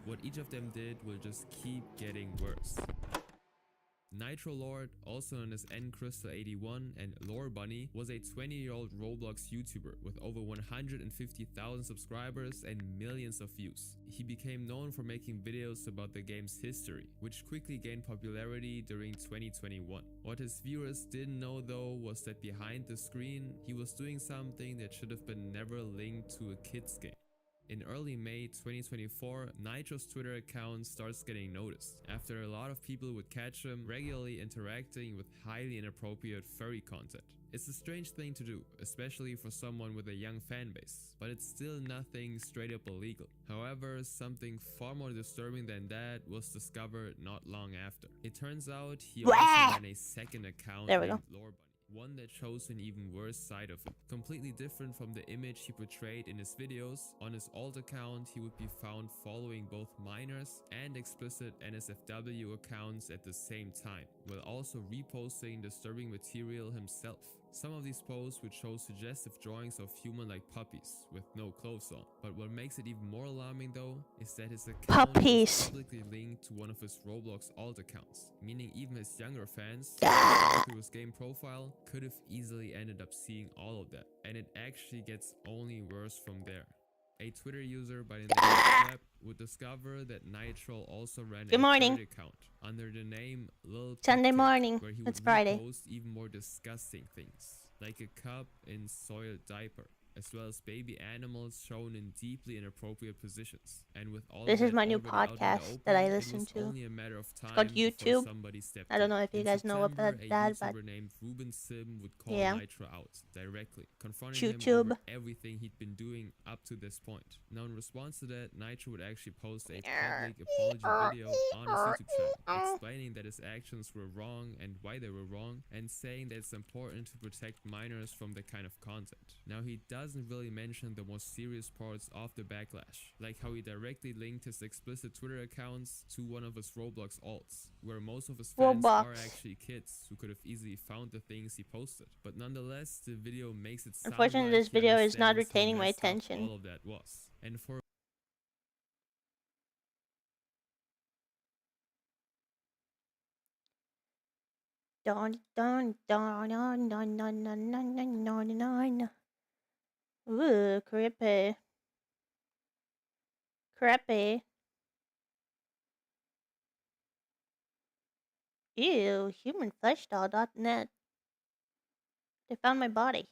what each of them did will just keep getting worse. Nitro Lord, also known as NCrystal81 and Lore Bunny, was a 20-year-old Roblox YouTuber with over 150,000 subscribers and millions of views. He became known for making videos about the game's history, which quickly gained popularity during 2021. What his viewers didn't know though was that behind the screen, he was doing something that should have been never linked to a kid's game. In early May 2024, Nitro's Twitter account starts getting noticed, after a lot of people would catch him regularly interacting with highly inappropriate furry content. It's a strange thing to do, especially for someone with a young fanbase, but it's still nothing straight up illegal. However, something far more disturbing than that was discovered not long after. It turns out he also ran a second account named Lore Bunny, one that shows an even worse side of him. Completely different from the image he portrayed in his videos, on his alt account he would be found following both minors and explicit NSFW accounts at the same time, while also reposting disturbing material himself. Some of these posts would show suggestive drawings of human-like puppies with no clothes on. But what makes it even more alarming though is that his account was publicly linked to one of his Roblox alt accounts, meaning even his younger fans, through his game profile, could have easily ended up seeing all of that. And it actually gets only worse from there. A Twitter user by the name of Crep would discover that Nitro also ran a third account under the name Lil Sunday Cupcake, morning. where he It's would Friday. repost even more disgusting things, like a cup in soiled diaper, as well as baby animals shown in deeply inappropriate positions. And with all This of is that my new already out in the podcast open, that I it listen was to. only a matter of time It's called before YouTube. somebody stepped I don't know in. if you In guys know September, about a that, but YouTuber named Ruben Sim would call yeah. Nitro out directly, confronting him over everything he'd been doing up to this point. Now, in response to that, Nitro would actually post a public apology video on his YouTube channel, explaining that his actions were wrong and why they were wrong, and saying that it's important to protect minors from that kind of content. Now, he doesn't really mention the most serious parts of the backlash, like how he directly linked his explicit Twitter accounts to one of his Roblox alts, where most of his fans are actually kids who could have easily found the things he posted. But nonetheless, the video makes it sound unfortunately, like this video is not retaining my attention. all of that was. And for Don don don don don don don don don don. Ooh, creepy. Creepy. Ew, humanfleshdoll.net. They found my body.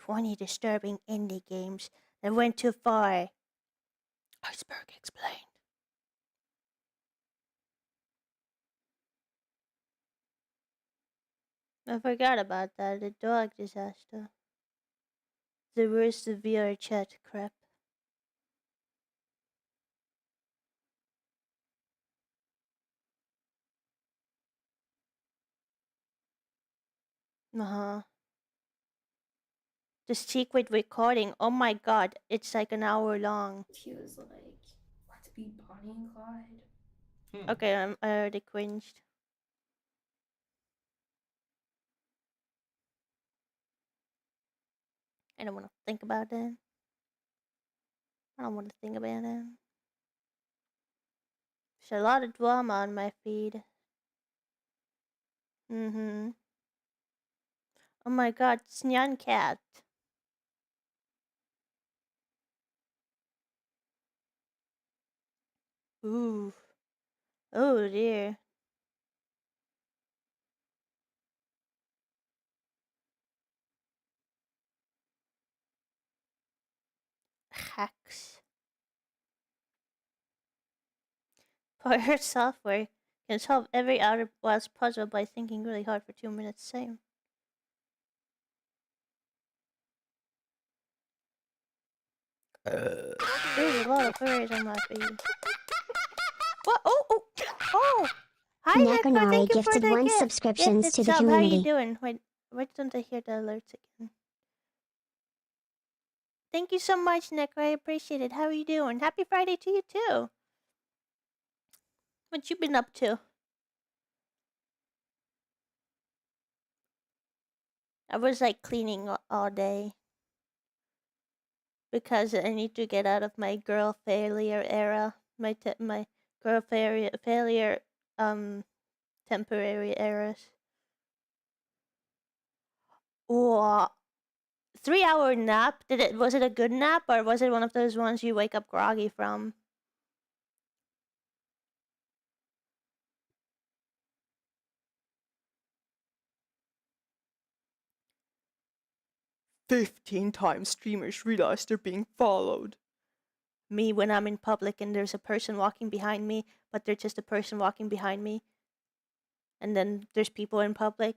"20 disturbing indie games that went too far." Iceberg explained. I forgot about that. The dog disaster. The worst VR chat crap. The secret recording. Oh my god, it's like an hour long. He was like, "Let's be Bonnie and Clyde." Okay, I already cringed. I don't want to think about it. I don't want to think about it. There's a lot of drama on my feed. Oh my god, Snyan Cat. Ooh. Oh dear. Hacks. Power software can solve every Outer Wilds puzzle by thinking really hard for 2 minutes. Same. There's a lot of furries on my feed. What? Oh! Hi, Necro. Thank you for the 1 gift. subscriptions to the How community. you doing? Wait, why don't I hear the alerts again? Thank you so much, Necro. I appreciate it. How are you doing? Happy Friday to you too. What you been up to? I was like cleaning all day because I need to get out of my girl failure era, my girl failure temporary eras. Ooh, 3-hour nap. Was it a good nap or was it one of those ones you wake up groggy from? "15 times streamers realize they're being followed." Me when I'm in public and there's a person walking behind me, but they're just a person walking behind me. And then there's people in public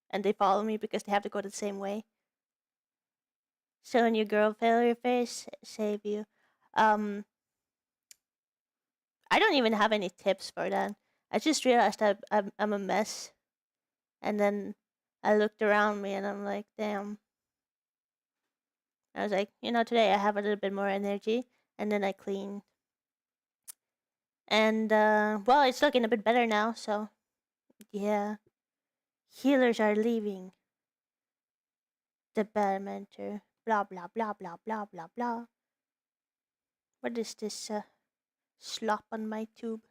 and they follow me because they have to go the same way. So in your girl failure phase, save you. I don't even have any tips for that. I just realized I'm a mess. And then I looked around me and I'm like, damn. I was like, today I have a little bit more energy. And then I cleaned. And, well, it's looking a bit better now, so. Yeah. Healers are leaving. The Badminter. Blah, blah, blah, blah, blah, blah, blah. What is this, slop on my tube?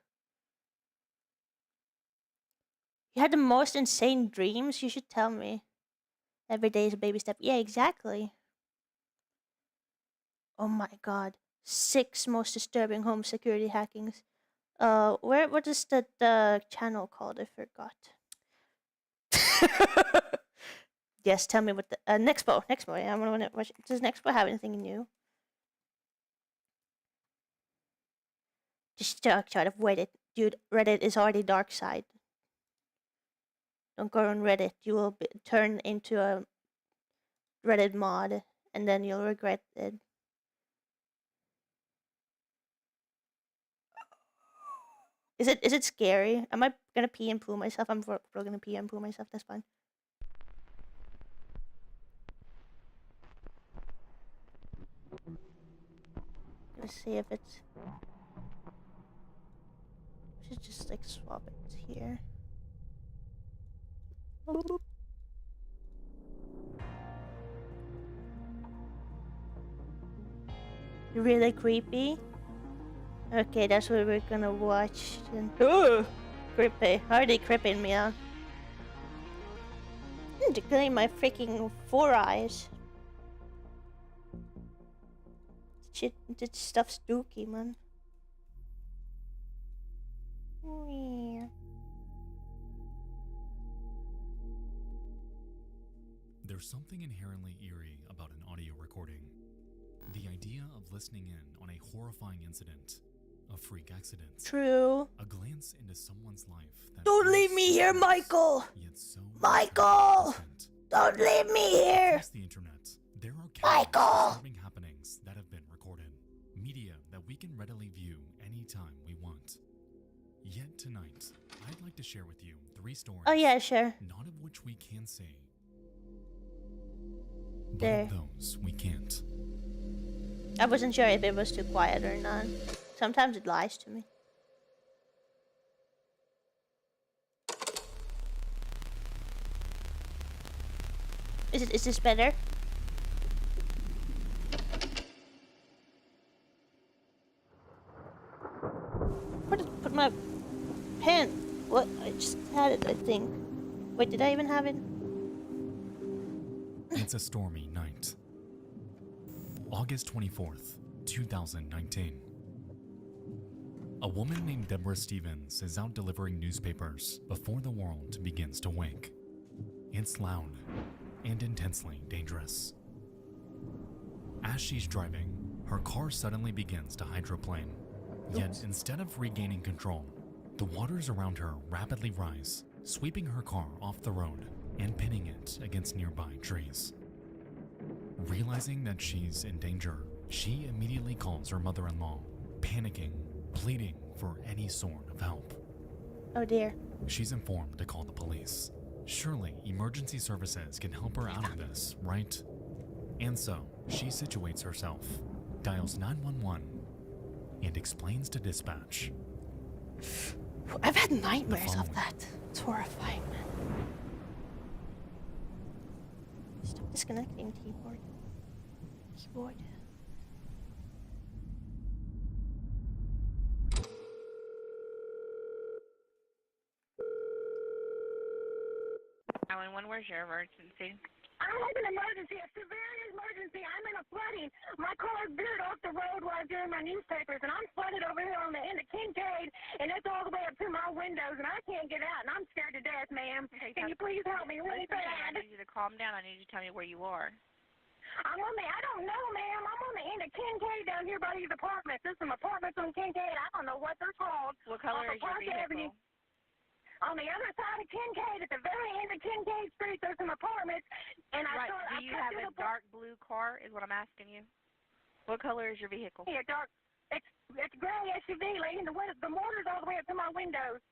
You had the most insane dreams? You should tell me. Every day is a baby step. Yeah, exactly. Oh my god. 6 most disturbing home security hackings. What is the channel called? I forgot. Yes, tell me what the Nexpo. Yeah, I want to watch. Does Nexpo have anything new? Just try to Reddit, dude. Reddit is already dark side. Don't go on Reddit. You will turn into a Reddit mod, and then you'll regret it. Is it scary? Am I gonna pee and poo myself? I'm probably gonna pee and poo myself. That's fine. Let's see if it's. Should just like swap it here. Really creepy. Okay, that's what we're gonna watch. Then. Creepy. Already creeping me out. I need to clean my freaking 4 eyes. Shit, this stuff's dookie, man. Yeah. There's something inherently eerie about an audio recording. The idea of listening in on a horrifying incident, a freak accident. True. A glance into someone's life. That Don't leave me here, Michael! Yet so Michael! Don't leave me here! Across the internet, there are countless disturbing happenings that have been recorded. Media that we can readily view anytime we want. Yet tonight, I'd like to share with you 3 stories. Oh yeah, sure. Not of which we can say. But There. of those we can't. I wasn't sure if it was too quiet or not. Sometimes it lies to me. Is this better? Put my pen. What? I just had it, I think. Wait, did I even have it? It's a stormy night. August 24th, 2019. A woman named Deborah Stevens is out delivering newspapers before the world begins to wake. It's loud and intensely dangerous. As she's driving, her car suddenly begins to hydroplane. Yet instead of regaining control, the waters around her rapidly rise, sweeping her car off the road and pinning it against nearby trees. Realizing that she's in danger, she immediately calls her mother-in-law, panicking, pleading for any sort of help. Oh dear. She's informed to call the police. Surely emergency services can help her out of this, right? And so, she situates herself, dials 911, and explains to dispatch. I've had nightmares of that. It's horrifying, man. Disconnecting keyboard. Keyboard. Where's your emergency? I have an emergency, a severe emergency. I'm in a flooding. My car veered off the road while I was doing my newspapers, and I'm flooded over here on the end of Kincaid, and it's all the way up to my windows, and I can't get out, and I'm scared to death, ma'am. Can you please help me really I bad? need you to calm down. I need you to tell me where you are. I don't know, ma'am. I'm on the end of Kincaid down here by these apartments. There's some apartments on Kincaid. I don't know what they're called. What color Off of is your Park vehicle? Avenue. On the other side of Kincaid, at the very end of Kincaid Street, there's some apartments, and Right. Do you have a dark blue car is what I'm asking you? What color is your vehicle? Yeah, dark. It's gray SUV, lady. The mortar's all the way up to my windows.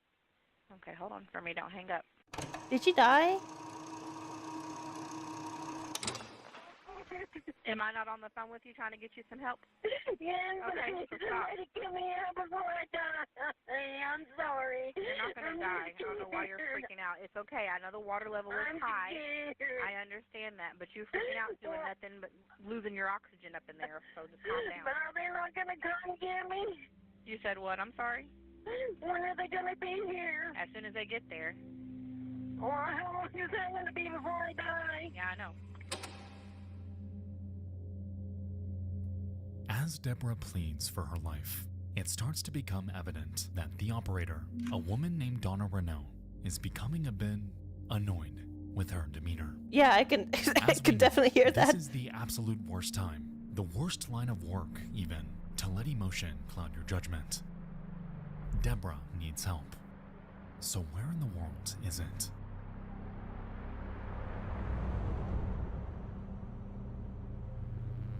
Okay, hold on for me. Don't hang up. Did she die? Am I not on the phone with you trying to get you some help? Yes, but Okay, I need so stop. somebody to get me out before I die. I'm sorry. You're not going to die. I don't know why you're freaking out. It's okay. I know the water level is I'm high. scared. I understand that, but you freaking out doing nothing but losing your oxygen up in there, so just calm But down. are they not going to come get me? You said what? I'm sorry? When are they going to be here? As soon as they get there. Or how long is that going to be before I die? Yeah, I know. As Deborah pleads for her life, it starts to become evident that the operator, a woman named Donna Renault, is becoming a bit annoyed with her demeanor. Yeah, I can. I As we could know, definitely hear this that. is the absolute worst time, the worst line of work, even, to let emotion cloud your judgment. Deborah needs help. So where in the world is it?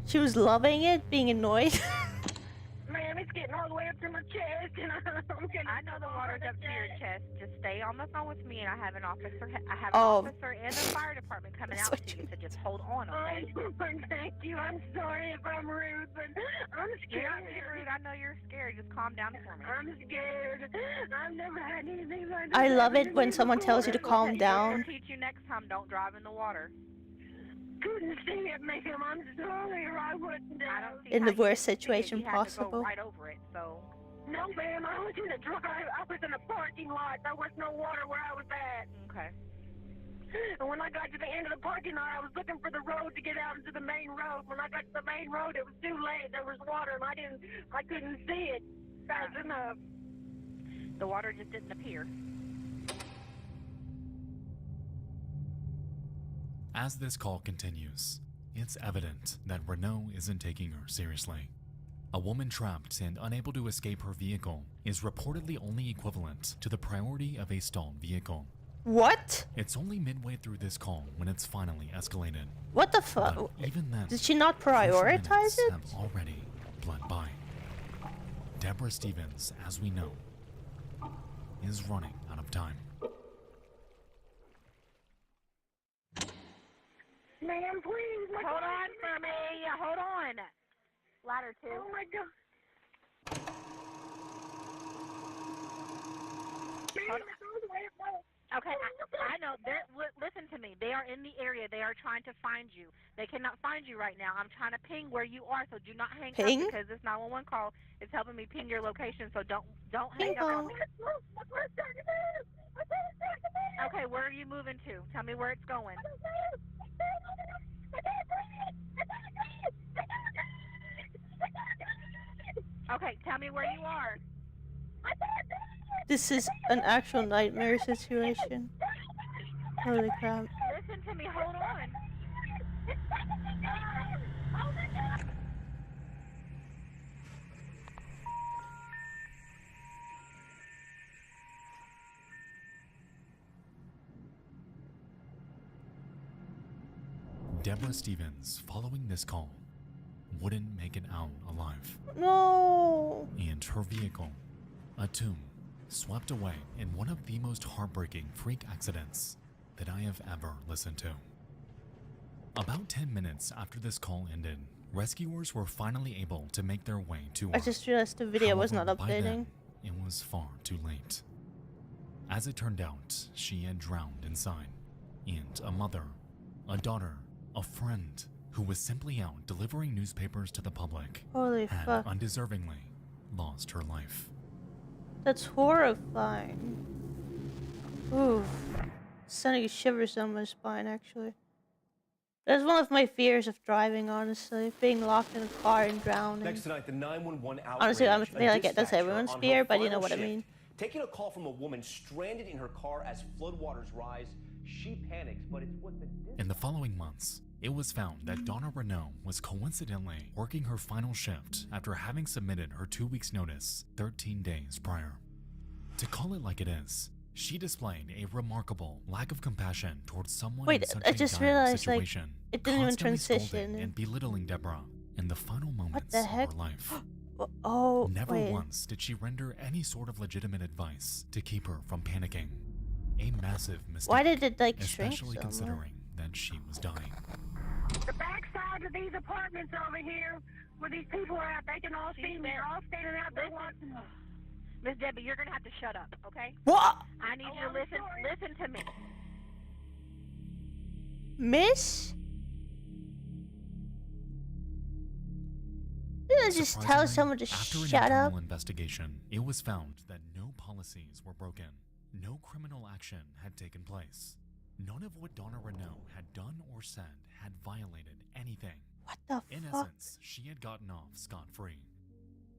She was loving it, being annoyed. Ma'am, it's getting all the way up to my chest, and I'm getting I know the water's up to your chest. Just stay on the phone with me, and I have an officer. I have Oh. an officer and the fire department coming That's out what to you you. So just hold on, okay? Thank you. I'm sorry if I'm rude, but I'm You're scared. not being rude. I know you're scared. Just calm down for me. I'm scared. I've never had anything like this. I love it happen when me someone tells you to before. calm We'll down. teach you next time. Don't drive in the water. Couldn't see it, ma'am. I'm sorry, or I wouldn't I have. don't see In how the you worst could see it. situation You had to possible. go right over it. So No, ma'am. I was in the truck. I was in a parking lot. There was no water where I was at. okay. And when I got to the end of the parking lot, I was looking for the road to get out into the main road. When I got to the main road, it was too late. There was water, and I couldn't see it fast enough. The water just didn't appear. As this call continues, it's evident that Renault isn't taking her seriously. A woman trapped and unable to escape her vehicle is reportedly only equivalent to the priority of a stalled vehicle. What? It's only midway through this call when it's finally escalated. What the But fuck? even then, Did she not crucial prioritize minutes it? have already bled by. Deborah Stevens, as we know, is running out of time. Ma'am, please. my Hold car on is for me. Hold on. Ladder 2. Oh, my God. Ma'am, it's all the way up. Okay, I know. Listen to me. They are in the area. They are trying to find you. They cannot find you right now. I'm trying to ping where you are, so do not hang Ping? up because this 911 call is helping me ping your location. So don't Ping hang up on pong. me. Okay, where are you moving to? Tell me where it's going. Okay, tell me where you are. This is an actual nightmare situation. Holy crap. Listen to me. Hold on. Deborah Stevens, following this call, wouldn't make it out alive. No. And her vehicle, a tomb, swept away in one of the most heartbreaking freak accidents that I have ever listened to. About 10 minutes after this call ended, rescuers were finally able to make their way to her. I just realized the video was not However, by then, updating. it was far too late. As it turned out, she had drowned inside, and a mother, a daughter, a friend who was simply out delivering newspapers to the public Holy had fuck. undeservingly lost her life. That's horrifying. Ooh. Sending shivers down my spine, actually. That's one of my fears of driving, honestly. Being locked in a car and drowning. Next tonight, the 911 outrage. Honestly, I feel like that's dispatcher everyone's on her fear, but you know final what I shift, mean. Taking a call from a woman stranded in her car as floodwaters rise. She panics, but it's what the... In the following months, it was found that Donna Renault was coincidentally working her final shift after having submitted her 2 weeks' notice 13 days prior. To call it like it is, she displayed a remarkable lack of compassion towards someone Wait, in such I a just dire realized, like, situation, it didn't even constantly transition. scolding and belittling Deborah in the final moments the of heck? her life. Oh, Never wait. once did she render any sort of legitimate advice to keep her from panicking. A massive mistake. Why did it, like, shrink especially so much? considering that she was dying. The backside of these apartments over here, where these people are at, they can all see me. They're all standing out there watching us. Miss Debbie, you're gonna have to shut up, okay? What? I need you to I'm listen. sorry. Listen to me. Miss? Didn't I just tell Surprisingly, someone to after an shut up? internal investigation, it was found that no policies were broken. No criminal action had taken place. None of what Donna Renault had done or said had violated anything. What the In fuck? essence, she had gotten off scot-free.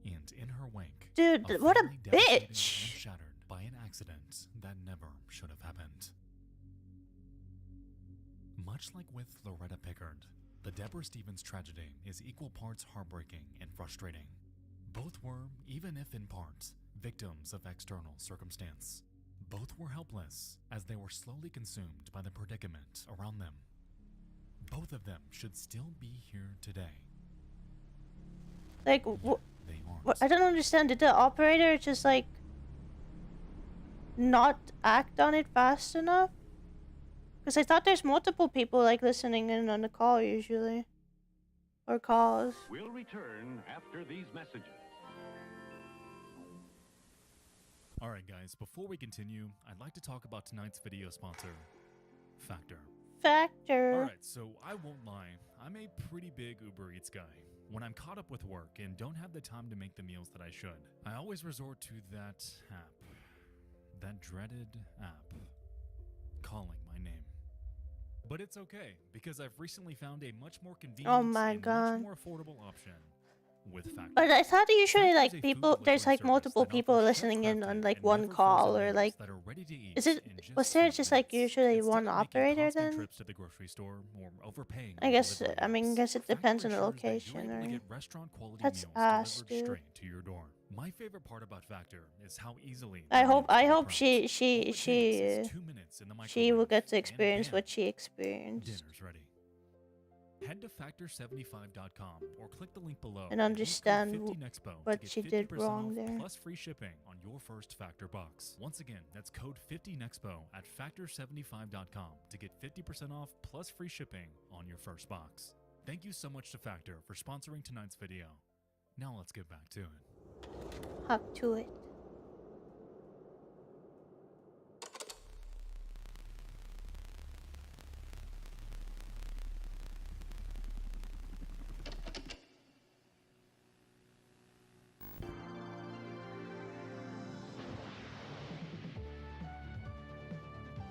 And in her wake, Dude, what a family devastated and bitch! shattered by an accident that never should have happened. Much like with Loretta Pickard, the Deborah Stevens tragedy is equal parts heartbreaking and frustrating. Both were, even if in part, victims of external circumstance. Both were helpless as they were slowly consumed by the predicament around them. Both of them should still be here today. Like, They aren't. I don't understand. Did the operator just, like, not act on it fast enough? Because I thought there's multiple people, like, listening in on the call usually. Or calls. We'll return after these messages. Alright guys, before we continue, I'd like to talk about tonight's video sponsor, Factor. Factor. Alright, so I won't lie, I'm a pretty big Uber Eats guy. When I'm caught up with work and don't have the time to make the meals that I should, I always resort to that app. That dreaded app. Calling my name. But it's okay, because I've recently found a much more convenient Oh my and God. much more affordable option with Factor. But I thought usually, Factor is like, a food people, delivery there's, like, service multiple that people offers listening in chef-crafted on, like, and one never call, frozen or, meals like, that are ready to eat is it, in just was there 2 just, like, minutes, usually instead one of making operator constant then? trips to the grocery store or overpaying I on guess, delivery I mean, apps. guess it depends on the Factor ensures that location, you're able to right? get restaurant-quality That's meals ass, delivered dude. straight to your door. My favorite part about Factor is how easily I the hope, meals I can be hope prepped. she, All it takes is 2 minutes in the she will microwave get to and experience bam, what she experienced. dinner's ready. Head to factor75.com or click the link below And use code understand 50nexpo what to get she did 50% wrong off there. plus free shipping on your first Factor box. Once again, that's code 50nexpo at factor75.com to get 50% off plus free shipping on your first box. Thank you so much to Factor for sponsoring tonight's video. Now let's get back to it. Hop to it.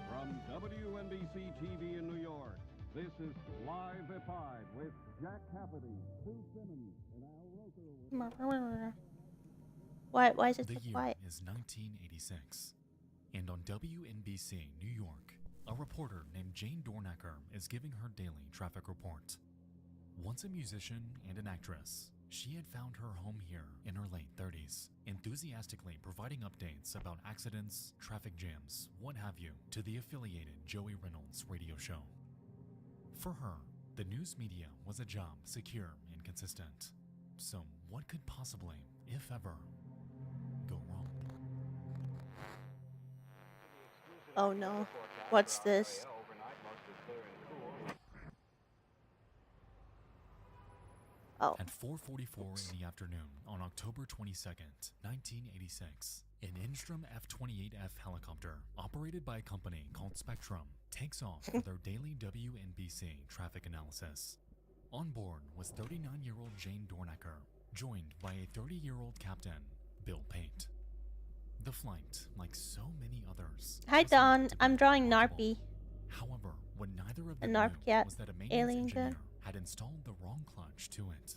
From WNBC TV in New York, this is Live at 5 with Jack Cafferty, Sue Simmons, and Al Roker. Why is it The so year quiet? is 1986, and on WNBC New York, a reporter named Jane Dornacker is giving her daily traffic report. Once a musician and an actress, she had found her home here in her late 30s, enthusiastically providing updates about accidents, traffic jams, what have you, to the affiliated Joey Reynolds radio show. For her, the news media was a job secure and consistent. So what could possibly, if ever, go wrong? Oh no. What's this? Oh. At 4:44 in the afternoon on October 22nd, 1986, An Instrom F-28F helicopter, operated by a company called Spectrum, takes off for their daily WNBC traffic analysis. On board was 39-year-old Jane Dornacker, joined by a 30-year-old captain, Bill Pate. The flight, like so many others, Hi was Don, meant to be I'm drawing remarkable. Narpy. However, what neither of A them Narp knew cat was that a maintenance alien engineer gun. had installed the wrong clutch to it.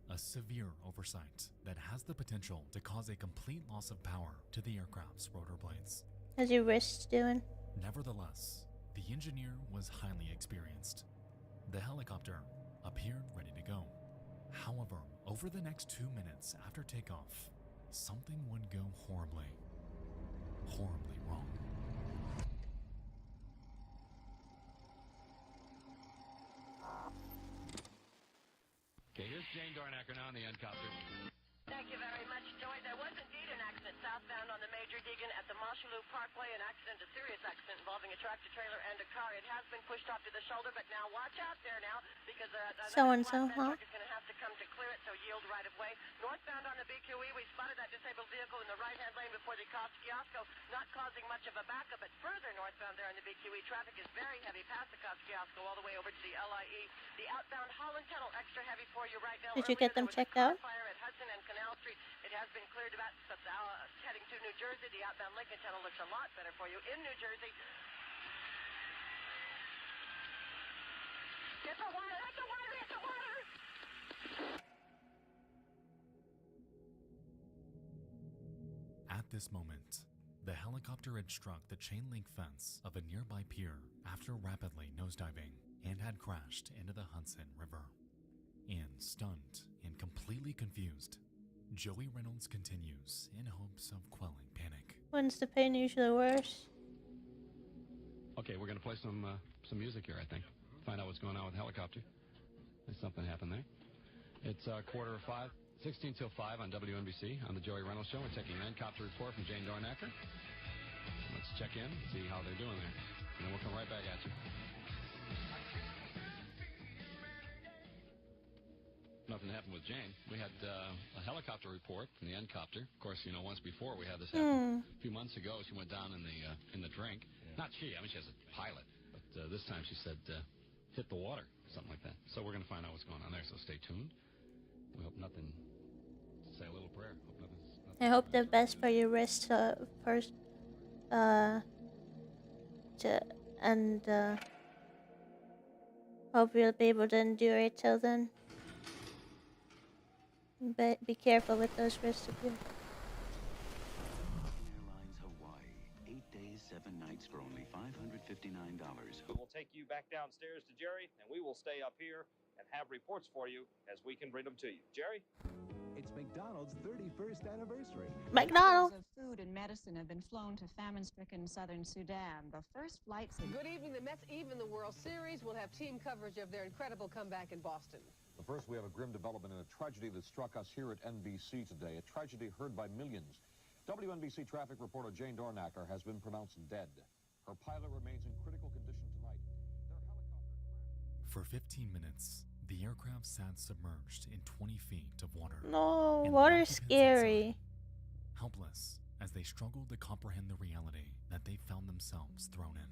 A severe oversight that has the potential to cause a complete loss of power to the aircraft's rotor blades. How's your wrist doing? Nevertheless, the engineer was highly experienced. The helicopter appeared ready to go. However, over the next 2 minutes after takeoff, something would go horribly wrong. Okay, here's Jane Dornacker now on the helicopter. Thank you very much, Joy. There was indeed an accident southbound on the Major Deegan at the Mosholu Parkway, an accident, a serious accident involving a tractor-trailer and a car. It has been pushed off to the shoulder, but now watch out there now, because So-and-so, another huh? flatbed truck is going to have to come to clear it, so yield right of way. Northbound on the BQE, we spotted that disabled vehicle in the right-hand lane before the Kiosko, not causing much of a backup, but further northbound there on the BQE, traffic is very heavy past the Kiosko all the way over to the LIE. The outbound Holland Tunnel, extra heavy for you right now. Did you Earlier, get them there was a checked car out? fire at Hudson and Canal Street. It has been cleared about heading to New Jersey. The outbound Lincoln Tunnel looks a lot better for you in New Jersey. Get the water! Get the water! Get the water! At this moment, the helicopter had struck the chain link fence of a nearby pier after rapidly nosediving and had crashed into the Hudson River. And stunned and completely confused, Joey Reynolds continues in hopes of quelling panic. When's the pain usually worse? Okay, we're going to play some music here, I think. Find out what's going on with the helicopter. There's something happened there. It's 16 till 5 on WNBC on the Joey Reynolds Show. We're taking an helicopter report from Jane Dornacker. Let's check in, see how they're doing there. And then we'll come right back at you. Nothing happened with Jane. We had a helicopter report from the helicopter. Of course, you know, once before we had this happen. A few months ago, she went down in the drink. Yeah. Not she. I mean, she has a pilot. But this time she said, hit the water, something like that. So we're going to find out what's going on there. So stay tuned. We hope nothing. Say a little prayer. Hope nothing I hope the best for your wrist first. Hope you'll be able to endure it till then. But be careful with those wrists of yours. Airlines Hawaii. 8 days, 7 nights for only $559. We'll take you back downstairs to Jerry, and we will stay up here and have reports for you as we can bring them to you. Jerry? It's McDonald's 31st anniversary. McDonald's! Of food and medicine have been flown to famine-stricken southern Sudan. The first flights... Good evening. The Mets even the World Series. We'll have team coverage of their incredible comeback in Boston. But first, we have a grim development in a tragedy that struck us here at NBC today, a tragedy heard by millions. WNBC traffic reporter Jane Dornacker has been pronounced dead. Her pilot remains in critical condition tonight. For 15 minutes, the aircraft sat submerged in 20 feet of water. No, And the water's occupants scary. inside, helpless as they struggled to comprehend the reality that they found themselves thrown in.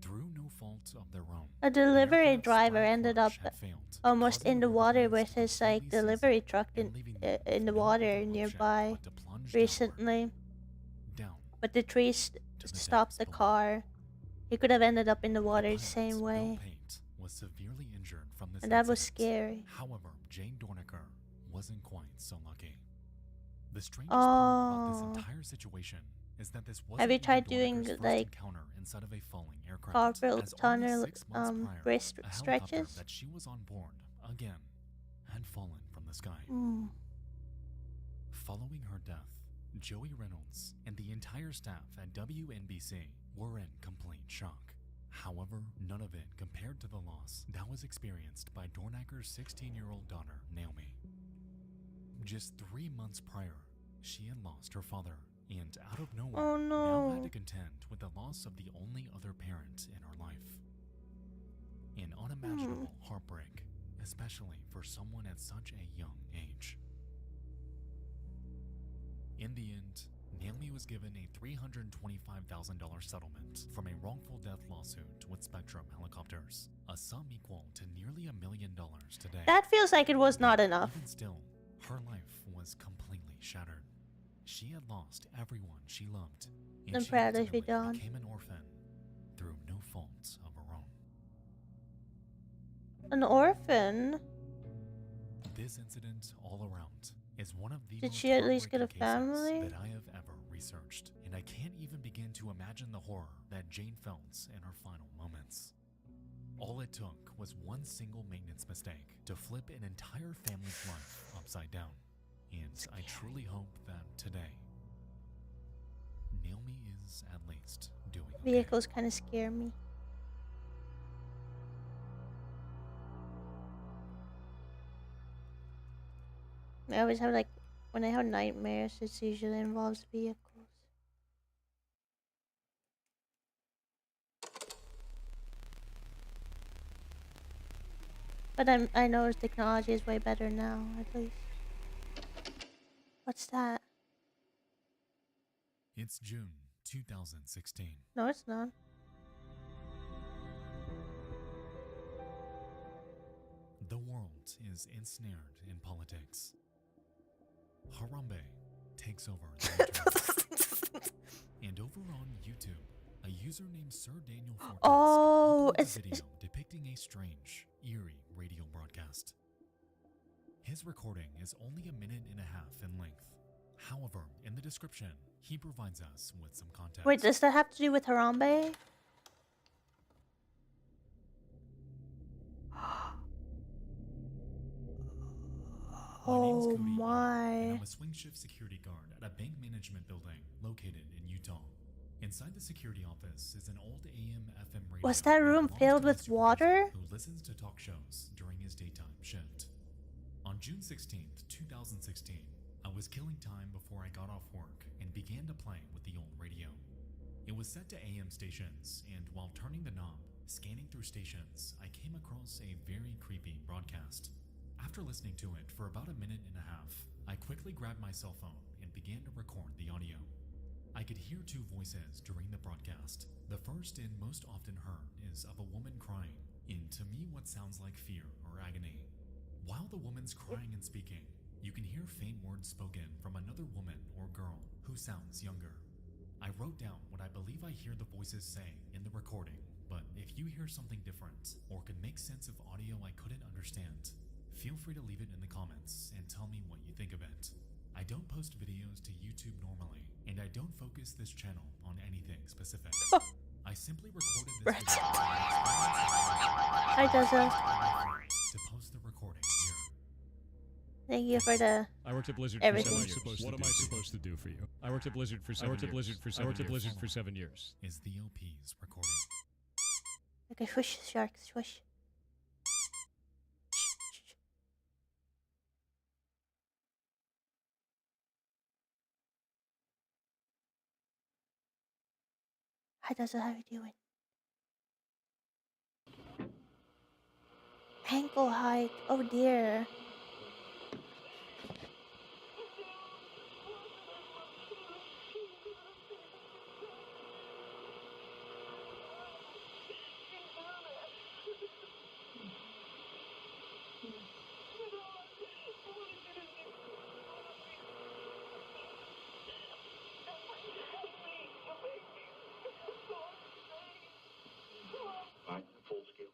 Through no fault of their own, A delivery aircraft's driver flight ended up course had failed, almost causing in the the water rotor with blades his to like completely delivery seize truck and leaving them in the with no water other option nearby but to plunge recently. down But the trees to the stopped depths the below. car. He could have ended up in the water the pilot, same Bill way. Pate, was severely injured from this And that was incident. scary. However, Jane Dornacker wasn't quite so lucky. The strangest part about this entire situation is that this wasn't Have you even tried doing Dornacker's first like encounter inside of a falling aircraft, carpal as only tunnel 6 months prior, wrist a helicopter stretches? that she was on board again had fallen from the sky. Following her death, Joey Reynolds and the entire staff at WNBC were in complete shock. However, none of it compared to the loss that was experienced by Dornacker's 16-year-old daughter, Naomi. Just 3 months prior, she had lost her father, and out of nowhere, Oh, now no. had to contend with the loss of the only other parent in her life. An unimaginable heartbreak, especially for someone at such a young age. In the end, Naomi was given a $325,000 settlement from a wrongful death lawsuit with Spectrum Helicopters, a sum equal to nearly $1 million today. That feels like it was not enough. Even still, her life was completely shattered. She had lost everyone she loved, and I'm she proud of you, ultimately Dawn. became an orphan through no fault of her own. An orphan? This incident all around is one of the Did most she at least get a heartbreaking cases family? that I have ever researched, and I can't even begin to imagine the horror that Jane felt in her final moments. All it took was one single maintenance mistake to flip an entire family's life upside down, and I truly hope that today, Naomi is at least doing okay. Vehicles kind of scare me. I always have like, when I have nightmares, it usually involves vehicles. But I know technology is way better now, at least. What's that? It's June 2016. No, it's not. The world is ensnared in politics. Harambe takes over the internet. And over on YouTube, a user named Sir Daniel Fortes uploads a video depicting a strange, eerie radio broadcast. His recording is only 1.5 minutes in length. However, in the description, he provides us with some context. Wait, does that have to do with Harambe? Oh my. And I'm a swing shift security guard at a bank management building located in Utah. Inside the security office is an old AM/FM radio. Was that room filled with water? Who listens to talk shows during his daytime shift. On June 16th, 2016, I was killing time before I got off work and began to play with the old radio. It was set to AM stations, and while turning the knob, scanning through stations, I came across a very creepy broadcast. After listening to it for about 1.5 minutes, I quickly grabbed my cell phone and began to record the audio. I could hear two voices during the broadcast. The first and most often heard is of a woman crying, in to me what sounds like fear or agony. While the woman's crying and speaking, you can hear faint words spoken from another woman or girl who sounds younger. I wrote down what I believe I hear the voices saying in the recording, but if you hear something different or can make sense of audio I couldn't understand, feel free to leave it in the comments and tell me what you think of it. I don't post videos to YouTube normally, and I don't focus this channel on anything specific. I simply recorded this video Hi, Deza. to post the recording here. Thank you for the I worked at Blizzard everything. for 7 years. What am I supposed to do for you? I worked at Blizzard for 7 years. Is the OP's recording. Okay, swish, shark, swish. Hi, Deza, how you doing? Ankle hike. Oh dear. Right, full scale.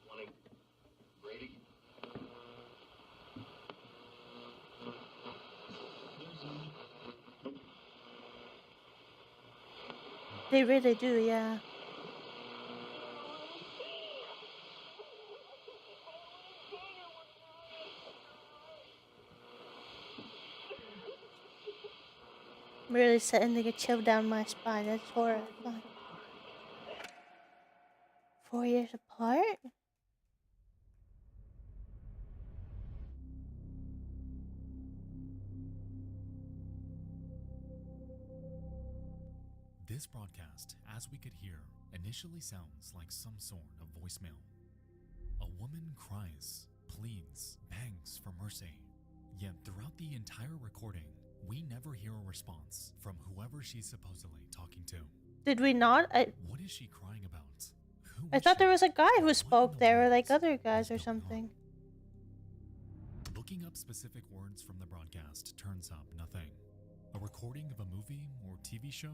Wanting Brady. They really do, yeah. I'm really setting to chill down my spine. That's horrifying. 4 years apart? This broadcast, as we could hear, initially sounds like some sort of voicemail. A woman cries, pleads, begs for mercy. Yet throughout the entire recording, we never hear a response from whoever she's supposedly talking to. Did we not? What is she crying about? I thought there was a guy who spoke there, or like other guys or something. Looking up specific words from the broadcast turns up nothing. A recording of a movie or TV show?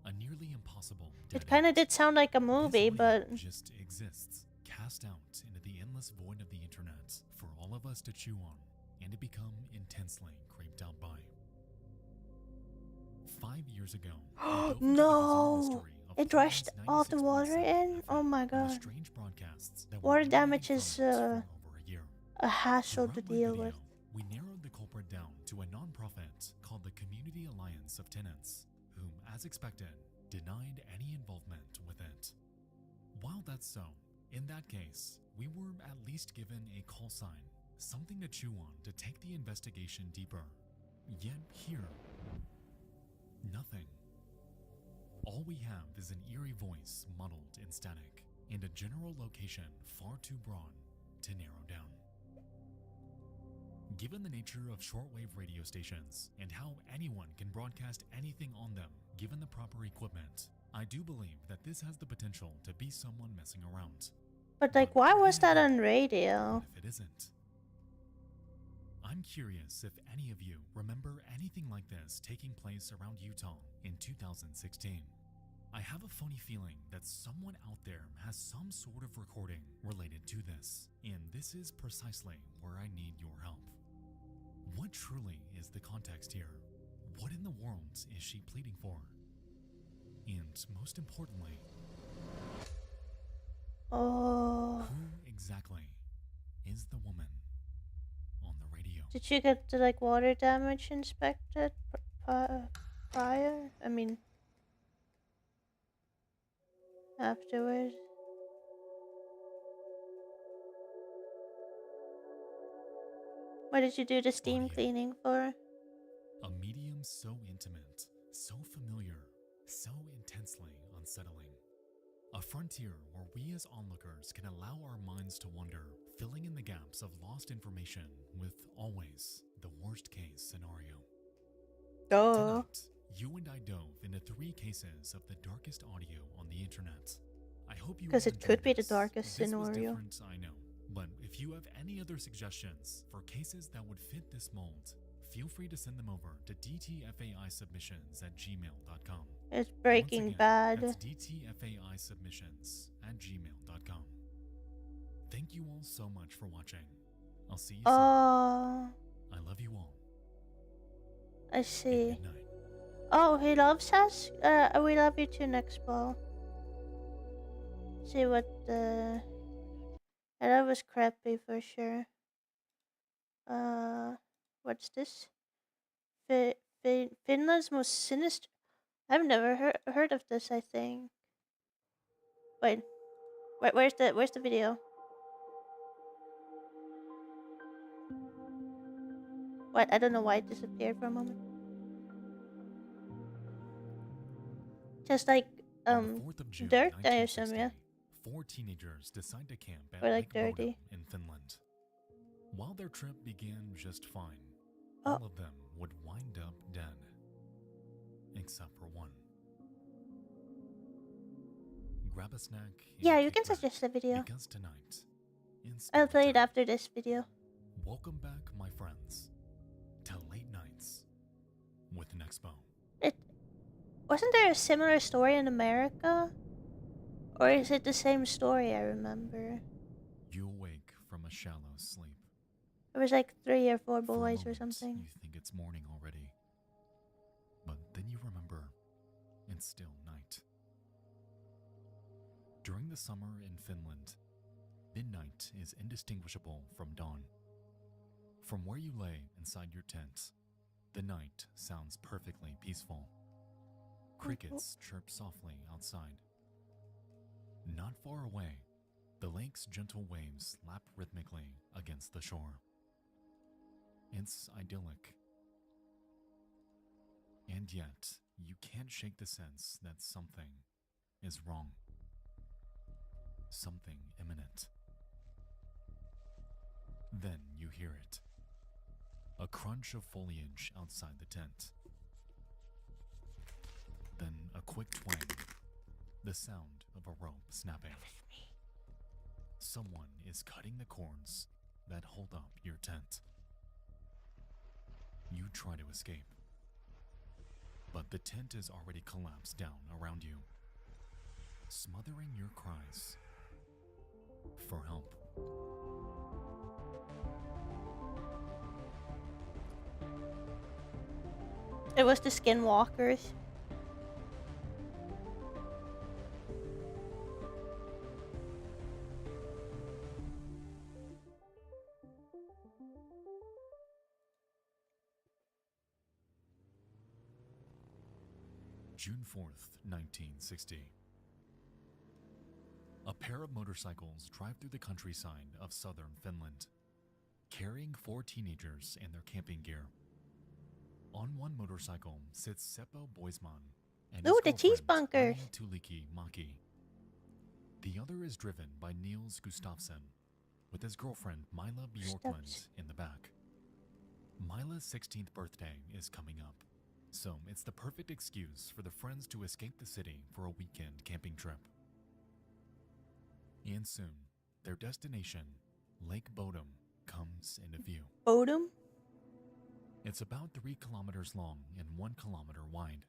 A nearly impossible dead It kind of end. did sound like a movie, This but audio just exists, cast out into the endless void of the internet for all of us to chew on and to become intensely creeped out by. 5 years ago, we dove into the bizarre no, mystery of it rushed Florida's all the 96.7 water in. FM Oh my and the god, strange broadcasts that were water emanating damage from is it for over a year. a hassle to Throughout my deal video, with. we narrowed the culprit down to a nonprofit called the Community Alliance of Tenants, whom, as expected, denied any involvement with it. While that's so, in that case, we were at least given a call sign, something to chew on to take the investigation deeper. Yet here, nothing. All we have is an eerie voice muddled in static, and a general location far too broad to narrow down. Given the nature of shortwave radio stations and how anyone can broadcast anything on them given the proper equipment, I do believe that this has the potential to be someone messing around. But like, why was that on radio? If it isn't, I'm curious if any of you remember anything like this taking place around Utah in 2016. I have a funny feeling that someone out there has some sort of recording related to this, and this is precisely where I need your help. What truly is the context here? What in the world is she pleading for? And most importantly, Oh, who exactly is the woman on the radio? did you get the like water damage inspected prior? I mean, afterwards. What did you do the steam cleaning for? A medium so intimate, so familiar, so intensely unsettling. A frontier where we as onlookers can allow our minds to wander, filling in the gaps of lost information with always the worst case scenario. Tonight, you and I dove into 3 cases of the darkest audio on the internet. I hope you Because will it enjoy could be the this. darkest This was scenario. different, I know. But if you have any other suggestions for cases that would fit this mold, feel free to send them over to dtfaisubmissions@gmail.com. It's Once Breaking again, Bad. That's dtfaisubmissions@gmail.com. Thank you all so much for watching. I'll see you soon. Oh, I love you all. I see. Good night. Oh, he loves us? We love you too, next ball. See what the... Yeah, that was crappy for sure. What's this? Finland's most sinister... I've never heard of this, I think. Wait. Where's the video? What? I don't know why it disappeared for a moment. Just like, On the 4th of June, dirt, I assume, 1960, yeah. 4 teenagers decide to camp at Or like Lake Bodo dirty. in Finland. While their trip began just fine, Oh. all of them would wind up dead. Except for one. Grab a snack. and Yeah, you kick can back, suggest a video. Because tonight, in I'll Spirit play it Time, after this video. welcome back, my friends, to Late Nights with Nexpo. Wasn't there a similar story in America? Or is it the same story I remember? You awake from a shallow sleep. It was like 3 or 4 For a boys or moment, something. You think it's morning already. But then you remember it's still night. During the summer in Finland, midnight is indistinguishable from dawn. From where you lay inside your tent, the night sounds perfectly peaceful. Crickets chirp softly outside. Not far away, the lake's gentle waves lap rhythmically against the shore. It's idyllic. And yet, you can't shake the sense that something is wrong. Something imminent. Then you hear it. A crunch of foliage outside the tent. Then a quick twang. The sound of a rope snapping. Someone is cutting the cords that hold up your tent. You try to escape, but the tent is already collapsed down around you, smothering your cries for help. It was the skinwalkers. June 4th, 1960. A pair of motorcycles drive through the countryside of southern Finland, carrying 4 teenagers and their camping gear. On one motorcycle sits Seppo Boisman and Ooh, his the cheese girlfriend, bunkers. Annie Tuliki Maki. The other is driven by Niels Gustafsson, with his girlfriend Mila Bjorklund in the back. Mila's 16th birthday is coming up, so it's the perfect excuse for the friends to escape the city for a weekend camping trip. And soon, their destination, Lake Bodom, comes into view. Bodom? It's about 3 kilometers long and 1 kilometer wide,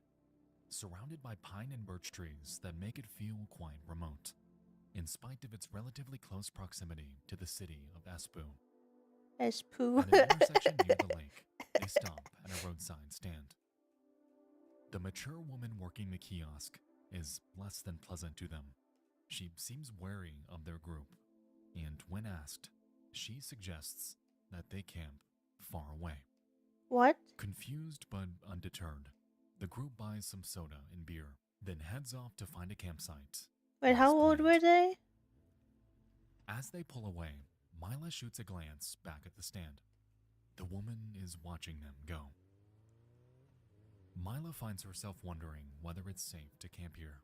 surrounded by pine and birch trees that make it feel quite remote, in spite of its relatively close proximity to the city of Espoo. Espoo. At an intersection near the lake, they stop at a roadside stand. The mature woman working the kiosk is less than pleasant to them. She seems wary of their group, and when asked, she suggests that they camp far away. What? Confused but undeterred, the group buys some soda and beer, then heads off to find a campsite. Wait, how old were they? As they pull away, Mila shoots a glance back at the stand. The woman is watching them go. Mila finds herself wondering whether it's safe to camp here.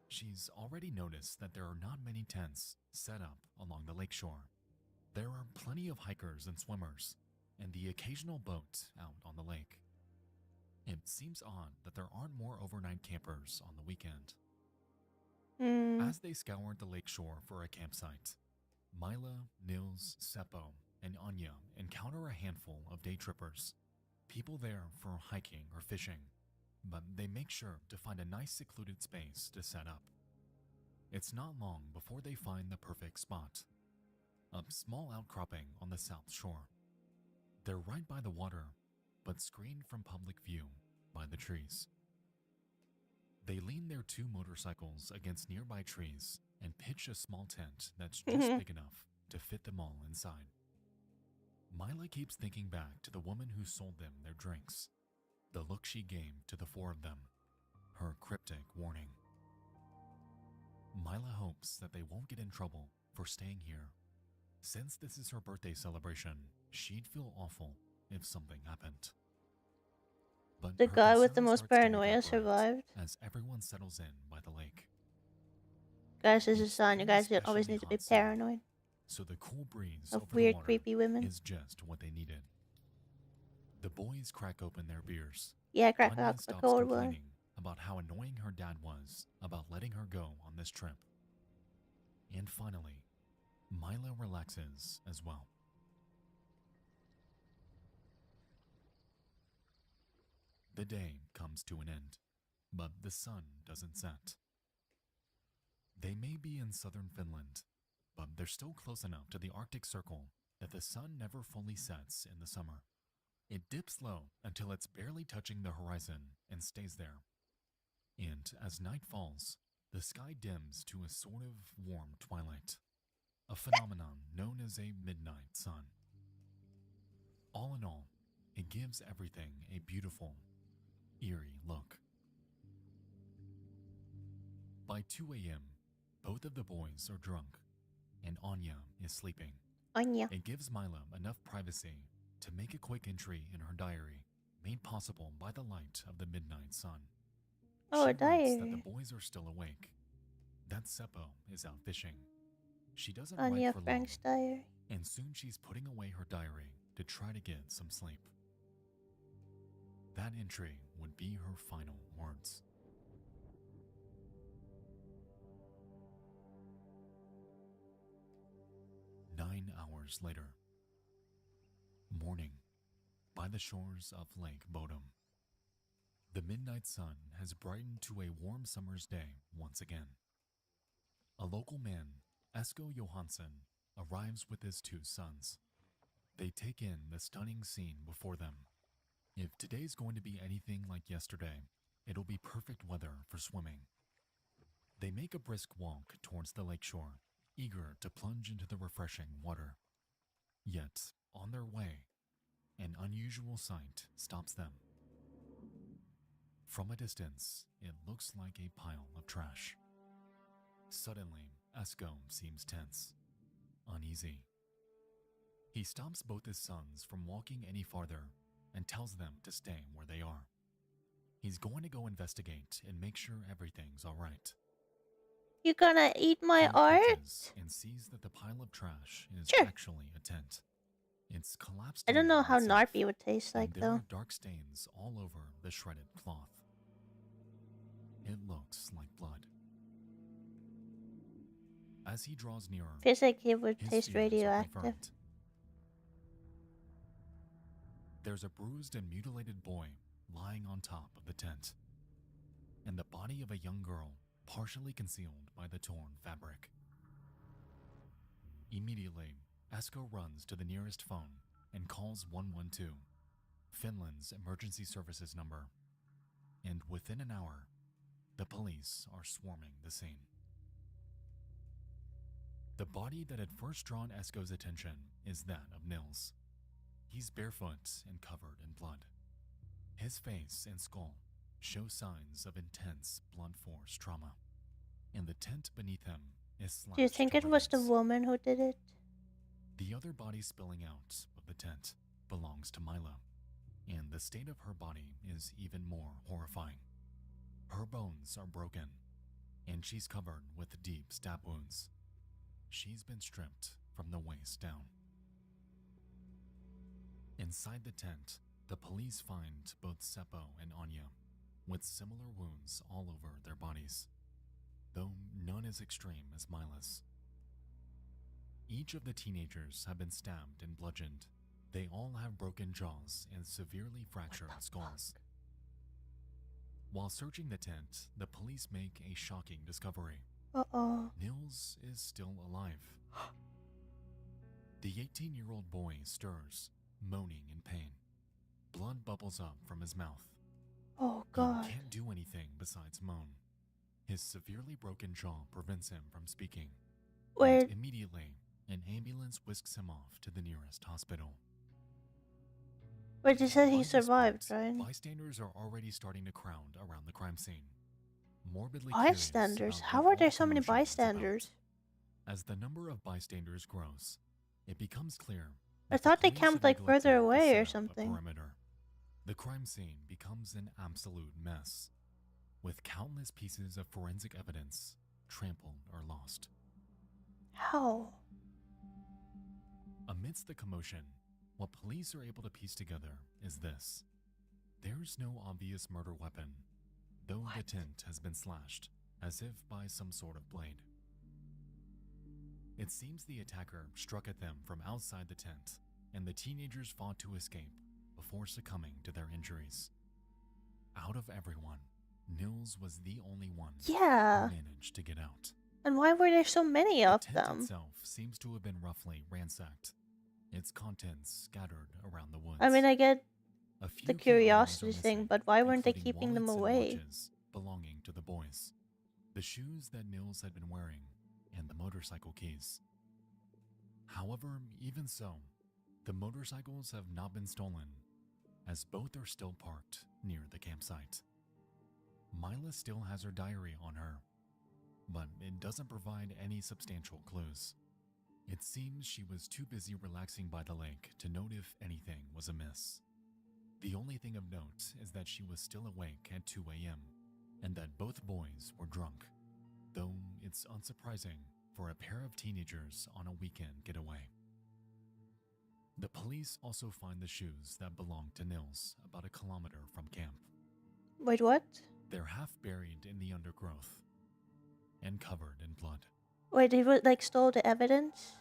She's already noticed that there are not many tents set up along the lakeshore. There are plenty of hikers and swimmers, and the occasional boat out on the lake. It seems odd that there aren't more overnight campers on the weekend. As they scoured the lakeshore for a campsite, Mila, Nils, Seppo, and Anya encounter a handful of day trippers, people there for hiking or fishing, but they make sure to find a nice secluded space to set up. It's not long before they find the perfect spot, a small outcropping on the south shore. They're right by the water, but screened from public view by the trees. They lean their 2 motorcycles against nearby trees and pitch a small tent that's just big enough to fit them all inside. Mila keeps thinking back to the woman who sold them their drinks, the look she gave to the 4 of them, her cryptic warning. Mila hopes that they won't get in trouble for staying here. Since this is her birthday celebration, she'd feel awful if something happened. But The her guy with the concern most starts to paranoia evaporate survived. as everyone settles in by the lake. Guys, this is a sign you guys always need to be paranoid So the cool breeze of over weird, the water creepy women. is just what they needed. The boys crack open their beers. Yeah, crack Anya up a stops cold one. complaining about how annoying her dad was about letting her go on this trip. And finally, Mila relaxes as well. The day comes to an end, but the sun doesn't set. They may be in southern Finland, but they're still close enough to the Arctic Circle that the sun never fully sets in the summer. It dips low until it's barely touching the horizon and stays there. And as night falls, the sky dims to a sort of warm twilight, a phenomenon known as a midnight sun. All in all, it gives everything a beautiful, eerie look. By 2 a.m., both of the boys are drunk, and Anya is sleeping. Anya. It gives Mila enough privacy to make a quick entry in her diary, made possible by the light of the midnight sun. Oh, a She writes that diary. the boys are still awake, that Seppo is out fishing. She doesn't Anya write for long, Frank's diary. and soon she's putting away her diary to try to get some sleep. That entry would be her final words. Nine hours later. Morning, by the shores of Lake Bodom. The midnight sun has brightened to a warm summer's day once again. A local man, Esko Johansson, arrives with his two sons. They take in the stunning scene before them. If today's going to be anything like yesterday, it'll be perfect weather for swimming. They make a brisk walk towards the lakeshore, eager to plunge into the refreshing water. Yet, on their way, an unusual sight stops them. From a distance, it looks like a pile of trash. Suddenly, Esko seems tense, uneasy. He stops both his sons from walking any farther and tells them to stay where they are. He's going to go investigate and make sure everything's all right. You gonna eat my He art? approaches and sees that the pile of trash is Sure. actually a tent. It's collapsed I don't in know on how itself, Narpi would taste like and there though. are dark stains all over the shredded cloth. It looks like blood. As he draws nearer, Feels like it would his taste fears are radioactive. confirmed. There's a bruised and mutilated boy lying on top of the tent, and the body of a young girl partially concealed by the torn fabric. Immediately, Esko runs to the nearest phone and calls 112, Finland's emergency services number. And within an hour, the police are swarming the scene. The body that had first drawn Esko's attention is that of Nils. He's barefoot and covered in blood. His face and skull show signs of intense blunt force trauma, and the tent beneath him is slashed. Do you think to it was the ribbons. woman who did it? The other body spilling out of the tent belongs to Mila, and the state of her body is even more horrifying. Her bones are broken, and she's covered with deep stab wounds. She's been stripped from the waist down. Inside the tent, the police find both Seppo and Anya with similar wounds all over their bodies, though none as extreme as Mila's. Each of the teenagers have been stabbed and bludgeoned. They all have broken jaws and severely fractured skulls. While searching the tent, the police make a shocking discovery. Uh-oh. Nils is still alive. The 18-year-old boy stirs, moaning in pain. Blood bubbles up from his mouth. Oh god. He can't do anything besides moan. His severely broken jaw prevents him from speaking. Where- And immediately, an ambulance whisks him off to the nearest hospital. But you said he By this survived, point, right? Bystanders are already starting to crowd around the crime scene. Morbidly Bystanders? curious How about are what there all so many commotion is about. bystanders? As the number of bystanders grows, it becomes clear. I that the thought they police camped have like neglected further to away set or up a something. perimeter. The crime scene becomes an absolute mess, with countless pieces of forensic evidence trampled or lost. How? Amidst the commotion, what police are able to piece together is this. There's no obvious murder weapon, though the tent has been slashed, as if by some sort of blade. It seems the attacker struck at them from outside the tent, and the teenagers fought to escape before succumbing to their injuries. Out of everyone, Nils was the only one Yeah. who managed to get out. And why were there so many of The tent them? itself seems to have been roughly ransacked, its contents scattered around the woods. I mean, I get A few the key items are curiosity missing, thing, but why weren't they including keeping them wallets and away? watches belonging to the boys, the shoes that Nils had been wearing, and the motorcycle keys. However, even so, the motorcycles have not been stolen, as both are still parked near the campsite. Mila still has her diary on her, but it doesn't provide any substantial clues. It seems she was too busy relaxing by the lake to note if anything was amiss. The only thing of note is that she was still awake at 2 a.m. and that both boys were drunk, though it's unsurprising for a pair of teenagers on a weekend getaway. The police also find the shoes that belonged to Nils about a kilometer from camp. Wait, what? They're half buried in the undergrowth and covered in blood. Wait, he would like stole the evidence?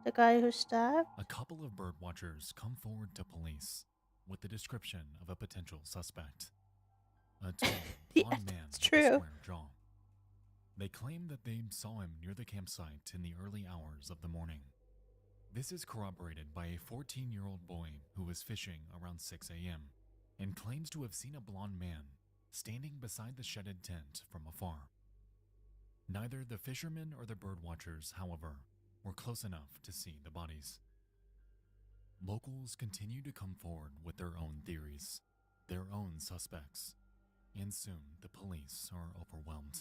The guy who stabbed? A couple of bird watchers come forward to police with the description of a potential suspect. A tall, blonde man with a square jaw. They claim that they saw him near the campsite in the early hours of the morning. This is corroborated by a 14-year-old boy who was fishing around 6 a.m. and claims to have seen a blonde man standing beside the shedded tent from afar. Neither the fishermen or the bird watchers, however, were close enough to see the bodies. Locals continue to come forward with their own theories, their own suspects, and soon the police are overwhelmed.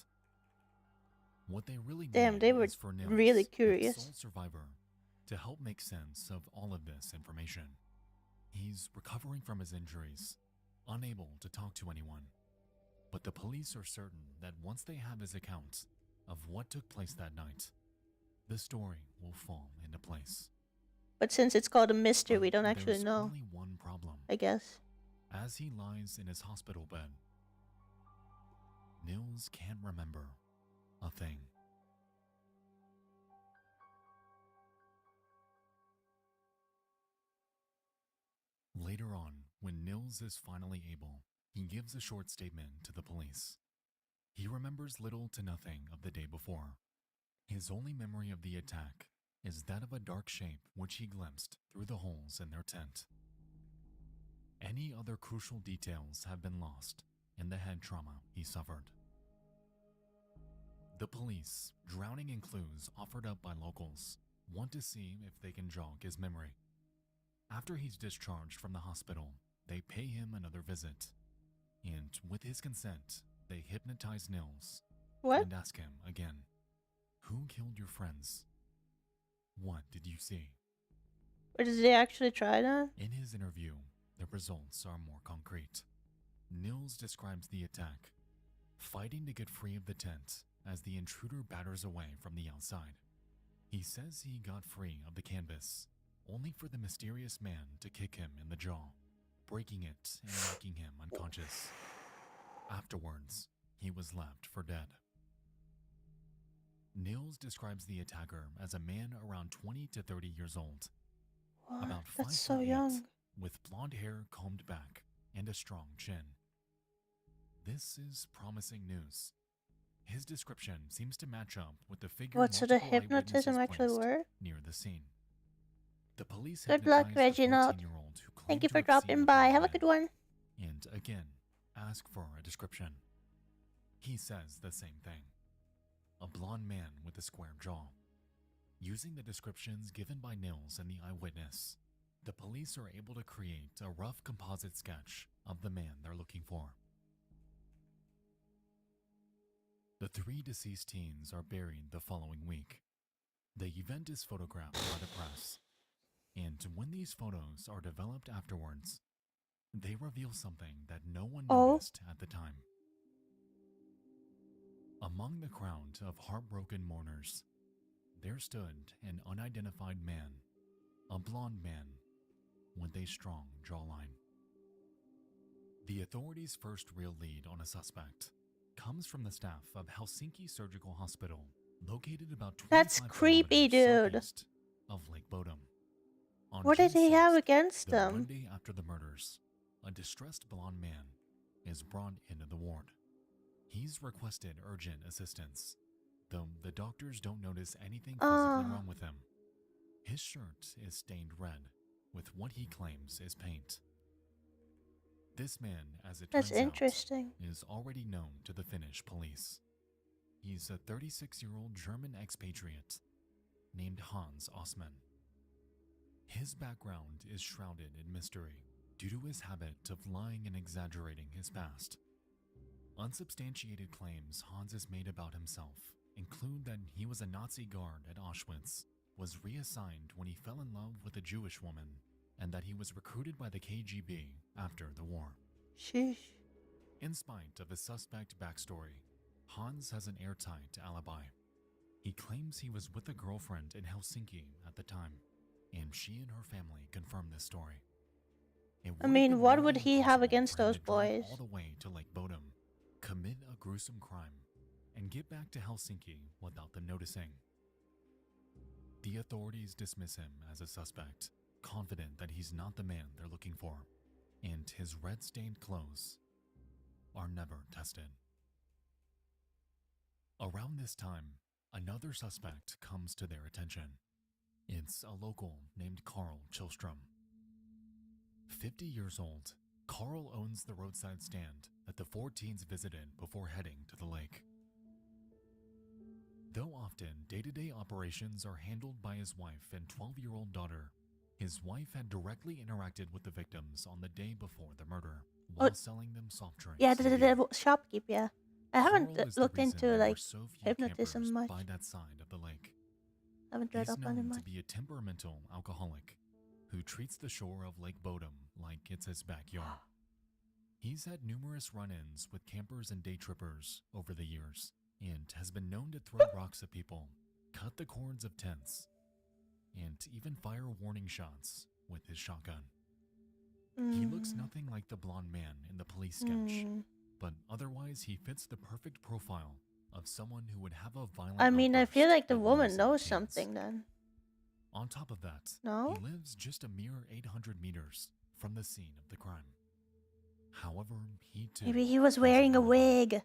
What they really Damn, need they were is for Nils, really the curious. sole survivor, to help make sense of all of this information. He's recovering from his injuries, unable to talk to anyone, but the police are certain that once they have his account of what took place that night, the story will fall into place. But since it's called a mystery, we don't actually There's know. only one problem. I guess. As he lies in his hospital bed, Nils can't remember a thing. Later on, when Nils is finally able, he gives a short statement to the police. He remembers little to nothing of the day before. His only memory of the attack is that of a dark shape which he glimpsed through the holes in their tent. Any other crucial details have been lost in the head trauma he suffered. The police, drowning in clues offered up by locals, want to see if they can jog his memory. After he's discharged from the hospital, they pay him another visit, and with his consent, they hypnotize Nils and ask him again, "Who killed your friends? What did you see?" Or did they actually try that? In his interview, the results are more concrete. Nils describes the attack, fighting to get free of the tent as the intruder batters away from the outside. He says he got free of the canvas, only for the mysterious man to kick him in the jaw, breaking it and knocking him unconscious. Afterwards, he was left for dead. Nils describes the attacker as a man around 20 to 30 years old, What? about 5 That's so foot 8, young. with blonde hair combed back and a strong chin. This is promising news. His description seems to match up with the figure What, so the multiple hypnotism eyewitnesses actually placed worked? near the scene. The police Good luck, hypnotized the Reginald. 14-year-old who Thank claimed you to for have dropping seen by. the Have a man, good one. and again, ask for a description. He says the same thing. A blonde man with a square jaw. Using the descriptions given by Nils and the eyewitness, the police are able to create a rough composite sketch of the man they're looking for. The 3 deceased teens are buried the following week. The event is photographed by the press, and when these photos are developed afterwards, they reveal something that no one noticed at the time. Among the crowd of heartbroken mourners, there stood an unidentified man, a blonde man with a strong jawline. The authorities' first real lead on a suspect comes from the staff of Helsinki Surgical Hospital, located about 25 That's creepy, dude. southeast of Lake Bodom. On What did June he have 6th, against the them? Monday after the murders, a distressed blonde man is brought into the ward. He's requested urgent assistance, though the doctors don't notice anything physically wrong with him. His shirt is stained red with what he claims is paint. This man, as it That's turns out, interesting. is already known to the Finnish police. He's a 36-year-old German expatriate named Hans Osman. His background is shrouded in mystery due to his habit of lying and exaggerating his past. Unsubstantiated claims Hans has made about himself include that he was a Nazi guard at Auschwitz, was reassigned when he fell in love with a Jewish woman, and that he was recruited by the KGB after the war. Sheesh. In spite of his suspect backstory, Hans has an airtight alibi. He claims he was with a girlfriend in Helsinki at the time, and she and her family confirm this story. I mean, what would he have against those boys? All the way to Lake Bodom, commit a gruesome crime, and get back to Helsinki without them noticing. The authorities dismiss him as a suspect, confident that he's not the man they're looking for, and his red-stained clothes are never tested. Around this time, another suspect comes to their attention. It's a local named Carl Chillstrom. 50 years old, Carl owns the roadside stand that the four teens visited before heading to the lake. Though often day-to-day operations are handled by his wife and 12-year-old daughter, his wife had directly interacted with the victims on the day before the murder, while selling them soft drinks. Yeah, the shopkeep, yeah. I haven't Carl is the looked reason into there like were so few hypnotism campers much. by that side of the lake. I haven't read He's up on it known much. to be a temperamental alcoholic who treats the shore of Lake Bodom like it's his backyard. He's had numerous run-ins with campers and day trippers over the years, and has been known to throw rocks at people, cut the cords of tents, and even fire warning shots with his shotgun. He looks nothing like the blonde man in the police sketch, but otherwise he fits the perfect profile of someone who would have a violent I mean, I feel outburst like the at woman innocent knows teens. something then. On top of that, No? he lives just a mere 800 meters from the scene of the crime. However, he too... Maybe he was wearing a wig.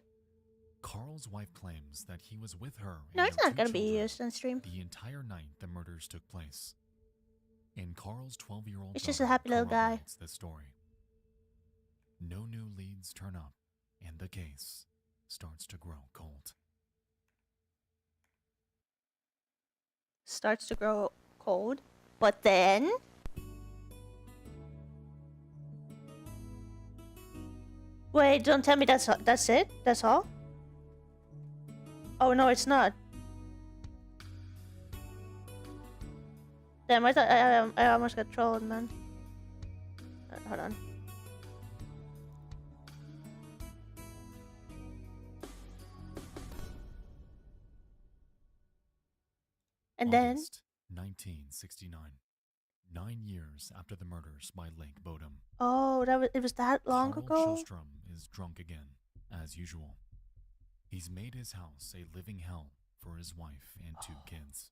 Carl's wife claims that he was with her No, and it's their not two gonna be children used on stream. the entire night the murders took place. And Carl's 12-year-old It's just a daughter happy little guy. corroborates this story. No new leads turn up, and the case starts to grow cold. Starts to grow cold, but then wait, don't tell me that's it. That's all. Oh no, it's not. Damn, I thought I almost got trolled, man. Hold on. And then August 1969, 9 years after the murders by Lake Bodom. oh, it was that long Carl ago. Chillstrom is drunk again, as usual. He's made his house a living hell for his wife and two kids.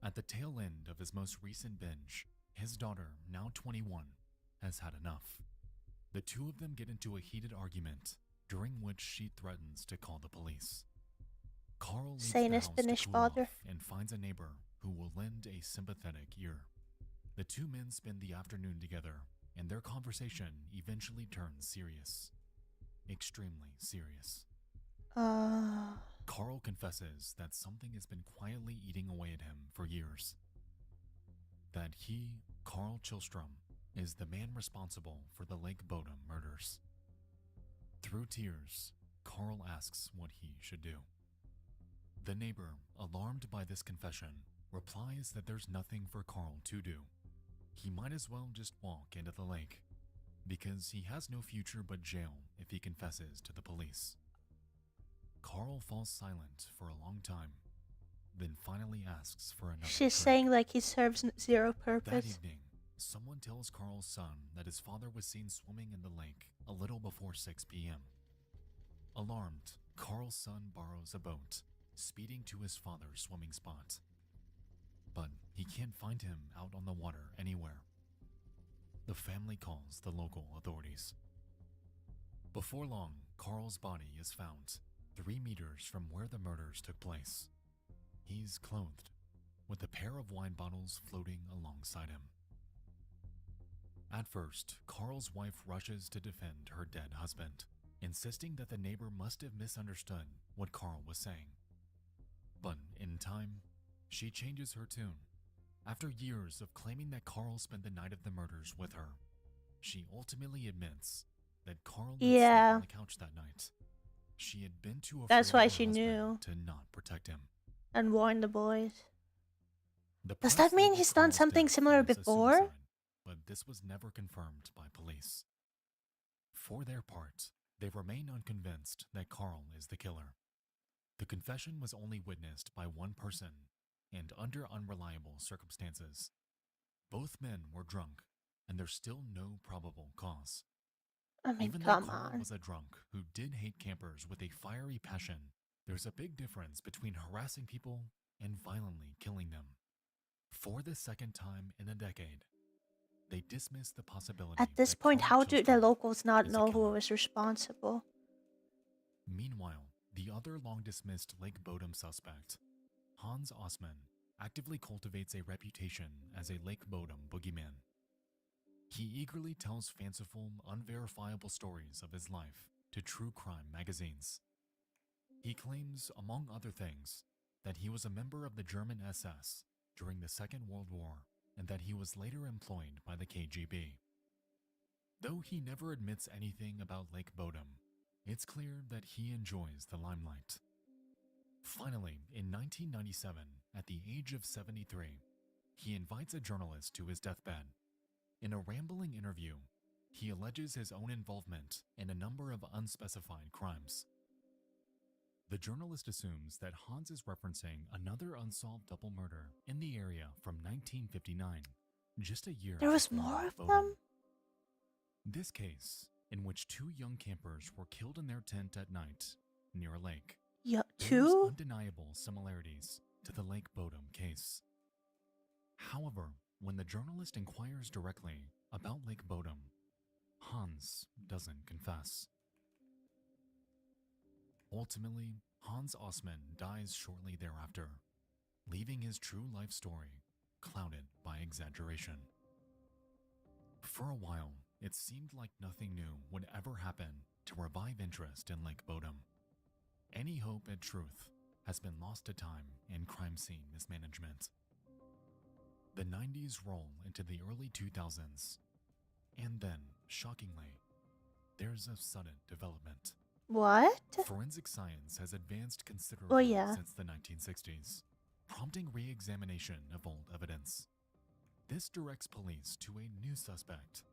At the tail end of his most recent binge, his daughter, now 21, has had enough. The two of them get into a heated argument, during which she threatens to call the police. Carl leaves Saying the his house to Finnish cool father. off and finds a neighbor who will lend a sympathetic ear. The two men spend the afternoon together, and their conversation eventually turns serious. Extremely serious. Carl confesses that something has been quietly eating away at him for years. That he, Carl Chillstrom, is the man responsible for the Lake Bodom murders. Through tears, Carl asks what he should do. The neighbor, alarmed by this confession, replies that there's nothing for Carl to do. He might as well just walk into the lake, because he has no future but jail if he confesses to the police. Carl falls silent for a long time, then finally asks for another She's drink. saying like he serves zero That purpose. evening, someone tells Carl's son that his father was seen swimming in the lake a little before 6 p.m. Alarmed, Carl's son borrows a boat, speeding to his father's swimming spot. But he can't find him out on the water anywhere. The family calls the local authorities. Before long, Carl's body is found 3 meters from where the murders took place. He's clothed, with a pair of wine bottles floating alongside him. At first, Carl's wife rushes to defend her dead husband, insisting that the neighbor must have misunderstood what Carl was saying. But in time, she changes her tune. After years of claiming that Carl spent the night of the murders with her, she ultimately admits that Carl had slept on the couch that night. She had been too afraid That's why of her she husband knew to not protect him. and warn the boys. The Does press that mean labeled he's done Carl's something death similar as a before? suicide but this was never confirmed by police. For their part, they remain unconvinced that Carl is the killer. The confession was only witnessed by one person and under unreliable circumstances. Both men were drunk, and there's still no probable cause. I mean, Even though come Carl on. was a drunk who did hate campers with a fiery passion, there's a big difference between harassing people and violently killing them. For the second time in a decade, they dismiss the possibility. At this that point, Carl how do the Chilstrom locals not is a know who killer. was responsible? Meanwhile, the other long-dismissed Lake Bodom suspect, Hans Osman, actively cultivates a reputation as a Lake Bodom boogeyman. He eagerly tells fanciful, unverifiable stories of his life to true crime magazines. He claims, among other things, that he was a member of the German SS during the Second World War and that he was later employed by the KGB. Though he never admits anything about Lake Bodom, it's clear that he enjoys the limelight. Finally, in 1997, at the age of 73, he invites a journalist to his deathbed. In a rambling interview, he alleges his own involvement in a number of unspecified crimes. The journalist assumes that Hans is referencing another unsolved double murder in the area from 1959, just a year There was before more Lake of Bodom. them? This case, in which two young campers were killed in their tent at night near a lake, Yeah, bears two? undeniable similarities to the Lake Bodom case. However, when the journalist inquires directly about Lake Bodom, Hans doesn't confess. Ultimately, Hans Osman dies shortly thereafter, leaving his true life story clouded by exaggeration. For a while, it seemed like nothing new would ever happen to revive interest in Lake Bodom. Any hope at truth has been lost to time and crime scene mismanagement. The 90s roll into the early 2000s, and then, shockingly, there's a sudden development. What? Forensic science has advanced considerably yeah. since the 1960s, prompting re-examination of old evidence. This directs police to a new suspect,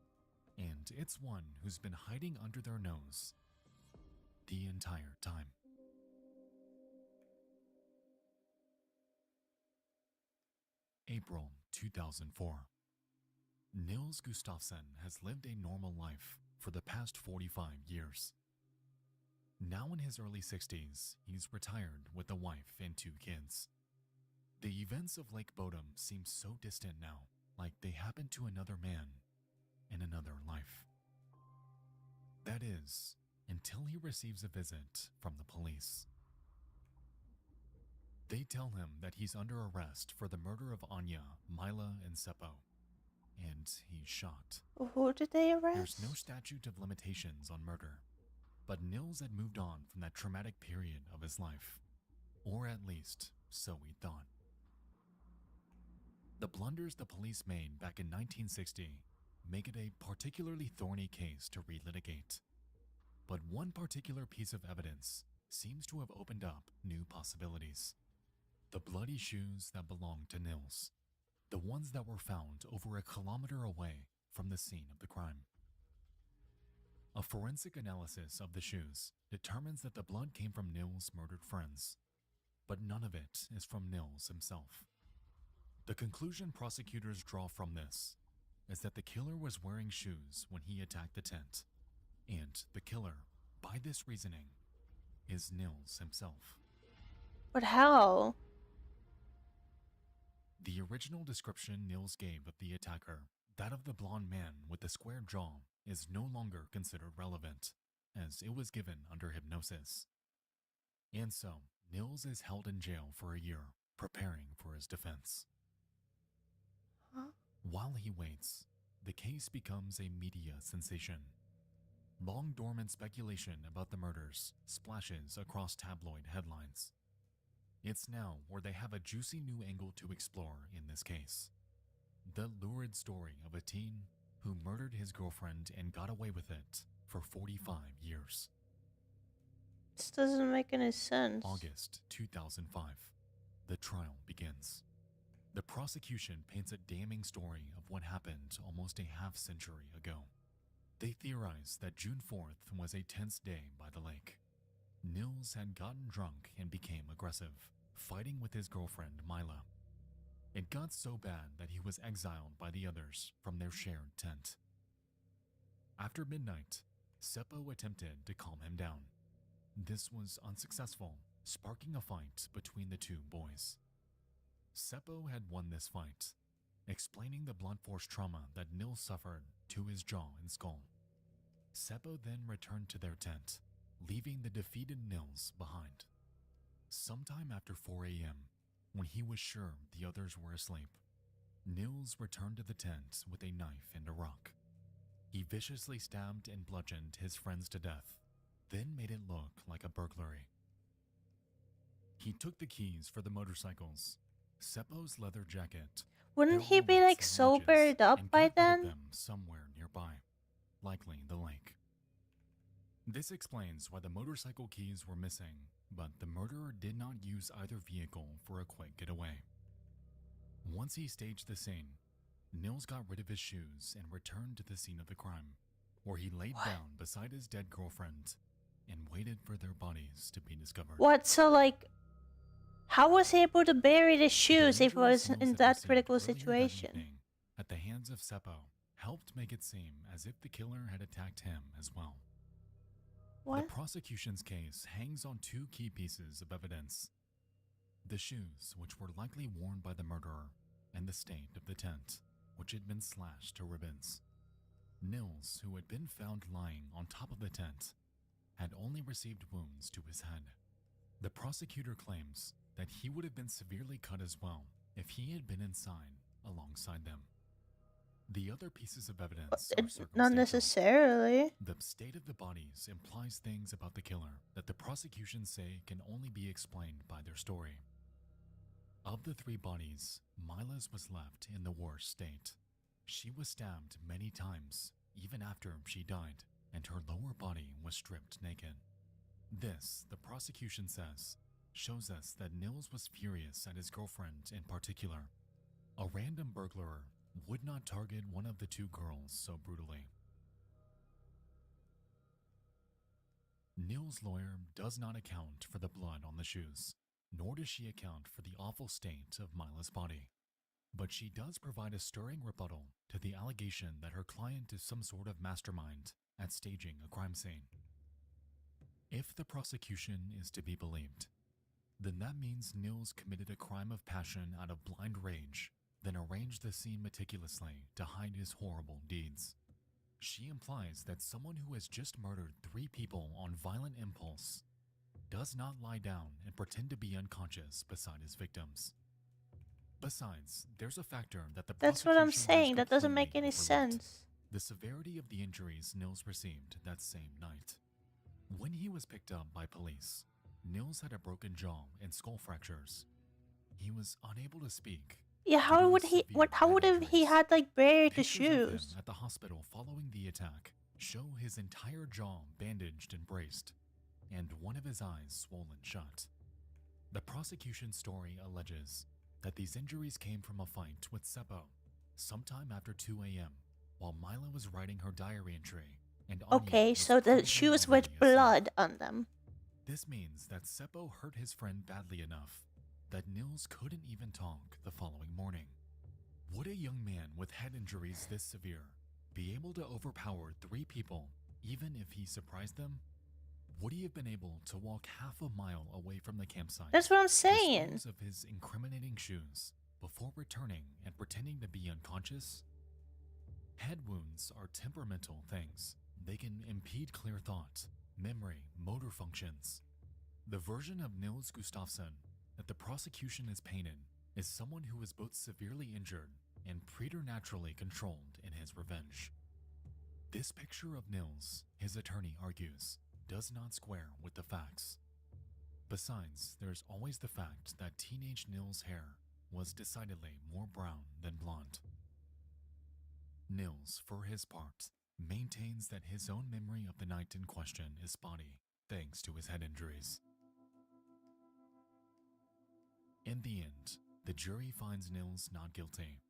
and it's one who's been hiding under their nose the entire time. April 2004. Nils Gustafsson has lived a normal life for the past 45 years. Now in his early 60s, he's retired with a wife and 2 kids. The events of Lake Bodom seem so distant now, like they happened to another man in another life. That is, until he receives a visit from the police. They tell him that he's under arrest for the murder of Anya, Mila, and Seppo, and he's shocked. Who did they arrest? There's no statute of limitations on murder, but Nils had moved on from that traumatic period of his life, or at least so he thought. The blunders the police made back in 1960 make it a particularly thorny case to relitigate. But one particular piece of evidence seems to have opened up new possibilities. The bloody shoes that belonged to Nils, the ones that were found over a kilometer away from the scene of the crime. A forensic analysis of the shoes determines that the blood came from Nils' murdered friends, but none of it is from Nils himself. The conclusion prosecutors draw from this is that the killer was wearing shoes when he attacked the tent, and the killer, by this reasoning, is Nils himself. But how? The original description Nils gave of the attacker, that of the blonde man with the square jaw, is no longer considered relevant, as it was given under hypnosis. And so, Nils is held in jail for a year, preparing for his defense. Huh? While he waits, the case becomes a media sensation. Long dormant speculation about the murders splashes across tabloid headlines. It's now where they have a juicy new angle to explore in this case. The lurid story of a teen who murdered his girlfriend and got away with it for 45 years. This doesn't make any sense. August 2005. The trial begins. The prosecution paints a damning story of what happened almost a half-century ago. They theorize that June 4th was a tense day by the lake. Nils had gotten drunk and became aggressive, fighting with his girlfriend Mila. It got so bad that he was exiled by the others from their shared tent. After midnight, Seppo attempted to calm him down. This was unsuccessful, sparking a fight between the two boys. Seppo had won this fight, explaining the blunt force trauma that Nils suffered to his jaw and skull. Seppo then returned to their tent, leaving the defeated Nils behind. Sometime after 4 a.m., when he was sure the others were asleep, Nils returned to the tent with a knife and a rock. He viciously stabbed and bludgeoned his friends to death, then made it look like a burglary. He took the keys for the motorcycles, Seppo's leather jacket. Wouldn't he be like sobered up by then? Them somewhere nearby, likely the lake. This explains why the motorcycle keys were missing, but the murderer did not use either vehicle for a quick getaway. Once he staged the scene, Nils got rid of his shoes and returned to the scene of the crime, where he laid down beside his dead girlfriend and waited for their bodies to be discovered. What? So like, how was he able to bury the shoes if he was in that critical situation? At the hands of Seppo, helped make it seem as if the killer had attacked him as well. What? The prosecution's case hangs on two key pieces of evidence: the shoes, which were likely worn by the murderer, and the state of the tent, which had been slashed to ribbons. Nils, who had been found lying on top of the tent, had only received wounds to his head. The prosecutor claims that he would have been severely cut as well if he had been inside alongside them. The other pieces of evidence are circumstantial. Not necessarily. The state of the bodies implies things about the killer that the prosecution say can only be explained by their story. Of the three bodies, Mila's was left in the worst state. She was stabbed many times, even after she died, and her lower body was stripped naked. This, the prosecution says, shows us that Nils was furious at his girlfriend in particular. A random burglar would not target one of the two girls so brutally. Nils' lawyer does not account for the blood on the shoes, nor does she account for the awful state of Mila's body. But she does provide a stirring rebuttal to the allegation that her client is some sort of mastermind at staging a crime scene. If the prosecution is to be believed, then that means Nils committed a crime of passion out of blind rage, then arranged the scene meticulously to hide his horrible deeds. She implies that someone who has just murdered 3 people on violent impulse does not lie down and pretend to be unconscious beside his victims. Besides, there's a factor that the That's what I'm prosecution saying. has That doesn't make completely any overlooked: sense. the severity of the injuries Nils received that same night. When he was picked up by police, Nils had a broken jaw and skull fractures. He was unable to speak. Yeah, how would he? How would have he had like buried the Pictures of him shoes? at the hospital following the attack show his entire jaw bandaged and braced, and one of his eyes swollen shut. The prosecution's story alleges that these injuries came from a fight with Seppo sometime after 2 a.m. while Mila was writing her diary entry and Anya Okay, was so the currently shoes already with asleep. blood on them. This means that Seppo hurt his friend badly enough that Nils couldn't even talk the following morning. Would a young man with head injuries this severe be able to overpower 3 people even if he surprised them? Would he have been able to walk half a mile away from the campsite? That's what I'm saying. Dispose of his incriminating shoes before returning and pretending to be unconscious? Head wounds are temperamental things. They can impede clear thought, memory, motor functions. The version of Nils Gustafsson that the prosecution has painted is someone who is both severely injured and preternaturally controlled in his revenge. This picture of Nils, his attorney argues, does not square with the facts. Besides, there's always the fact that teenage Nils' hair was decidedly more brown than blonde. Nils, for his part, maintains that his own memory of the night in question is spotty, thanks to his head injuries. In the end, the jury finds Nils not guilty.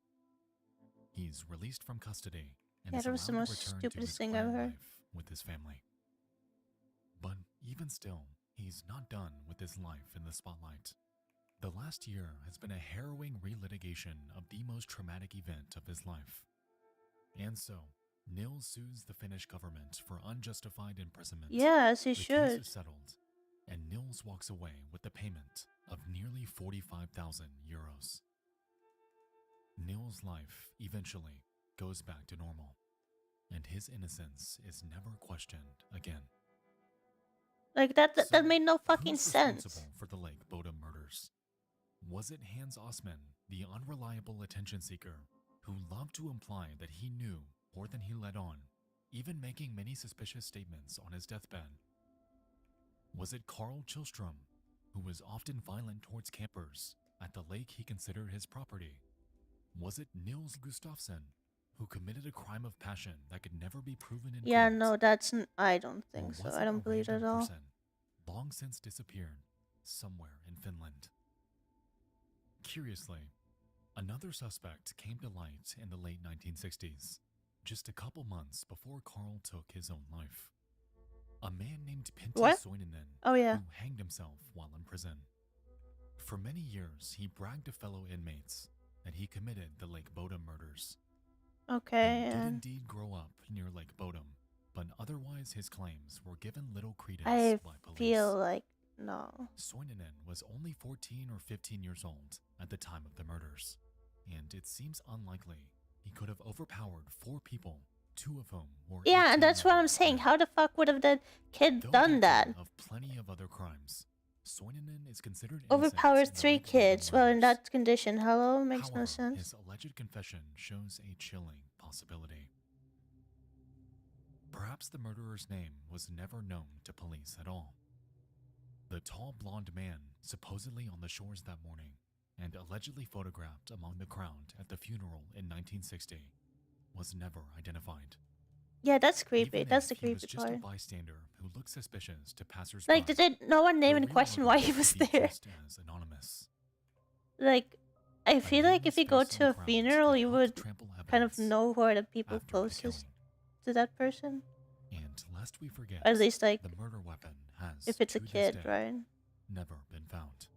He's released from custody and Yeah, is that was the allowed to most return to stupidest his thing I've quiet heard. life with his family. But even still, he's not done with his life in the spotlight. The last year has been a harrowing relitigation of the most traumatic event of his life. And so, Nils sues the Finnish government for unjustified imprisonment. Yes, he The should. case is settled, and Nils walks away with the payment of nearly 45,000 euros. Nils' life eventually goes back to normal, and his innocence is never questioned again. Like that So, made no fucking who's sense. responsible for the Lake Bodom murders? Was it Hans Osman, the unreliable attention seeker, who loved to imply that he knew more than he let on, even making many suspicious statements on his deathbed? Was it Carl Chillstrom, who was often violent towards campers at the lake he considered his property? Was it Nils Gustafsson, who committed a crime of passion that could never be proven in Yeah, court? no, I don't Or think so. was I it don't a believe it at random all. person, long since disappeared, somewhere in Finland? Curiously, another suspect came to light in the late 1960s, just a couple months before Carl took his own life. A man named Pentti What? Soininen, Oh, yeah. who hanged himself while in prison. For many years, he bragged to fellow inmates that he committed the Lake Bodom murders. Okay, He did and indeed grow up near Lake Bodom, but otherwise his claims were given little credence I by police. feel like no. Soininen was only 14 or 15 years old at the time of the murders, and it seems unlikely he could have overpowered 4 people, 2 of whom were Yeah, 18 and that's what I'm years saying. old. How the fuck would have that kid Though done that? guilty of plenty of other crimes, Soininen is considered innocent Overpowered in the 3 Lake Bodom kids. Well, in murders. that condition, hello, makes no However, sense. his alleged confession shows a chilling possibility. Perhaps the murderer's name was never known to police at all. The tall blonde man, supposedly on the shores that morning, and allegedly photographed among the crowd at the funeral in 1960, was never identified. Yeah, that's creepy. Even That's if the he was creepy just a part. bystander who looked suspicious to passersby, Like, did no one name and the real question why he murderer was could be there? just as anonymous. Like, I feel like if you go nameless face to in a the crowd funeral, that you helped would trample kind of evidence know who are the people after the closest killing. to that person. And lest we forget, Or at least, like, the murder weapon has, if it's a to this kid, day, right? never been found.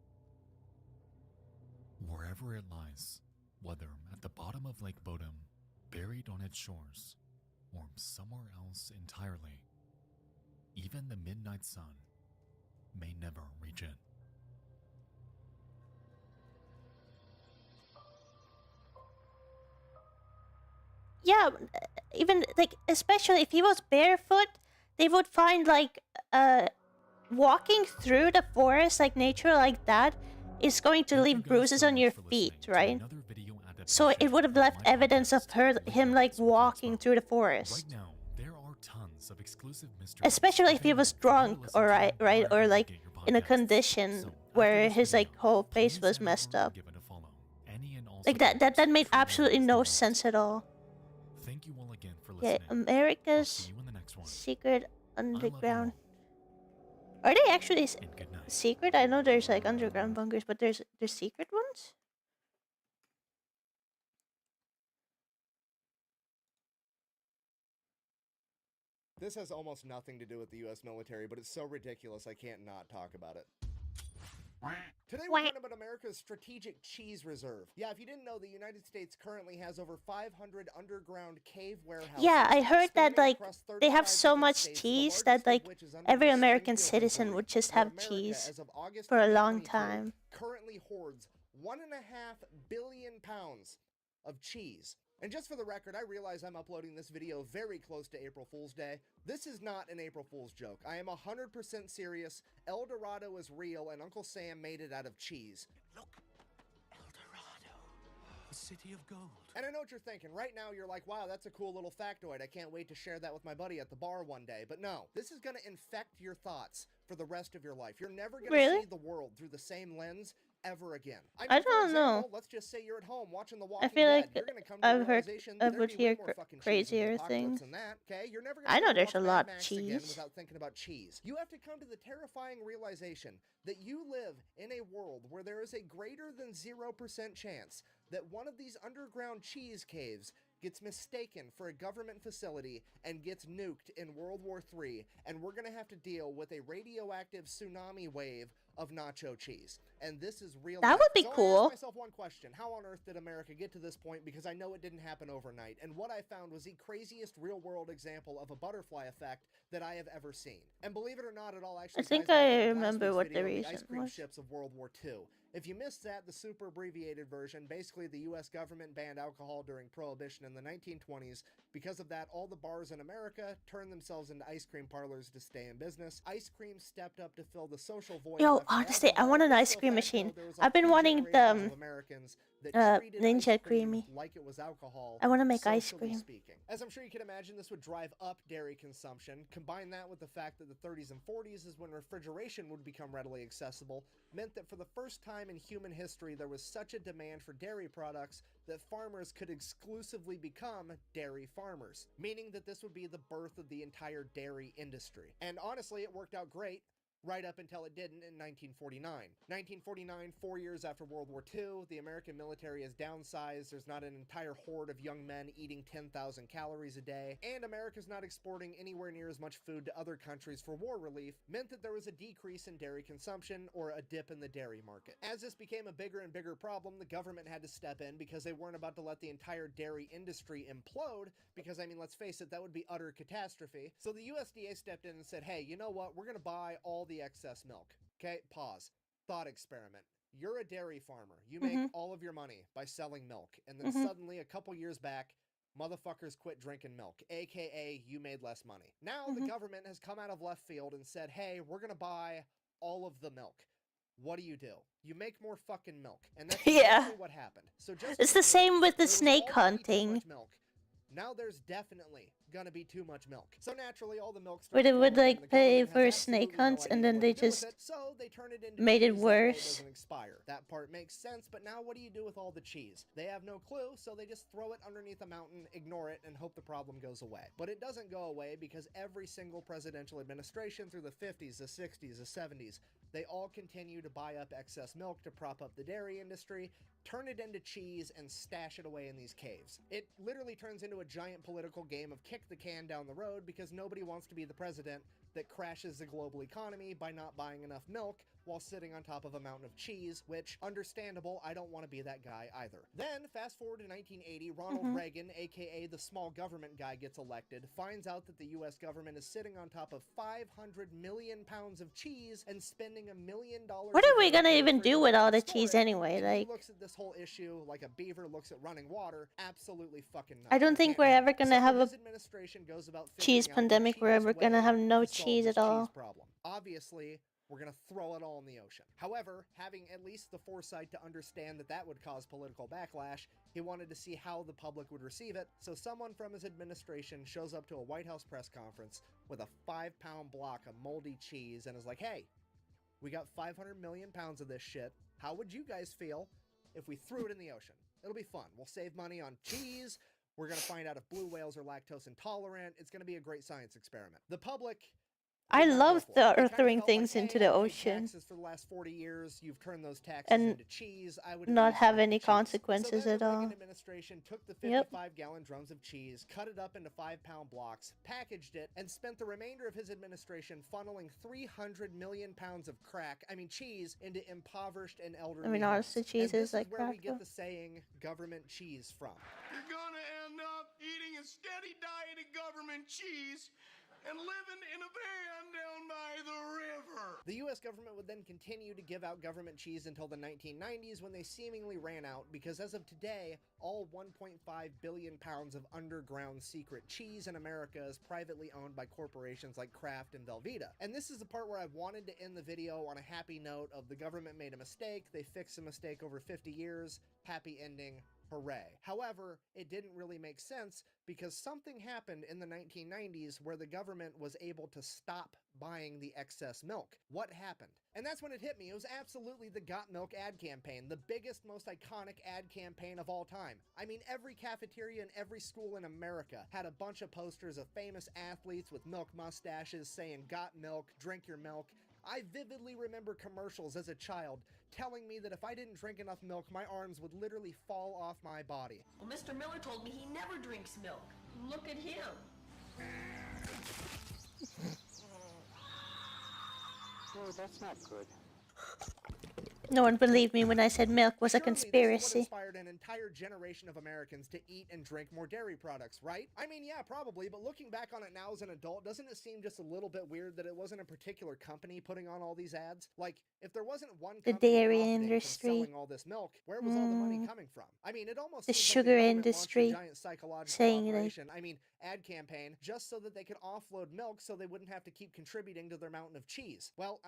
Wherever it lies, whether at the bottom of Lake Bodom, buried on its shores, or somewhere else entirely, even the midnight sun may never reach it. Yeah, even like especially if he was barefoot, they would find like walking through the forest, like nature like that, is going to leave bruises on your feet, right? So it would have left evidence of him like walking through the forest. Right now, there are tons of exclusive mysteries. Especially if he was drunk or right, or like in a condition where his like whole face was messed up. Like that made absolutely no sense at all. Thank you all again for Yeah, listening. America's Secret Underground. Are they actually secret? I know there's like underground bunkers, but there's secret ones? This has almost nothing to do with the U.S. military, but it's so ridiculous I can't not talk about it. Today we're talking about America's strategic cheese reserve. Yeah, if you didn't know, the United States currently has over 500 underground cave warehouses. Yeah, I heard that spanning like across they have 35 so different much states, the cheese largest that of like which is under every the American Springfield citizen Authority, would just where have America, cheese as of August for a long 2022, time. currently hoards 1.5 billion pounds of cheese. And just for the record, I realize I'm uploading this video very close to April Fool's Day. This is not an April Fool's joke. I am 100% serious. El Dorado is real, and Uncle Sam made it out of cheese. Look, El Dorado, a city of gold. And I know what you're thinking. Right now, you're like, wow, that's a cool little factoid. I can't wait to share that with my buddy at the bar one day. But no, this is going to infect your thoughts for the rest of your life. You're never going to see the world through the same lens ever again. I mean, for don't know. example, let's just say you're at home watching The Walking I feel Dead. like You're gonna come to the I've heard realization I there'd would be hear way more fucking cheese in the crazier apocalypse things. than that. Okay, you're never gonna I know go there's a watch lot Mad of Max again cheese. without thinking about cheese. You have to come to the terrifying realization that you live in a world where there is a greater than 0% chance that one of these underground cheese caves gets mistaken for a government facility and gets nuked in World War III, and we're gonna have to deal with a radioactive tsunami wave of nacho cheese. And this is real. That would be so I cool. asked myself one question: how on earth did America get to this point? Because I know it didn't happen overnight. And what I found was the craziest real-world example of a butterfly effect that I have ever seen. And believe it or not, it all actually. I think ties back I into last remember week's what the video, reason ice cream was. ships of World War II. If you missed that, the super abbreviated version, basically the U.S. government banned alcohol during Prohibition in the 1920s. Because of that, all the bars in America turned themselves into ice cream parlors to stay in business. Ice cream stepped up to fill the social void. Yo, left by honestly, I alcohol. want an Ipso ice cream facto, machine. there was a I've been whole wanting generation the of Americans that treated ice Ninja cream Creamy. like it was alcohol. I want to make ice socially cream. speaking. As I'm sure you can imagine, this would drive up dairy consumption. Combine that with the fact that the 30s and 40s is when refrigeration would become readily accessible, meant that for the first time in human history there was such a demand for dairy products that farmers could exclusively become dairy farmers, meaning that this would be the birth of the entire dairy industry. And honestly, it worked out great. Right up until it didn't in 1949. 1949, 4 years after World War II, the American military is downsized, there's not an entire horde of young men eating 10,000 calories a day, and America's not exporting anywhere near as much food to other countries for war relief, meant that there was a decrease in dairy consumption, or a dip in the dairy market. As this became a bigger and bigger problem, the government had to step in because they weren't about to let the entire dairy industry implode, because, I mean, let's face it, that would be utter catastrophe. So the USDA stepped in and said, hey, you know what, we're gonna buy all the excess milk. Okay, pause. Thought experiment. You're a dairy farmer. You make all of your money by selling milk. And then suddenly, a couple years back, motherfuckers quit drinking milk, aka you made less money. Now the government has come out of left field and said, hey, we're gonna buy all of the milk. What do? You make more fucking milk. And that's exactly what happened. So just It's the same with the snake hunting. milk. Now there's definitely gonna be too much milk. So naturally, all the milk Where they would flowing in, like the pay government for has snake absolutely no hunts and idea then what they to do with just it, so they turn it into made it cheese that way worse. doesn't expire. That part makes sense, but now what do you do with all the cheese? They have no clue, so they just throw it underneath a mountain, ignore it, and hope the problem goes away. But it doesn't go away because every single presidential administration through the 50s, the 60s, the 70s, they all continue to buy up excess milk to prop up the dairy industry, turn it into cheese, and stash it away in these caves. It literally turns into a giant political game of kick the can down the road because nobody wants to be the president that crashes the global economy by not buying enough milk while sitting on top of a mountain of cheese, which, understandable, I don't want to be that guy either. Then, fast forward to 1980, Ronald Reagan, aka the small government guy, gets elected, finds out that the US government is sitting on top of 500 million pounds of cheese and spending $1 million. What are we gonna even do with all the cheese anyway? And Like, he looks at this whole issue like a beaver looks at running water, absolutely fucking nuts. I don't think we're ever gonna have a His administration goes about cheese figuring out the pandemic. We're ever cheapest gonna way have no to solve cheese this at all. cheese problem. Obviously, we're going to throw it all in the ocean. However, having at least the foresight to understand that that would cause political backlash, he wanted to see how the public would receive it, so someone from his administration shows up to a White House press conference with a 5-pound block of moldy cheese and is like, hey, we got 500 million pounds of this shit. How would you guys feel if we threw it in the ocean? It'll be fun. We'll save money on cheese. We're going to find out if blue whales are lactose intolerant. It's going to be a great science experiment. The public... I love the throwing things into the ocean For the last 40 years, you've turned those taxes and into cheese. I would not have cheese. any consequences So then at the all. Reagan administration took the 55-gallon drums of cheese, cut it up into 5-pound blocks, packaged it, and spent the remainder of his administration funneling 300 million pounds of cheese into impoverished and elderly I mean, homes. honestly, cheese And is this like is where crack, we get though. the saying government cheese from. You're gonna end up eating a steady diet of government cheese and living in a van down by the river. The US government would then continue to give out government cheese until the 1990s when they seemingly ran out, because as of today, all 1.5 billion pounds of underground secret cheese in America is privately owned by corporations like Kraft and Velveeta. And this is the part where I wanted to end the video on a happy note of the government made a mistake, they fixed a mistake over 50 years, happy ending, Hooray. However, it didn't really make sense because something happened in the 1990s where the government was able to stop buying the excess milk. What happened? And that's when it hit me. It was absolutely the Got Milk ad campaign, the biggest, most iconic ad campaign of all time. I mean, every cafeteria and every school in America had a bunch of posters of famous athletes with milk mustaches saying, "Got milk, drink your milk." I vividly remember commercials as a child telling me that if I didn't drink enough milk, my arms would literally fall off my body. Well, Mr. Miller told me he never drinks milk. Look at him. Oh, that's not good. No one believed me when I said milk was a Surely this is what conspiracy. inspired an entire generation of Americans to eat and drink more dairy products, right? I mean, yeah, probably, but looking back on it now as an adult, doesn't it seem just a little bit weird that it wasn't a particular company putting on all these ads? Like, if there wasn't one The company dairy profiting from industry. selling all this milk, where was all the money coming from? I mean, it almost The seems like sugar government launched a industry giant psychological saying they operation. I mean, ad campaign, just so that they could offload milk so they wouldn't have to keep contributing to their mountain of cheese. Well,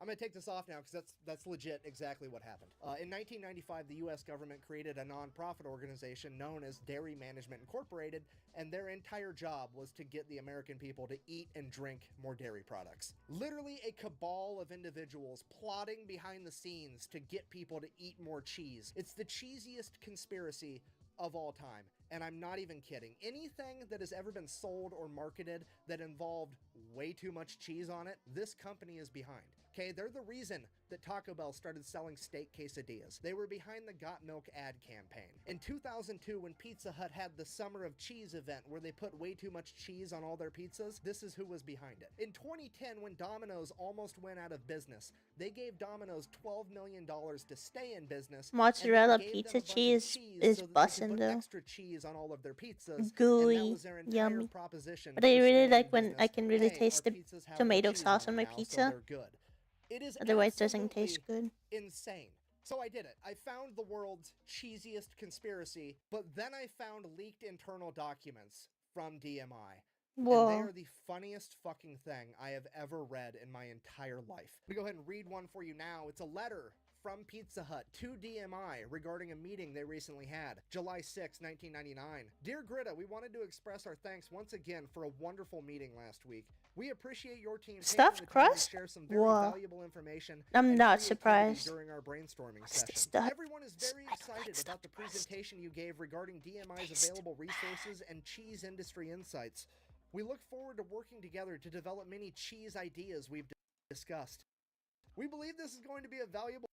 I'm going to take this off now because that's legit exactly what happened. In 1995, the U.S. government created a nonprofit organization known as Dairy Management Incorporated, and their entire job was to get the American people to eat and drink more dairy products. Literally a cabal of individuals plotting behind the scenes to get people to eat more cheese. It's the cheesiest conspiracy of all time. And I'm not even kidding. Anything that has ever been sold or marketed that involved way too much cheese on it, this company is behind. Okay, they're the reason that Taco Bell started selling steak quesadillas. They were behind the Got Milk ad campaign. In 2002, when Pizza Hut had the Summer of Cheese event where they put way too much cheese on all their pizzas, this is who was behind it. In 2010, when Domino's almost went out of business, they gave Domino's $12 million to stay in business. mozzarella and then gave pizza them a bunch of cheese is so that they could bussin' put though. extra cheese on all of their pizzas. and that Gooey, was their entire yummy. proposition But I for really staying like in when business. I can really Hey, taste our the pizzas have tomato more cheese sauce on on them my now, so pizza. they're good. It is Otherwise, it doesn't taste absolutely good. insane. So I did it. I found the world's cheesiest conspiracy, but then I found leaked internal documents from DMI. And they Whoa. are the funniest fucking thing I have ever read in my entire life. I'm gonna go ahead and read one for you now. It's a letter from Pizza Hut to DMI regarding a meeting they recently had. July 6, 1999. Dear Greta, we wanted to express our thanks once again for a wonderful meeting last week. We appreciate your team taking Stuffed the time crust? to share some very Whoa. valuable information I'm and not creativity surprised. during our brainstorming What's session. this stuff? Everyone is very excited about the presentation you gave regarding DMI's available resources and cheese industry insights. We look forward to working together to develop many cheese ideas we've discussed. We believe this is going to be a valuable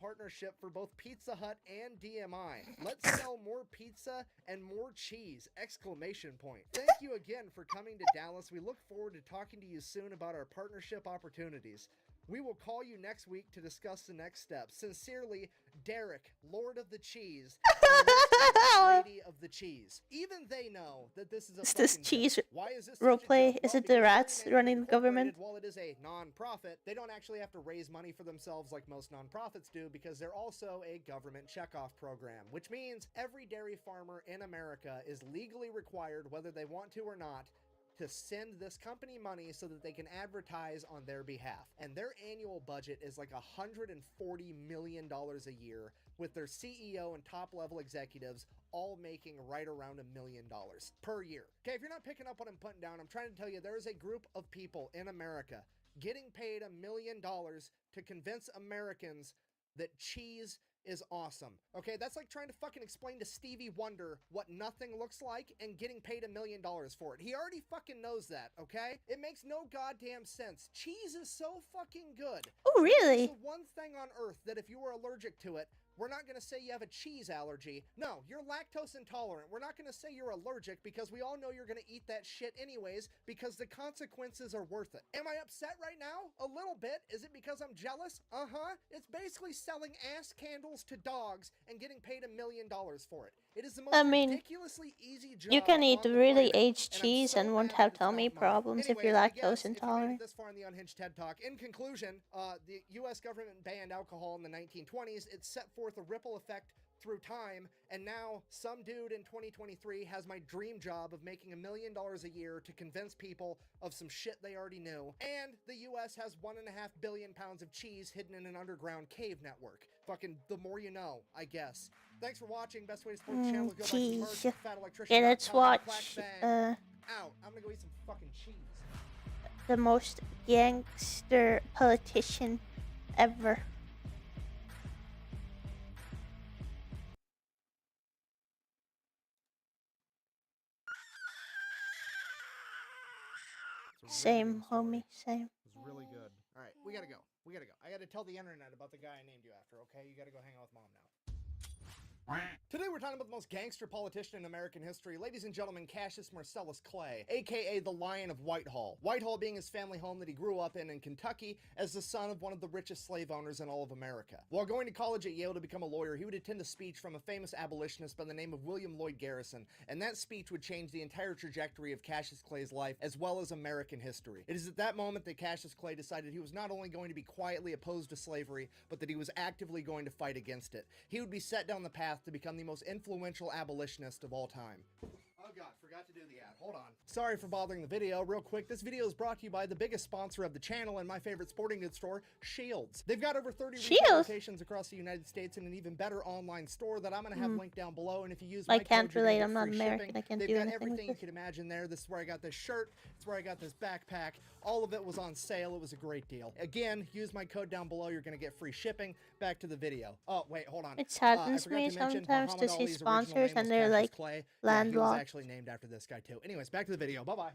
partnership for both Pizza Hut and DMI. Let's sell more pizza and more cheese! Exclamation point. Thank you again for coming to Dallas. We look forward to talking to you soon about our partnership opportunities. We will call you next week to discuss the next steps. Sincerely, Derek, Lord of the Cheese, and Lady of the Cheese. Even they know that this is a Is this fucking cheese joke. Why is this such a roleplay? joke? Is Well, it the because rats Dairy running the Management government? Incorporated, while it is a non-profit, they don't actually have to raise money for themselves like most non-profits do because they're also a government checkoff program, which means every dairy farmer in America is legally required, whether they want to or not, to send this company money so that they can advertise on their behalf. And their annual budget is like $140 million a year, with their CEO and top level executives all making right around $1 million per year. Okay, if you're not picking up what I'm putting down, I'm trying to tell you there is a group of people in America getting paid $1 million to convince Americans that cheese is awesome. Okay, that's like trying to fucking explain to Stevie Wonder what nothing looks like and getting paid $1 million for it. He already fucking knows that, okay? It makes no goddamn sense. Cheese is so fucking good. Oh, really? It's the one thing on earth that if you were allergic to it, we're not going to say you have a cheese allergy. No, you're lactose intolerant. We're not going to say you're allergic because we all know you're going to eat that shit anyways because the consequences are worth it. Am I upset right now? A little bit. Is it because I'm jealous? Uh-huh. It's basically selling ass candles to dogs and getting paid $1 million for it. It is the most I mean, ridiculously easy job you can eat on the really planet, aged and I'm cheese so and won't mad have that it's tummy not mine. problems if you're Anyways, I lactose guess if you made it intolerant. this far in the Unhinged TED Talk, in conclusion, the U.S. government banned alcohol in the 1920s. It set forth a ripple effect through time, and now some dude in 2023 has my dream job of making $1 million a year to convince people of some shit they already knew, and the US has 1.5 billion pounds of cheese hidden in an underground cave network. Fucking the more you know, I guess. Thanks for watching. Best way to support the channel is go buy some merch at FatElectrician.com. Okay, let's watch Out. I'm gonna go eat some fucking cheese. the most gangster politician ever. Same, homie, same. It's really good. All right, we gotta go. We gotta go. I gotta tell the internet about the guy I named you after, okay? You gotta go hang out with mom now. Today we're talking about the most gangster politician in American history, ladies and gentlemen, Cassius Marcellus Clay, aka the Lion of Whitehall. Whitehall being his family home that he grew up in Kentucky as the son of one of the richest slave owners in all of America. While going to college at Yale to become a lawyer, he would attend a speech from a famous abolitionist by the name of William Lloyd Garrison, and that speech would change the entire trajectory of Cassius Clay's life as well as American history. It is at that moment that Cassius Clay decided he was not only going to be quietly opposed to slavery, but that he was actively going to fight against it. He would be set down the path to become the most influential abolitionist of all time. Oh god, forgot to do the ad. Hold on. Sorry for bothering the video. Real quick, this video is brought to you by the biggest sponsor of the channel and my favorite sporting goods store, Shields. They've got over 30 retail locations across the United States and an even better online store that I'm going to have linked down below. And if you use my I can't code, you're gonna relate. get I'm not free American. shipping. I can't They've do got anything with everything you this. could imagine there. This is where I got this shirt. It's where I got this backpack. All of it was on sale. It was a great deal. Again, use my code down below. You're going to get free shipping. Back to the video. Oh, wait, hold on. It saddens I forgot me to mention sometimes to Muhammad see Ali's original sponsors name and was they're Cassius like Clay. Yeah, he was landlocked. actually named after this guy too. Anyways, back to the video. Bye-bye.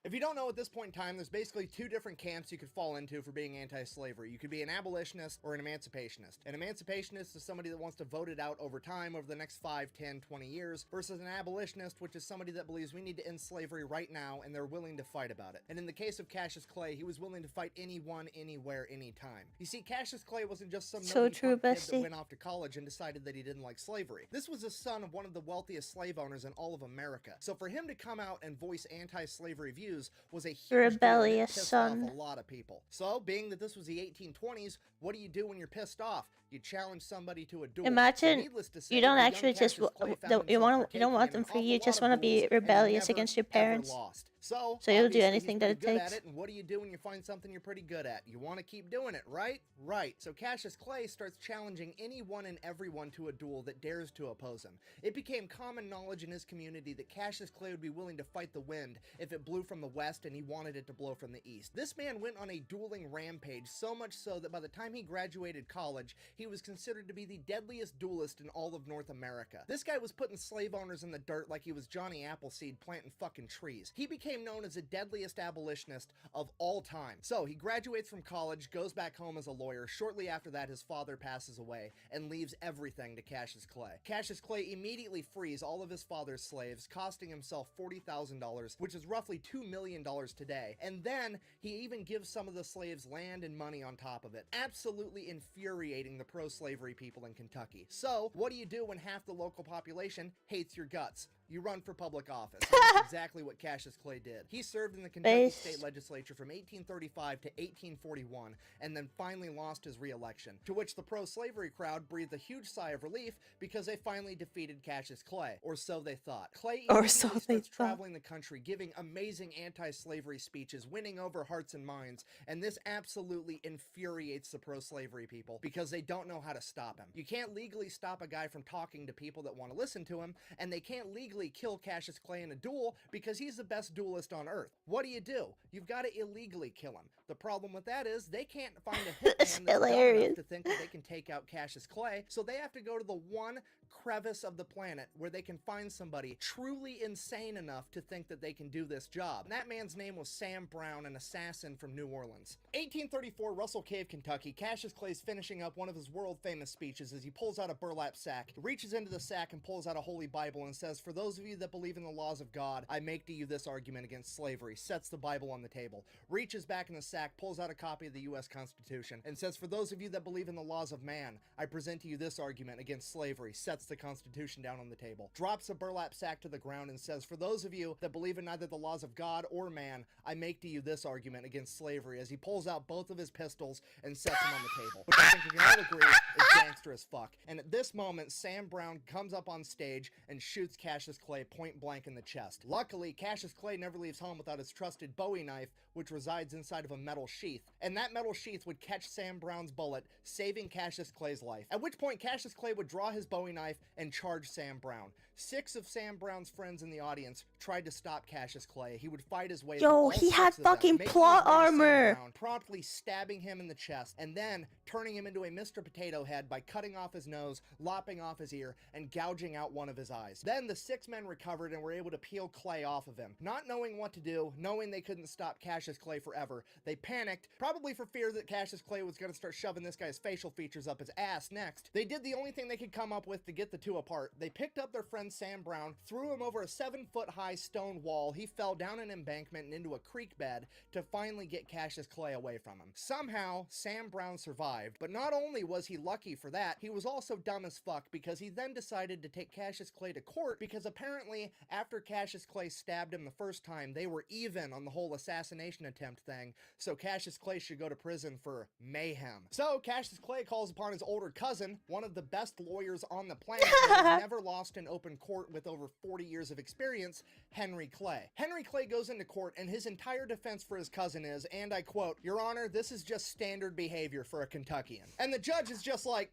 If you don't know, at this point in time, there's basically two different camps you could fall into for being anti-slavery. You could be an abolitionist or an emancipationist. An emancipationist is somebody that wants to vote it out over time, over the next 5, 10, 20 years, versus an abolitionist, which is somebody that believes we need to end slavery right now, and they're willing to fight about it. And in the case of Cassius Clay, he was willing to fight anyone, anywhere, anytime. You see, Cassius Clay wasn't just some So true, kid that bestie. went off to college and decided that he didn't like slavery. This was the son of one of the wealthiest slave owners in all of America. So for him to come out and voice anti-slavery views was a huge deal, and it Rebellious pissed son. off a lot of people. So, being that this was the 1820s, what do you do when you're pissed off? You challenge somebody to a duel. Imagine Needless to say, you don't the young actually just Cassius Clay found you himself want you partaking don't want in them an free. awful You lot just of want to duels, be and he rebellious never, against your ever parents. lost. So you'll do obviously, anything he's that pretty it good at takes. it, and what do you do when you find something you're pretty good at? You want to keep doing it, right? Right. So Cassius Clay starts challenging anyone and everyone to a duel that dares to oppose him. It became common knowledge in his community that Cassius Clay would be willing to fight the wind if it blew from the west and he wanted it to blow from the east. This man went on a dueling rampage, so much so that by the time he graduated college, he was considered to be the deadliest duelist in all of North America. This guy was putting slave owners in the dirt like he was Johnny Appleseed planting fucking trees. He became known as the deadliest abolitionist of all time. So he graduates from college, goes back home as a lawyer. Shortly after that, his father passes away and leaves everything to Cassius Clay. Cassius Clay immediately frees all of his father's slaves, costing himself $40,000, which is roughly $2 million today. And then he even gives some of the slaves land and money on top of it, absolutely infuriating the pro-slavery people in Kentucky. So, what do you do when half the local population hates your guts? You run for public office. That's exactly what Cassius Clay did. He served in the Kentucky State Legislature from 1835 to 1841, and then finally lost his re-election, to which the pro-slavery crowd breathed a huge sigh of relief because they finally defeated Cassius Clay, or so they thought. Clay immediately starts traveling the country, giving amazing anti-slavery speeches, winning over hearts and minds, and this absolutely infuriates the pro-slavery people because they don't know how to stop him. You can't legally stop a guy from talking to people that want to listen to him, and they can't legally kill Cassius Clay in a duel because he's the best duelist on earth. What do? You've got to illegally kill him. The problem with that is they can't find a hitman that's dumb enough to think that they can take out Cassius Clay, so they have to go to the one crevice of the planet where they can find somebody truly insane enough to think that they can do this job. And that man's name was Sam Brown, an assassin from New Orleans. 1834, Russell Cave, Kentucky. Cassius Clay's finishing up one of his world-famous speeches as he pulls out a burlap sack, reaches into the sack and pulls out a holy Bible and says, "For those of you that believe in the laws of God, I make to you this argument against slavery," sets the Bible on the table, reaches back in the sack, pulls out a copy of the U.S. Constitution, and says, "For those of you that believe in the laws of man, I present to you this argument against slavery," sets sets the Constitution down on the table, drops a burlap sack to the ground, and says, "For those of you that believe in neither the laws of God or man, I make to you this argument against slavery," as he pulls out both of his pistols and sets them on the table, which I think we can all agree is gangster as fuck. And at this moment, Sam Brown comes up on stage and shoots Cassius Clay point blank in the chest. Luckily, Cassius Clay never leaves home without his trusted Bowie knife, which resides inside of a metal sheath, and that metal sheath would catch Sam Brown's bullet, saving Cassius Clay's life, at which point Cassius Clay would draw his Bowie knife and charge Sam Brown. 6 of Sam Brown's friends in the audience tried to stop Cassius Clay. He would fight his way through all he had 6 of them, fucking making plot his way to Sam armor. Brown, promptly stabbing him in the chest, and then turning him into a Mr. Potato Head by cutting off his nose, lopping off his ear, and gouging out one of his eyes. Then the 6 men recovered and were able to peel Clay off of him. Not knowing what to do, knowing they couldn't stop Cassius Clay forever, they panicked, probably for fear that Cassius Clay was going to start shoving this guy's facial features up his ass next. They did the only thing they could come up with to get the two apart. They picked up their friend Sam Brown, threw him over a 7-foot-high stone wall. He fell down an embankment and into a creek bed to finally get Cassius Clay away from him. Somehow, Sam Brown survived, but not only was he lucky for that, he was also dumb as fuck because he then decided to take Cassius Clay to court because apparently after Cassius Clay stabbed him the first time, they were even on the whole assassination attempt thing, so Cassius Clay should go to prison for mayhem. So Cassius Clay calls upon his older cousin, one of the best lawyers on the planet that has never lost in open court with over 40 years of experience, Henry Clay. Henry Clay goes into court and his entire defense for his cousin is, and I quote, "Your Honor, this is just standard behavior for a Kentuckian." And the judge is just like,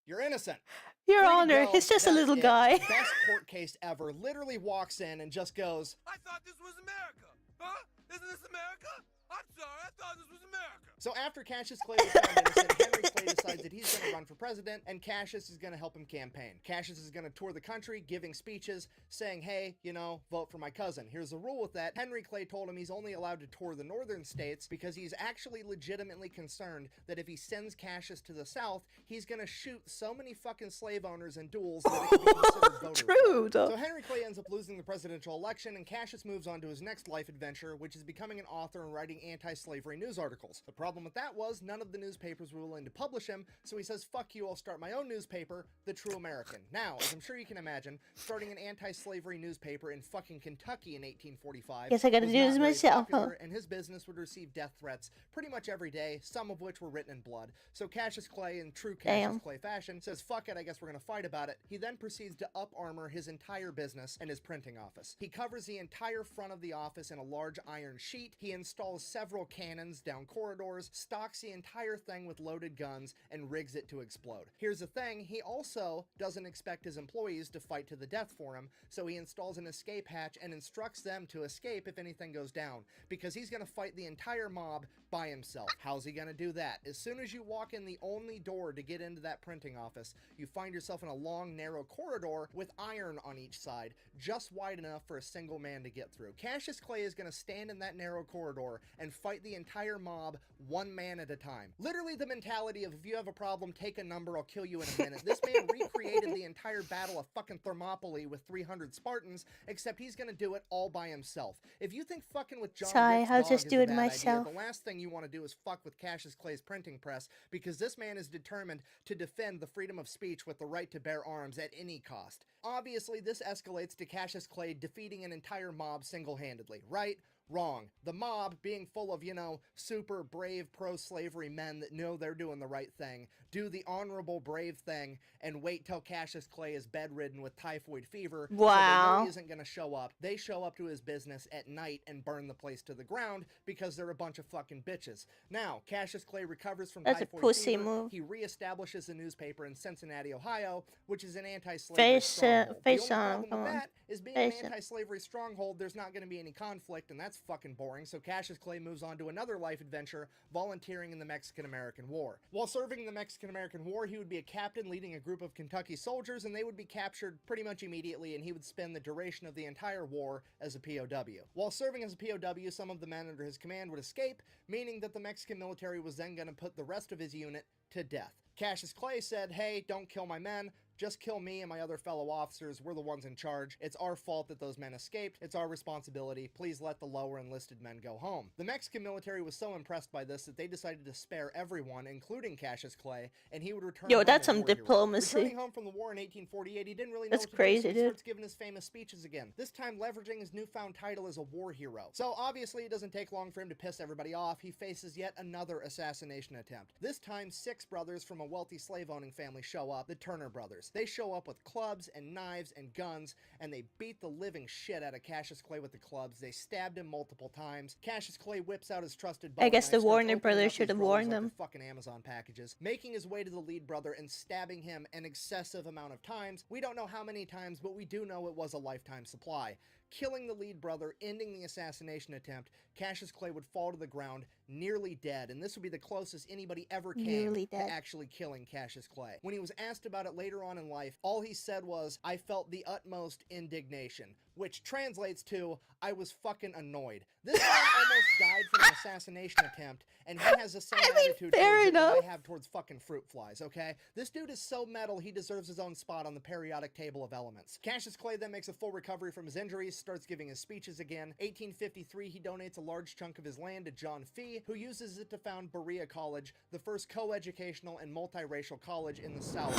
"You're innocent." Your Free to Honor, go. he's just a That's little it. guy. Best court case ever. Literally walks in and just goes, I thought this was America. Huh? Isn't this America? I'm sorry, I thought this was America. So after Cassius Clay was found innocent, Henry Clay decides that he's going to run for president, and Cassius is going to help him campaign. Cassius is going to tour the country, giving speeches, saying, hey, you know, vote for my cousin. Here's the rule with that. Henry Clay told him he's only allowed to tour the northern states because he's actually legitimately concerned that if he sends Cassius to the south, he's going to shoot so many fucking slave owners in duels that it could be considered voter True, fraud. though. So Henry Clay ends up losing the presidential election, and Cassius moves on to his next life adventure, which is becoming an author and writing anti-slavery news articles. The problem with that was none of the newspapers were willing to publish him, so he says, fuck you, I'll start my own newspaper, The True American. Now, as I'm sure you can imagine, starting an anti-slavery newspaper in fucking Kentucky in 1845 Guess I gotta was do not this very myself, huh? popular, and his business would receive death threats pretty much every day, some of which were written in blood. So Cassius Clay, in true Cassius Damn. Clay fashion, says, fuck it, I guess we're gonna fight about it. He then proceeds to up-armor his entire business and his printing office. He covers the entire front of the office in a large iron sheet. He installs several cannons down corridors, stocks the entire thing with loaded guns, and rigs it to explode. Here's the thing, he also doesn't expect his employees to fight to the death for him, so he installs an escape hatch and instructs them to escape if anything goes down, because he's gonna fight the entire mob by himself. How's he gonna do that? As soon as you walk in the only door to get into that printing office, you find yourself in a long, narrow corridor with iron on each side, just wide enough for a single man to get through. Cassius Clay is gonna stand in that narrow corridor and fight the entire mob one man at a time. Literally the mentality of, if you have a problem, take a number, I'll kill you in a minute. This man recreated the entire battle of fucking Thermopylae with 300 Spartans, except he's gonna do it all by himself. If you think fucking with John Sorry, Wick's I'll dog just is do a it bad myself. idea, the last thing you want to do is fuck with Cassius Clay's printing press, because this man is determined to defend the freedom of speech with the right to bear arms at any cost. Obviously, this escalates to Cassius Clay defeating an entire mob single-handedly, right? Wrong. The mob, being full of, you know, super brave pro-slavery men that know they're doing the right thing, do the honorable brave thing and wait till Cassius Clay is bedridden with typhoid fever. So they know Wow. he isn't going to show up. They show up to his business at night and burn the place to the ground because they're a bunch of fucking bitches. Now, Cassius Clay recovers from That's a typhoid pussy fever. move. He reestablishes a newspaper in Cincinnati, Ohio, which is an anti-slavery Face, stronghold. face The only on, problem come with on. that is being Face an it. anti-slavery stronghold, there's not going to be any conflict, and that's fucking boring, so Cassius Clay moves on to another life adventure, volunteering in the Mexican-American War. While serving in the Mexican-American War, he would be a captain leading a group of Kentucky soldiers, and they would be captured pretty much immediately, and he would spend the duration of the entire war as a POW. While serving as a POW, some of the men under his command would escape, meaning that the Mexican military was then going to put the rest of his unit to death. Cassius Clay said, hey, don't kill my men, Just kill me and my other fellow officers. We're the ones in charge. It's our fault that those men escaped. It's our responsibility. Please let the lower enlisted men go home. The Mexican military was so impressed by this that they decided to spare everyone, including Cassius Clay, and he would return Yo, home that's a some war hero. diplomacy. Returning home from the war in 1848, he didn't really know That's what to crazy, do, so he dude. starts giving his famous speeches again, this time leveraging his newfound title as a war hero. So obviously it doesn't take long for him to piss everybody off. He faces yet another assassination attempt. This time 6 brothers from a wealthy slave-owning family show up, the Turner brothers. They show up with clubs and knives and guns, and they beat the living shit out of Cassius Clay with the clubs. They stabbed him multiple times. Cassius Clay whips out his trusted bowie I guess knife, the starts Warner opening brothers up should these have brothers warned like them. they're fucking Amazon packages, making his way to the lead brother and stabbing him an excessive amount of times. We don't know how many times, but we do know it was a lifetime supply. Killing the lead brother, ending the assassination attempt, Cassius Clay would fall to the ground, nearly dead, and this would be the closest anybody ever came Nearly to dead. actually killing Cassius Clay. When he was asked about it later on in life, all he said was, "I felt the utmost indignation," which translates to, "I was fucking annoyed." This man almost died from an assassination attempt, and he has the same attitude fair towards it that enough. I have towards fucking fruit flies, okay? This dude is so metal, he deserves his own spot on the periodic table of elements. Cassius Clay then makes a full recovery from his injuries, starts giving his speeches again. 1853, he donates a large chunk of his land to John Fee, who uses it to found Berea College, the first co-educational and multiracial college in the South.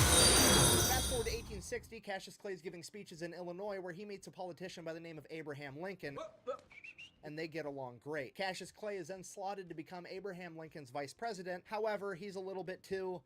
Fast forward to 1860, Cassius Clay is giving speeches in Illinois, where he meets a politician by the name of Abraham Lincoln, and they get along great. Cassius Clay is then slotted to become Abraham Lincoln's vice president. However, he's a little bit too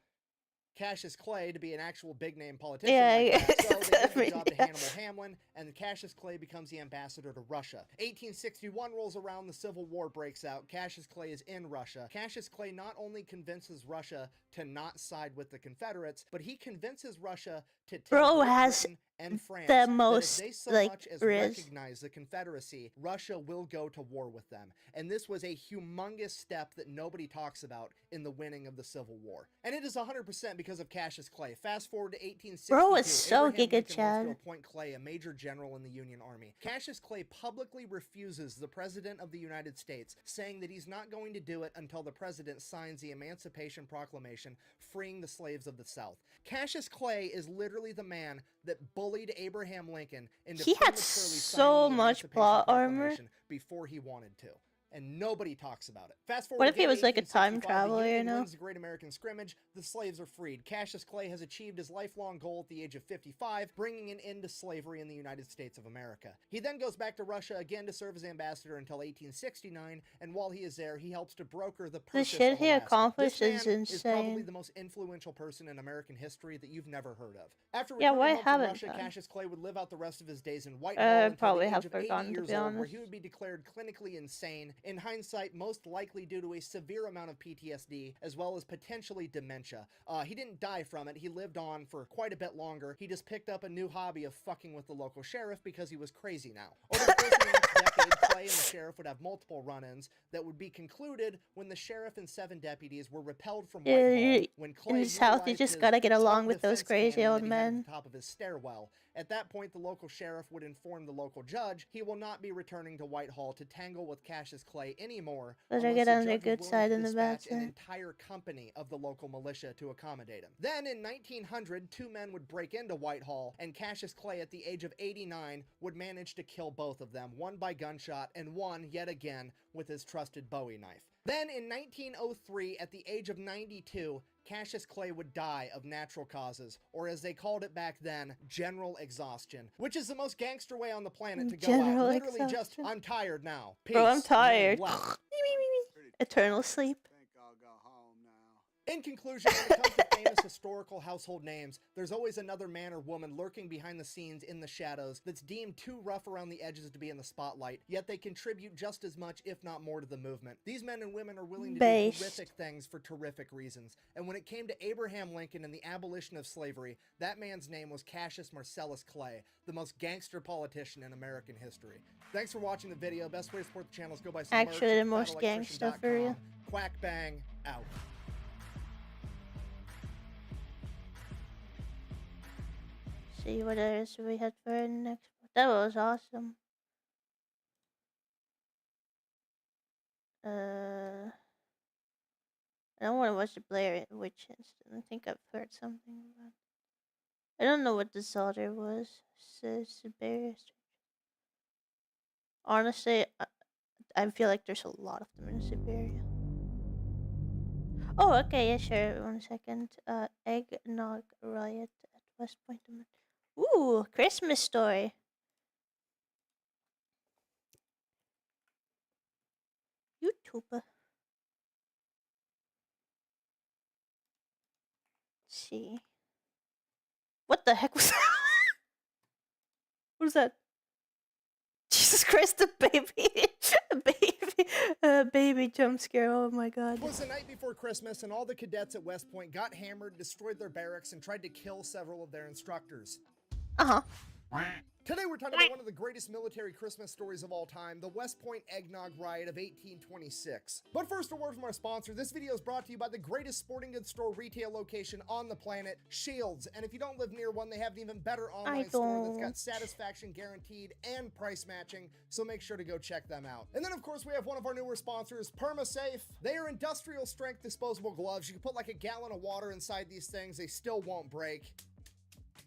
Cassius Clay to be an actual big-name politician like that, so they give the job to Hannibal Hamlin, and Cassius Clay becomes the ambassador to Russia. 1861 rolls around, the Civil War breaks out. Cassius Clay is in Russia. Cassius Clay not only convinces Russia to not side with the Confederates, but he convinces Russia to tell Bro Great has Britain and France the that most, if they so like, much as riz. recognize the Confederacy, Russia will go to war with them. And this was a humongous step that nobody talks about in the winning of the Civil War. And it is 100% because of Cassius Clay. Fast forward to 1862. Bro is so Abraham Giga Lincoln wants Chad. to appoint Clay a major general in the Union Army. Cassius Clay publicly refuses the President of the United States, saying that he's not going to do it until the President signs the Emancipation Proclamation freeing the slaves of the South. Cassius Clay is literally the man that bullied Abraham Lincoln into He had prematurely so signing the much Emancipation plot armor. Proclamation before he wanted to. And nobody talks about it. Fast forward What if he again to was like a time 1865, traveler, the you Union know? wins the Great American Scrimmage, the slaves are freed. Cassius Clay has achieved his lifelong goal at the age of 55, bringing an end to slavery in the United States of America. He then goes back to Russia again to serve as ambassador until 1869, and while he is there, he helps to broker the The purchase shit of he Alaska. accomplished This man is is probably insane. the most influential person in American history that you've never heard of. After Yeah, returning why home from haven't Russia, I? Cassius Clay would live out the rest of his days in Whitehall I until probably the have age of 80 forgotten, to years be old, where honest. he would be declared clinically insane. In hindsight, most likely due to a severe amount of PTSD, as well as potentially dementia. He didn't die from it. He lived on for quite a bit longer. He just picked up a new hobby of fucking with the local sheriff because he was crazy now. Over the course of the next decade, Clay and the sheriff would have multiple run-ins that would be concluded when the sheriff and 7 deputies were repelled from Yeah, Whitehall. When Clay in the South, you utilized just his gotta get along with those self-defense crazy cannon old that he had at men. the top of his stairwell. At that point, the local sheriff would inform the local judge he will not be returning to Whitehall to tangle with Cassius Clay anymore. Better unless get the on their judge is good willing side to and the bad dispatch an side. entire company of the local militia to accommodate him. Then in 1900, 2 men would break into Whitehall, and Cassius Clay at the age of 89 would manage to kill both of them, one by gunshot and one, yet again, with his trusted bowie knife. Then in 1903, at the age of 92, Cassius Clay would die of natural causes, or as they called it back then, general exhaustion, which is the most gangster way on the planet to go General out. Literally just, exhaustion. I'm tired now. Peace. Bro, I'm And then tired. left. Eternal sleep. In conclusion, when it comes to famous historical household names, there's always another man or woman lurking behind the scenes in the shadows that's deemed too rough around the edges to be in the spotlight, yet they contribute just as much, if not more, to the movement. These men and women are willing to Based. do horrific things for terrific reasons. And when it came to Abraham Lincoln and the abolition of slavery, that man's name was Cassius Marcellus Clay, the most gangster politician in American history. Thanks for watching the video. Best way to support the channel is go buy some merch Actually, the at most gangster for you. thefatelectrician.com. Quack bang out. See what else we had for next. That was awesome. I don't want to watch the Blair Witch Incident. I think I've heard something about. I don't know what this other was. Siberia. Honestly, I feel like there's a lot of them in Siberia. Oh, okay, yeah, sure. 1 second. Eggnog riot at West Point. Ooh, Christmas story. YouTube. Let's see. What the heck was that? What was that? Jesus Christ, the baby. Baby jump scare. Oh my god. It was the night before Christmas, and all the cadets at West Point got hammered, destroyed their barracks, and tried to kill several of their instructors. Today we're talking about one of the greatest military Christmas stories of all time, the West Point Eggnog Riot of 1826. But first, a word from our sponsor. This video is brought to you by the greatest sporting goods store retail location on the planet, Shields. And if you don't live near one, they have an even better online store that's got satisfaction guaranteed and price matching, so make sure to go check them out. And then, of course, we have one of our newer sponsors, PermaSafe. They are industrial strength disposable gloves. You can put like a gallon of water inside these things. They still won't break.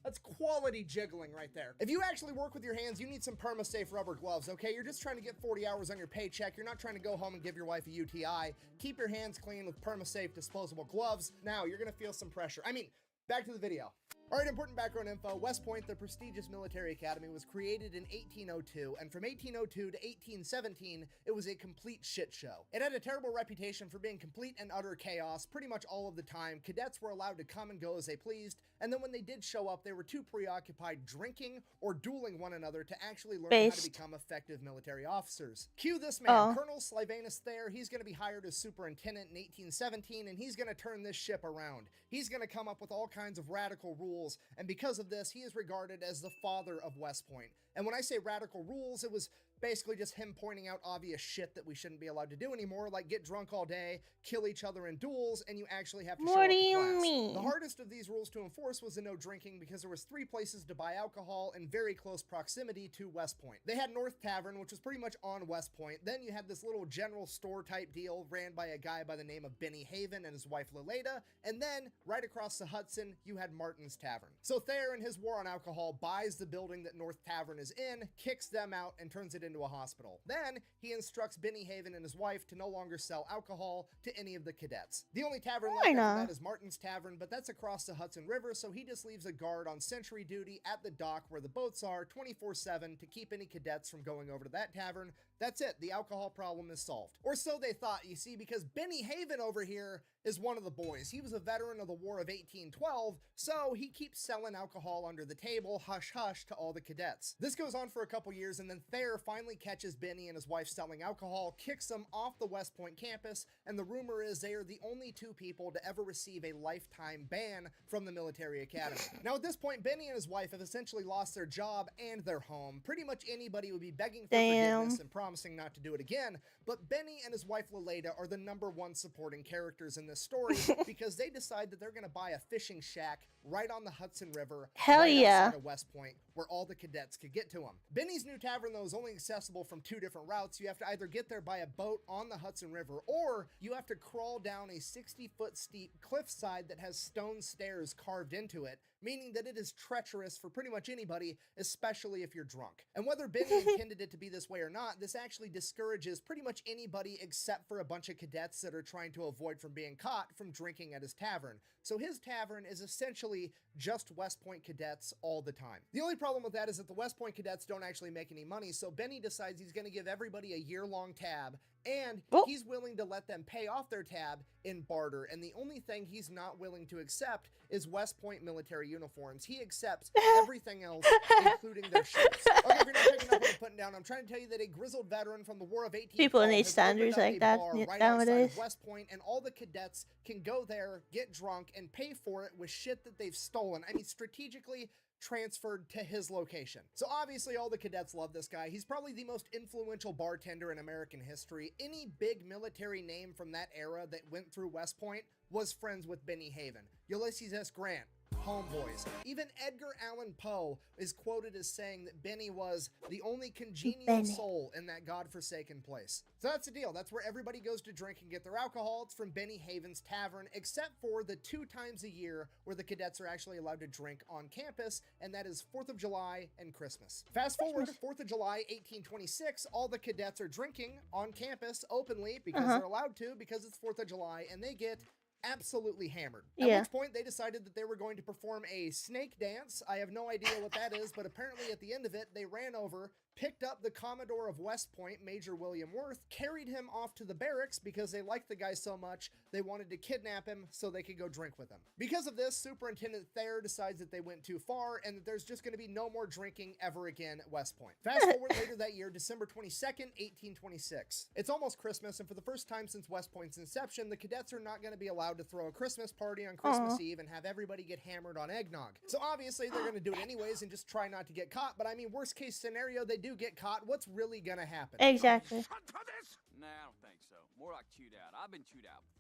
That's quality jiggling right there. If you actually work with your hands, you need some PermaSafe rubber gloves, okay? You're just trying to get 40 hours on your paycheck. You're not trying to go home and give your wife a UTI. Keep your hands clean with PermaSafe disposable gloves. Now, you're gonna feel some pressure. I mean, back to the video. All right, important background info. West Point, the prestigious military academy, was created in 1802, and from 1802 to 1817, it was a complete shit show. It had a terrible reputation for being complete and utter chaos pretty much all of the time. Cadets were allowed to come and go as they pleased, and then when they did show up, they were too preoccupied drinking or dueling one another to actually learn how to become effective military officers. Cue this man, Colonel Slivanus Thayer. He's going to be hired as superintendent in 1817, and he's going to turn this ship around. He's going to come up with all kinds of radical rules, and because of this, he is regarded as the father of West Point. And when I say radical rules, it was basically just him pointing out obvious shit that we shouldn't be allowed to do anymore, like get drunk all day, kill each other in duels, and you actually have to show up to class. What do you mean? The hardest of these rules to enforce was the no drinking, because there was 3 places to buy alcohol in very close proximity to West Point. They had North Tavern, which was pretty much on West Point. Then you had this little general store type deal ran by a guy by the name of Benny Haven and his wife Leleda, and then right across the Hudson, you had Martin's Tavern. So Thayer, in his war on alcohol, buys the building that North Tavern is in, kicks them out, and turns it into a hospital. Then he instructs Benny Haven and his wife to no longer sell alcohol to any of the cadets. The only tavern left after that is Martin's Tavern, but that's across the Hudson River, so he just leaves a guard on sentry duty at the dock where the boats are 24/7 to keep any cadets from going over to that tavern. That's it. The alcohol problem is solved. Or so they thought, you see, because Benny Haven over here is one of the boys. He was a veteran of the War of 1812, so he keeps selling alcohol under the table, hush hush, to all the cadets. This goes on for a couple years, and then Thayer finally catches Benny and his wife selling alcohol, kicks them off the West Point campus, and the rumor is they are the only 2 people to ever receive a lifetime ban from the military academy. Now at this point, Benny and his wife have essentially lost their job and their home. Pretty much anybody would be begging for forgiveness and promising not to do it again, but Benny and his wife Leleda are the #1 supporting characters in this story because they decide that they're going to buy a fishing shack right on the Hudson River, outside of West Point, where all the cadets could get to them. Benny's new tavern, though, is only accessible from 2 different routes. You have to either get there by a boat on the Hudson River, or you have to crawl down a 60-foot steep cliffside that has stone stairs carved into it, meaning that it is treacherous for pretty much anybody, especially if you're drunk. And whether Benny intended it to be this way or not, this actually discourages pretty much anybody except for a bunch of cadets that are trying to avoid from being caught from drinking at his tavern. So his tavern is essentially just West Point cadets all the time. The only problem with that is that the West Point cadets don't actually make any money, so Benny decides he's going to give everybody a year-long tab, and he's willing to let them pay off their tab in barter, and the only thing he's not willing to accept is West Point military uniforms. He accepts everything else, including their shirts. Okay, if you're not picking up what I'm putting down, I'm trying to tell you that a grizzled veteran from the War of 1812 people in these standards like that right nowadays. West Point, and all the cadets can go there, get drunk, and pay for it with shit that they've stolen. I mean, strategically transferred to his location. So obviously all the cadets love this guy. He's probably the most influential bartender in American history. Any big military name from that era that went through West Point was friends with Benny Haven. Ulysses S. Grant, homeboys. Even Edgar Allan Poe is quoted as saying that Benny was the only congenial soul in that godforsaken place. So that's the deal. That's where everybody goes to drink and get their alcohol. It's from Benny Haven's Tavern, except for the 2 times a year where the cadets are actually allowed to drink on campus, and that is 4th of July and Christmas. Fast forward to 4th of July, 1826, all the cadets are drinking on campus openly because they're allowed to, because it's 4th of July, and they get absolutely hammered. At which point they decided that they were going to perform a snake dance. I have no idea what that is, but apparently at the end of it, they ran over, picked up the Commodore of West Point, Major William Worth, carried him off to the barracks because they liked the guy so much, they wanted to kidnap him so they could go drink with him. Because of this, Superintendent Thayer decides that they went too far and that there's just going to be no more drinking ever again at West Point. Fast forward later that year, December 22nd, 1826. It's almost Christmas, and for the first time since West Point's inception, the cadets are not going to be allowed to throw a Christmas party on Christmas Eve and have everybody get hammered on eggnog. So obviously they're going to do it anyways and just try not to get caught, but I mean, worst case scenario, they do get caught. What's really going to happen? Exactly. Nah, I don't think so. More like chewed out. I've been chewed out before.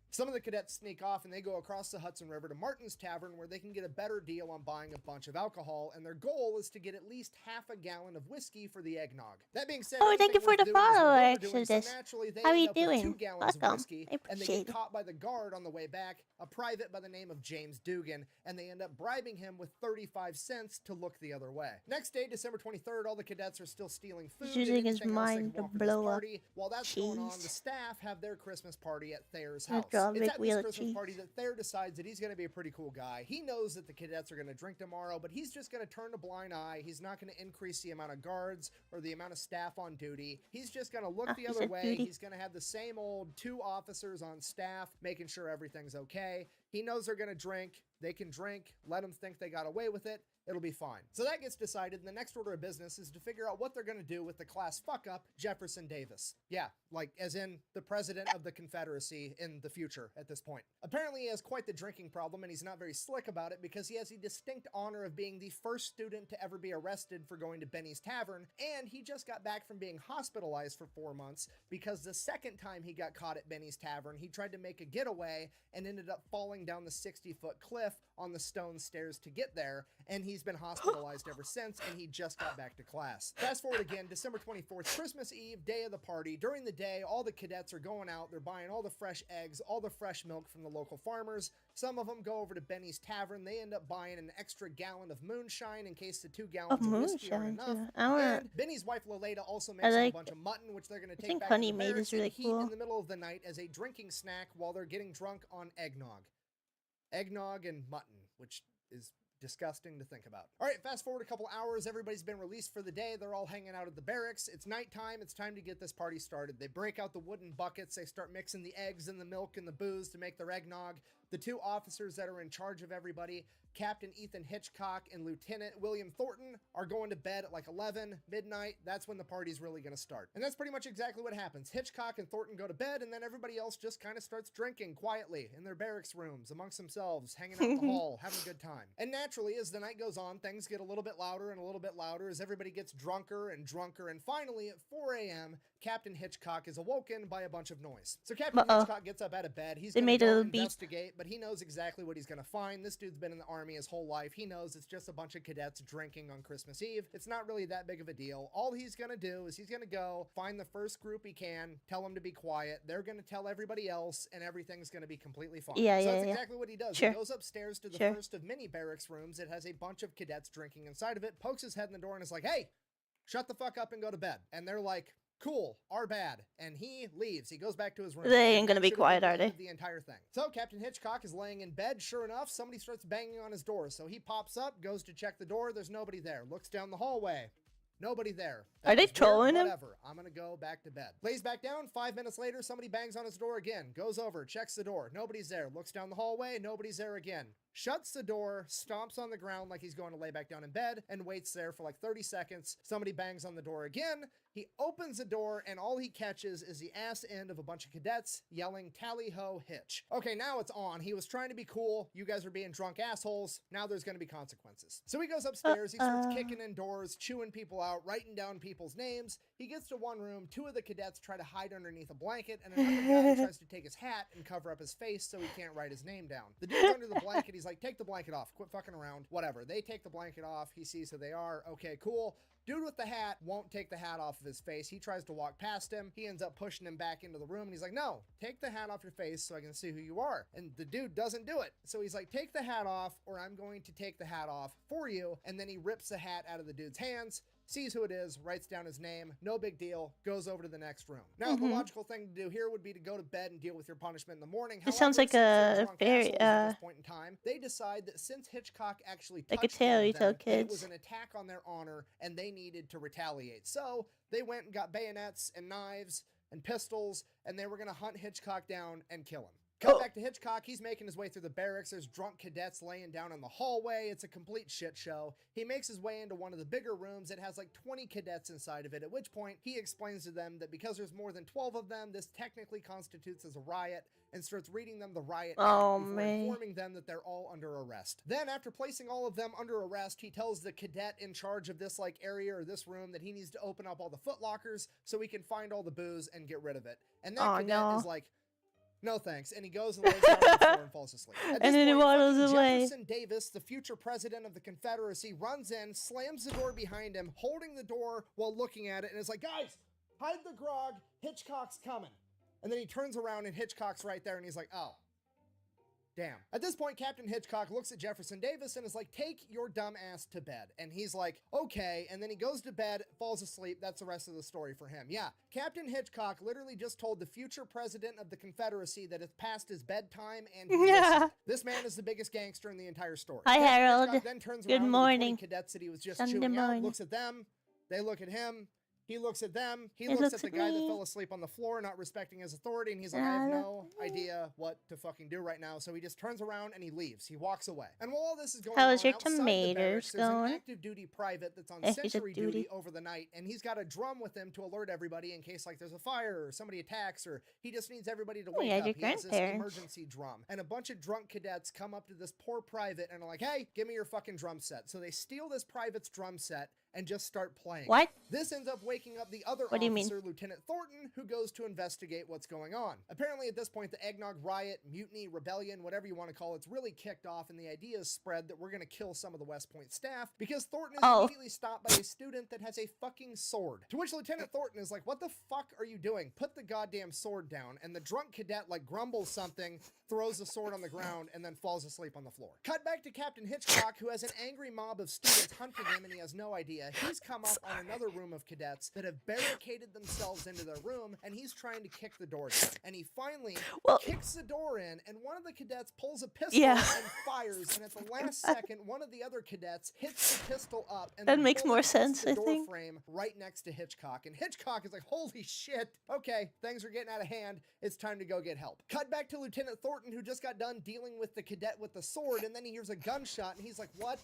Some of the cadets sneak off and they go across the Hudson River to Martin's Tavern, where they can get a better deal on buying a bunch of alcohol, and their goal is to get at least half a gallon of whiskey for the eggnog. That being said, thank you for the follow, Exodus. How are you doing? 2 gallons of Welcome. whiskey, I and they appreciate get it. caught by the guard on the way back, a private by the name of James Dugan, and they end up bribing him with 35 cents to look the other way. Next day, December 23rd, all the cadets are still stealing food He's using and his anything else they mind can to want for this blow up party. While that's going on, the cheese. staff have their Christmas party at Thayer's A house. draw It's big at wheel this of Christmas cheese. party that Thayer decides that he's going to be a pretty cool guy. He knows that the cadets are going to drink tomorrow, but he's just going to turn a blind eye. He's not going to increase the amount of guards or the amount of staff on duty. He's just going to look the he other said way. duty. He's going to have the same old 2 officers on staff making sure everything's okay. He knows they're going to drink. They can drink. Let them think they got away with it. It'll be fine. So that gets decided, and the next order of business is to figure out what they're going to do with the class fuck-up, Jefferson Davis. Yeah, like as in the president of the Confederacy in the future at this point. Apparently he has quite the drinking problem, and he's not very slick about it because he has the distinct honor of being the first student to ever be arrested for going to Benny's Tavern, and he just got back from being hospitalized for 4 months because the second time he got caught at Benny's Tavern, he tried to make a getaway and ended up falling down the 60-foot cliff on the stone stairs to get there, and he's been hospitalized ever since, and he just got back to class. Fast forward again, December 24th, Christmas Eve, day of the party. During the day, all the cadets are going out, they're buying all the fresh eggs, all the fresh milk from the local farmers. Some of them go over to Benny's Tavern. They end up buying an extra gallon of moonshine in case the 2 gallons of whiskey aren't moonshine, enough. too. I wanna- And Benny's wife Lolita also I makes them a like- bunch of mutton, which they're going to I take think back honey to the meat is barracks really and heat cool. in the middle of the night as a drinking snack while they're getting drunk on eggnog. Eggnog and mutton, which is disgusting to think about. All right, fast forward a couple hours. Everybody's been released for the day. They're all hanging out at the barracks. It's nighttime. It's time to get this party started. They break out the wooden buckets. They start mixing the eggs and the milk and the booze to make their eggnog. The 2 officers that are in charge of everybody, Captain Ethan Hitchcock and Lieutenant William Thornton, are going to bed at like 11, midnight. That's when the party's really going to start. And that's pretty much exactly what happens. Hitchcock and Thornton go to bed, and then everybody else just kind of starts drinking quietly in their barracks rooms amongst themselves, hanging out in the hall, having a good time. And naturally, as the night goes on, things get a little bit louder and a little bit louder as everybody gets drunker and drunker. And finally, at 4 a.m., Captain Hitchcock is awoken by a bunch of noise. So Captain Hitchcock gets up out of bed. He's They going to made a go little beep. investigate, but he knows exactly what he's going to find. This dude's been in the army his whole life. He knows it's just a bunch of cadets drinking on Christmas Eve. It's not really that big of a deal. All he's going to do is he's going to go find the first group he can, tell them to be quiet. They're going to tell everybody else, and everything's going to be completely fine. Yeah, so yeah, that's yeah. exactly what he does. Sure. He goes upstairs to the Sure. first of many barracks rooms. It has a bunch of cadets drinking inside of it, pokes his head in the door, and is like, hey, shut the fuck up and go to bed. And they're like, cool, our bad. And he leaves. He goes back to his room. They ain't gonna That be should have quiet, been are the end they? of The entire thing. So Captain Hitchcock is laying in bed. Sure enough, somebody starts banging on his door. So he pops up, goes to check the door. There's nobody there. Looks down the hallway. Nobody there. Are they was weird. trolling him? Whatever. I'm gonna go back to bed. Lays back down. 5 minutes later, somebody bangs on his door again. Goes over, checks the door. Nobody's there. Looks down the hallway. Nobody's there again. Shuts the door, stomps on the ground like he's going to lay back down in bed, and waits there for like 30 seconds. Somebody bangs on the door again. He opens the door, and all he catches is the ass end of a bunch of cadets yelling, "Tally-ho, Hitch." Okay, now it's on. He was trying to be cool. You guys are being drunk assholes. Now there's going to be consequences. So he goes upstairs. He starts kicking in doors, chewing people out, writing down people's names. He gets to one room, 2 of the cadets try to hide underneath a blanket, and another guy tries to take his hat and cover up his face so he can't write his name down. The dude's under the blanket, he's like, take the blanket off, quit fucking around, whatever. They take the blanket off, he sees who they are, okay, cool. Dude with the hat won't take the hat off of his face. He tries to walk past him. He ends up pushing him back into the room, and he's like, no, take the hat off your face so I can see who you are. And the dude doesn't do it. So he's like, take the hat off, or I'm going to take the hat off for you. And then he rips the hat out of the dude's hands, sees who it is, writes down his name, no big deal, goes over to the next room. Now, the logical thing to do here would be to go to bed and deal with your punishment in the morning. It sounds like a very, at this point in time, they decide that since Hitchcock actually like a touched tale one you of tell them, it was kids. an attack on their honor, and they needed to retaliate. So they went and got bayonets and knives and pistols, and they were going to hunt Hitchcock down and kill him. Cut back to Hitchcock. He's making his way through the barracks. There's drunk cadets laying down in the hallway. It's a complete shit show. He makes his way into one of the bigger rooms. It has like 20 cadets inside of it, at which point he explains to them that because there's more than 12 of them, this technically constitutes as a riot, and starts reading them the riot act before informing them that they're all under arrest. Then, after placing all of them under arrest, he tells the cadet in charge of this like area or this room that he needs to open up all the foot lockers so he can find all the booze and get rid of it. And that cadet is like, no thanks, and he goes and lays down on the floor and falls asleep. At And this then he point, waddles fucking away. Jefferson Davis, the future president of the Confederacy, runs in, slams the door behind him, holding the door while looking at it, and is like, guys, hide the grog, Hitchcock's coming. And then he turns around and Hitchcock's right there, and he's like, oh. Damn. At this point, Captain Hitchcock looks at Jefferson Davis and is like, take your dumb ass to bed. And he's like, okay. And then he goes to bed, falls asleep. That's the rest of the story for him. Yeah. Captain Hitchcock literally just told the future president of the Confederacy that it's past his bedtime and he listened. This man is the biggest gangster in the entire story. Hi, Captain Harold. Hitchcock then turns Good around morning. to the 20 cadets that he was just Sunday chewing out, morning. looks at them. They look at him. He looks at them. He He looks looks at the at guy that me. fell asleep on the floor, not respecting his authority, and he's like, I have no idea what to fucking do right now. So he just turns around and he leaves. He walks away. And while all this is going on, How's your outside the tomatoes barracks, there's an going? active duty private that's on He's a sentry duty duty. over the night, and he's got a drum with him to alert everybody in case like there's a fire or somebody attacks, or he just needs everybody to Oh, wake yeah, up. your He has this grandparents. emergency drum. And a bunch of drunk cadets come up to this poor private and are like, hey, give me your fucking drum set. So they steal this private's drum set and just start playing. What? This ends up waking up the other What do you mean? officer, Lieutenant Thornton, who goes to investigate what's going on. Apparently at this point, the eggnog riot, mutiny, rebellion, whatever you want to call it's really kicked off, and the idea is spread that we're going to kill some of the West Point staff because Thornton is immediately stopped by a student that has a fucking sword. To which Lieutenant Thornton is like, what the fuck are you doing? Put the goddamn sword down. And the drunk cadet like grumbles something, throws the sword on the ground, and then falls asleep on the floor. Cut back to Captain Hitchcock, who has an angry mob of students hunting him, and he has no idea. He's come up on another room of cadets that have barricaded themselves into their room, and he's trying to kick the door down. And he finally kicks the door in, and one of the cadets pulls a pistol and fires, and at the last second, one of the other cadets hits the pistol up, and That then makes more hits sense, the I door think. frame right next to Hitchcock. And Hitchcock is like, holy shit, okay, things are getting out of hand. It's time to go get help. Cut back to Lieutenant Thornton, who just got done dealing with the cadet with the sword, and then he hears a gunshot, and he's like, what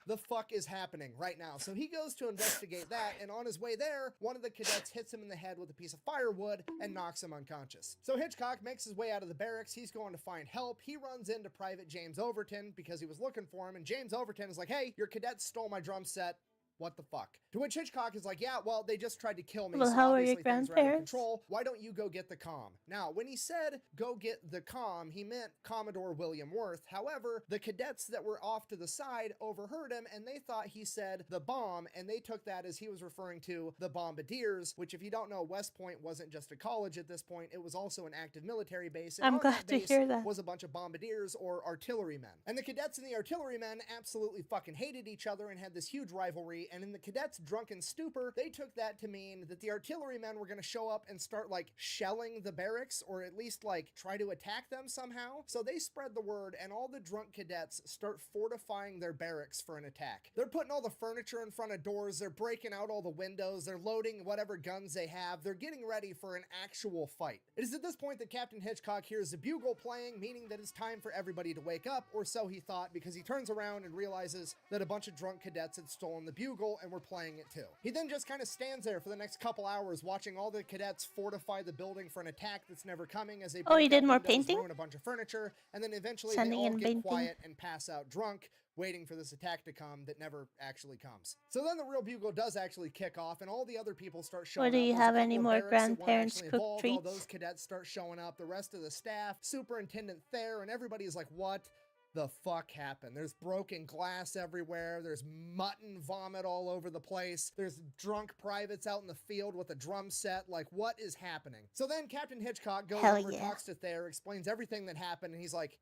the fuck is happening right now? So he goes to investigate that, and on his way there, one of the cadets hits him in the head with a piece of firewood and knocks him unconscious. So Hitchcock makes his way out of the barracks. He's going to find help. He runs into Private James Overton because he was looking for him, and James Overton is like, hey, your cadets stole my drum set. What the fuck? To which Hitchcock is like, yeah, well, they just tried to kill me, Well, so how are your obviously things are out of grandparents? control. Why don't you go get the comm? Now, when he said go get the comm, he meant Commodore William Worth. However, the cadets that were off to the side overheard him, and they thought he said the bomb, and they took that as he was referring to the Bombardiers, which, if you don't know, West Point wasn't just a college at this point, it was also an active military base. And I'm on glad that to base hear that. was a bunch of bombardiers or artillerymen. And the cadets and the artillerymen absolutely fucking hated each other and had this huge rivalry, and in the cadets' drunken stupor, they took that to mean that the artillerymen were going to show up and start like shelling the barracks, or at least like try to attack them somehow. So they spread the word, and all the drunk cadets start fortifying their barracks for an attack. They're putting all the furniture in front of doors, they're breaking out all the windows, they're loading whatever guns they have, they're getting ready for an actual fight. It is at this point that Captain Hitchcock hears the bugle playing, meaning that it's time for everybody to wake up, or so he thought, because he turns around and realizes that a bunch of drunk cadets had stolen the bugle. bugle and we're playing it too. He then just kind of stands there for the next couple hours watching all the cadets fortify the building for an attack that's never coming as they Oh, he break did out more windows, painting? ruin a bunch of furniture, and then eventually Sending they all in get painting. quiet and pass out drunk, waiting for this attack to come that never actually comes. So then the real bugle does actually kick off, and all the other people start showing up. do you There's a have couple any of more barracks that weren't grandparents actually cooked involved. All treats? those cadets start showing up, the rest of the staff, Superintendent Thayer, and everybody is like, what the fuck happened? There's broken glass everywhere. There's mutton vomit all over the place. There's drunk privates out in the field with a drum set. Like, what is happening? So then Captain Hitchcock goes Hell over, yeah. talks to Thayer, explains everything that happened, and he's like,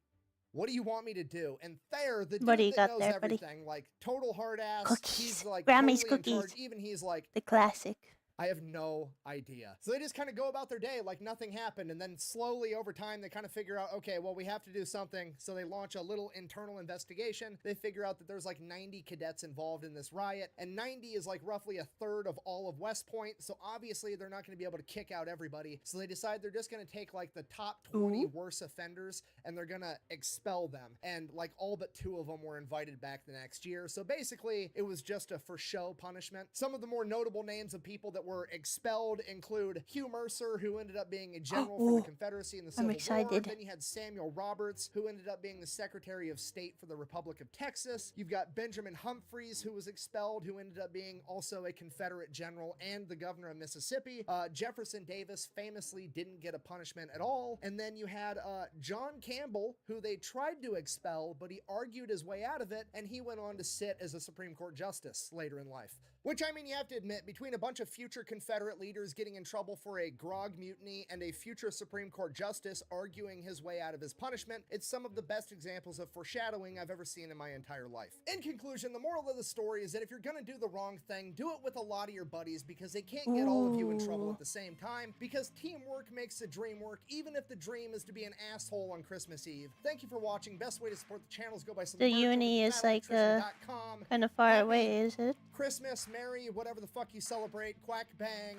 what do you want me to do? And Thayer, the What do dude you that got knows there, buddy? everything, like total hard ass, Cookies. he's like Grammy's totally in charge. cookies. Even he's like, The classic. I have no idea. So they just kind of go about their day like nothing happened, and then slowly over time they kind of figure out, okay, well, we have to do something. So they launch a little internal investigation. They figure out that there's like 90 cadets involved in this riot, and 90 is like roughly a third of all of West Point. So obviously they're not going to be able to kick out everybody. So they decide they're just going to take like the top 20 worst offenders and they're going to expel them. And like all but 2 of them were invited back the next year. So basically it was just a for show punishment. Some of the more notable names of people that were expelled include Hugh Mercer, who ended up being a general for the Confederacy in the Civil War. excited. Then you had Samuel Roberts, who ended up being the Secretary of State for the Republic of Texas. You've got Benjamin Humphreys, who was expelled, who ended up being also a Confederate general and the governor of Mississippi. Jefferson Davis famously didn't get a punishment at all. And then you had John Campbell, who they tried to expel, but he argued his way out of it, and he went on to sit as a Supreme Court justice later in life. Which, I mean, you have to admit, between a bunch of future Confederate leaders getting in trouble for a grog mutiny and a future Supreme Court justice arguing his way out of his punishment, it's some of the best examples of foreshadowing I've ever seen in my entire life. In conclusion, the moral of the story is that if you're gonna do the wrong thing, do it with a lot of your buddies, because they can't get all of you in trouble at the same time, because teamwork makes the dream work, even if the dream is to be an asshole on Christmas Eve. Thank you for watching. Best way to support the channel is go buy some The merch over uni at is like battlenutrition.com. kind of far away, is it? Christmas, Merry, whatever the fuck you celebrate, quack bang,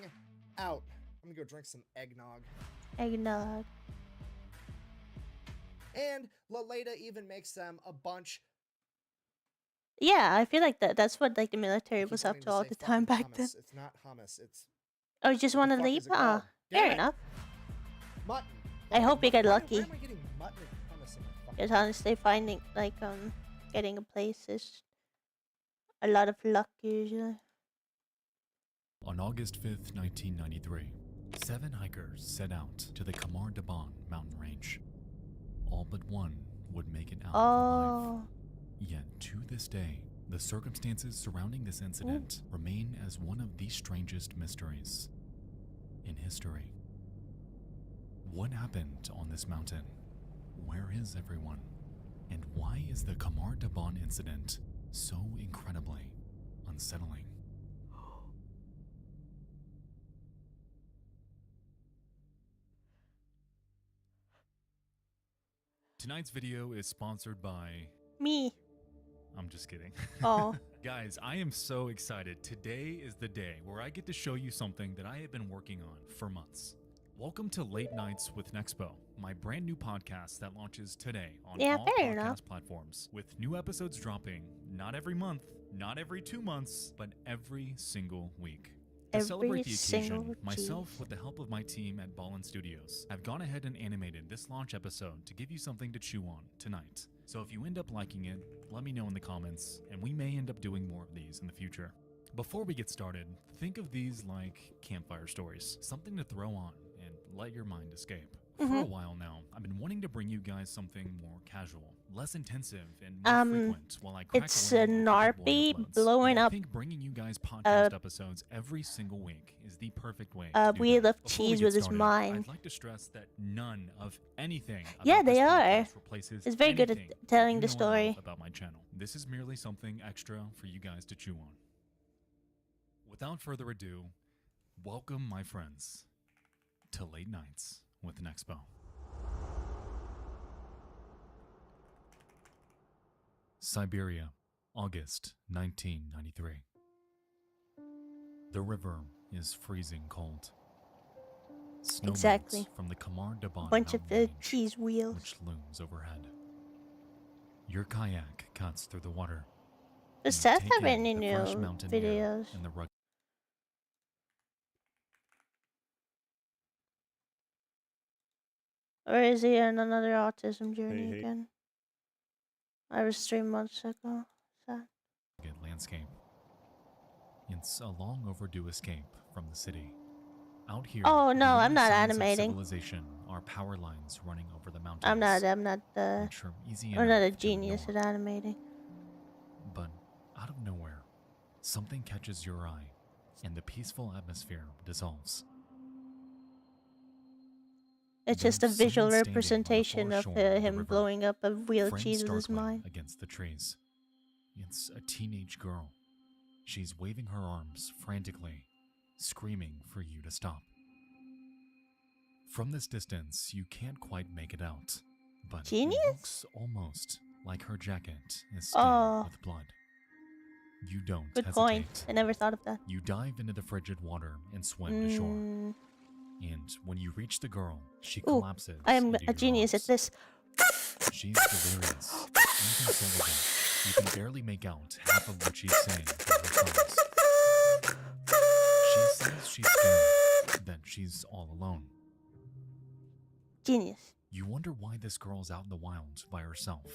out. I'm gonna go drink some eggnog. Eggnog. And Laleda even makes them a bunch. Yeah, I feel like that's what like the military was up wanting to to all say the time fucking back then. hummus. It's not hummus, it's Oh, you just want to fuck leave? is it called? Damn Fair it. enough. mutton. I hope you get Why lucky. am I getting mutton and hummus in my fucking Because honestly, finding like getting a place is a lot of luck usually. On August 5th, 1993, 7 hikers set out to the Kamar Daban mountain range. All but one would make it out alive. Yet to this day, the circumstances surrounding this incident remain as one of the strangest mysteries in history. What happened on this mountain? Where is everyone? And why is the Kamar Daban incident so incredibly unsettling? Tonight's video is sponsored by Me. I'm just kidding. Oh. Guys, I am so excited. Today is the day where I get to show you something that I have been working on for months. Welcome to Late Nights with Nexpo, my brand new podcast that launches today on all fair podcast enough. platforms, with new episodes dropping not every month, not every 2 months, but every single week. To celebrate the occasion, myself, with the help of my team at Ballin Studios, have gone ahead and animated this launch episode to give you something to chew on tonight. So if you end up liking it, let me know in the comments, and we may end up doing more of these in the future. Before we get started, think of these like campfire stories, something to throw on and let your mind escape. For a while now, I've been wanting to bring you guys something more casual, less intensive, and more frequent while I crack It's away at the big Narby boiler bloods. blowing And I up think bringing you guys podcast episodes every single week is the perfect way to do wheel that. of Before we cheese get with his started, mind. I'd like to stress that none of anything Yeah, about they this are. podcast replaces It's very good at anything telling you the know and story. love about my channel. This is merely something extra for you guys to chew on. Without further ado, welcome my friends to Late Nights with Nexpo. Siberia, August 1993. The river is freezing cold. Snow Exactly. melts from the Kamar Daban Bunch of mountain range, cheese wheels. which looms overhead. Your kayak cuts through the water, Does Seth take have in any the new fresh mountain air videos? and the rugged. Or is he on another autism journey hey. again? I was 3 months ago. Sad. Landscape. It's a long overdue escape from the city. Out here, Oh no, the I'm only not signs of animating. civilization are power lines running over the mountains. I'm not which are easy I'm not a enough to genius ignore. at animating. But out of nowhere, something catches your eye, and the peaceful atmosphere dissolves. It's Then just a visual someone standing on the representation of foreshore of the him river, blowing up a wheel framed cheese in his starkly mind. against the trees. It's a teenage girl. She's waving her arms frantically, screaming for you to stop. From this distance, you can't quite make it out, but Genius? it looks almost like her jacket is stained Oh. with blood. You don't Good hesitate. point. I never thought of that. You dive into the frigid water and swim to shore. Mm. And when you reach the girl, she Ooh, collapses. I am into a your genius at this. She's delirious, inconsolable. You can barely make out half of what she's saying through her songs. She says she's scared, that she's all alone. Genius. You wonder why this girl's out in the wild by herself.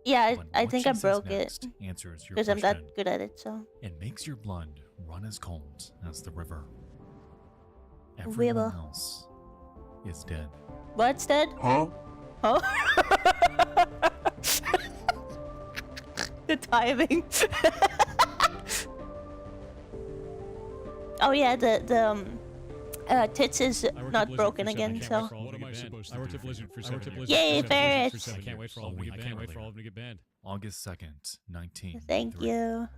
Yeah, But I what think she I says broke next it. answers your Because I'm question. that good at it, so. It makes your blood run as cold as the river. Everyone River. else is dead. What's dead? Huh? Huh? The timing. Oh yeah, the tits is not broken again, so. What am I supposed to do? I worked at Blizzard for 7 years. Yay, ferrets! I can't wait for all of them to get banned. I can't wait for all of them to get banned. August 2nd, 19. Thank you.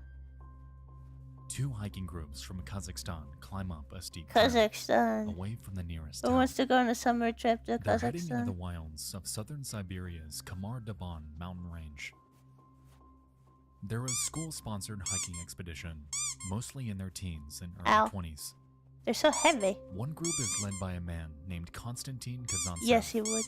Two hiking groups from Kazakhstan climb up a steep trail Kazakhstan. away from the nearest Who town. wants to go on a summer trip to They're heading into the Kazakhstan? wilds of southern Siberia's Kamar-Daban mountain range. They're a school-sponsored hiking expedition, mostly in their teens and early Ow. 20s. They're so heavy. One group is led by a man named Konstantin Kazantsev. Yes, he would.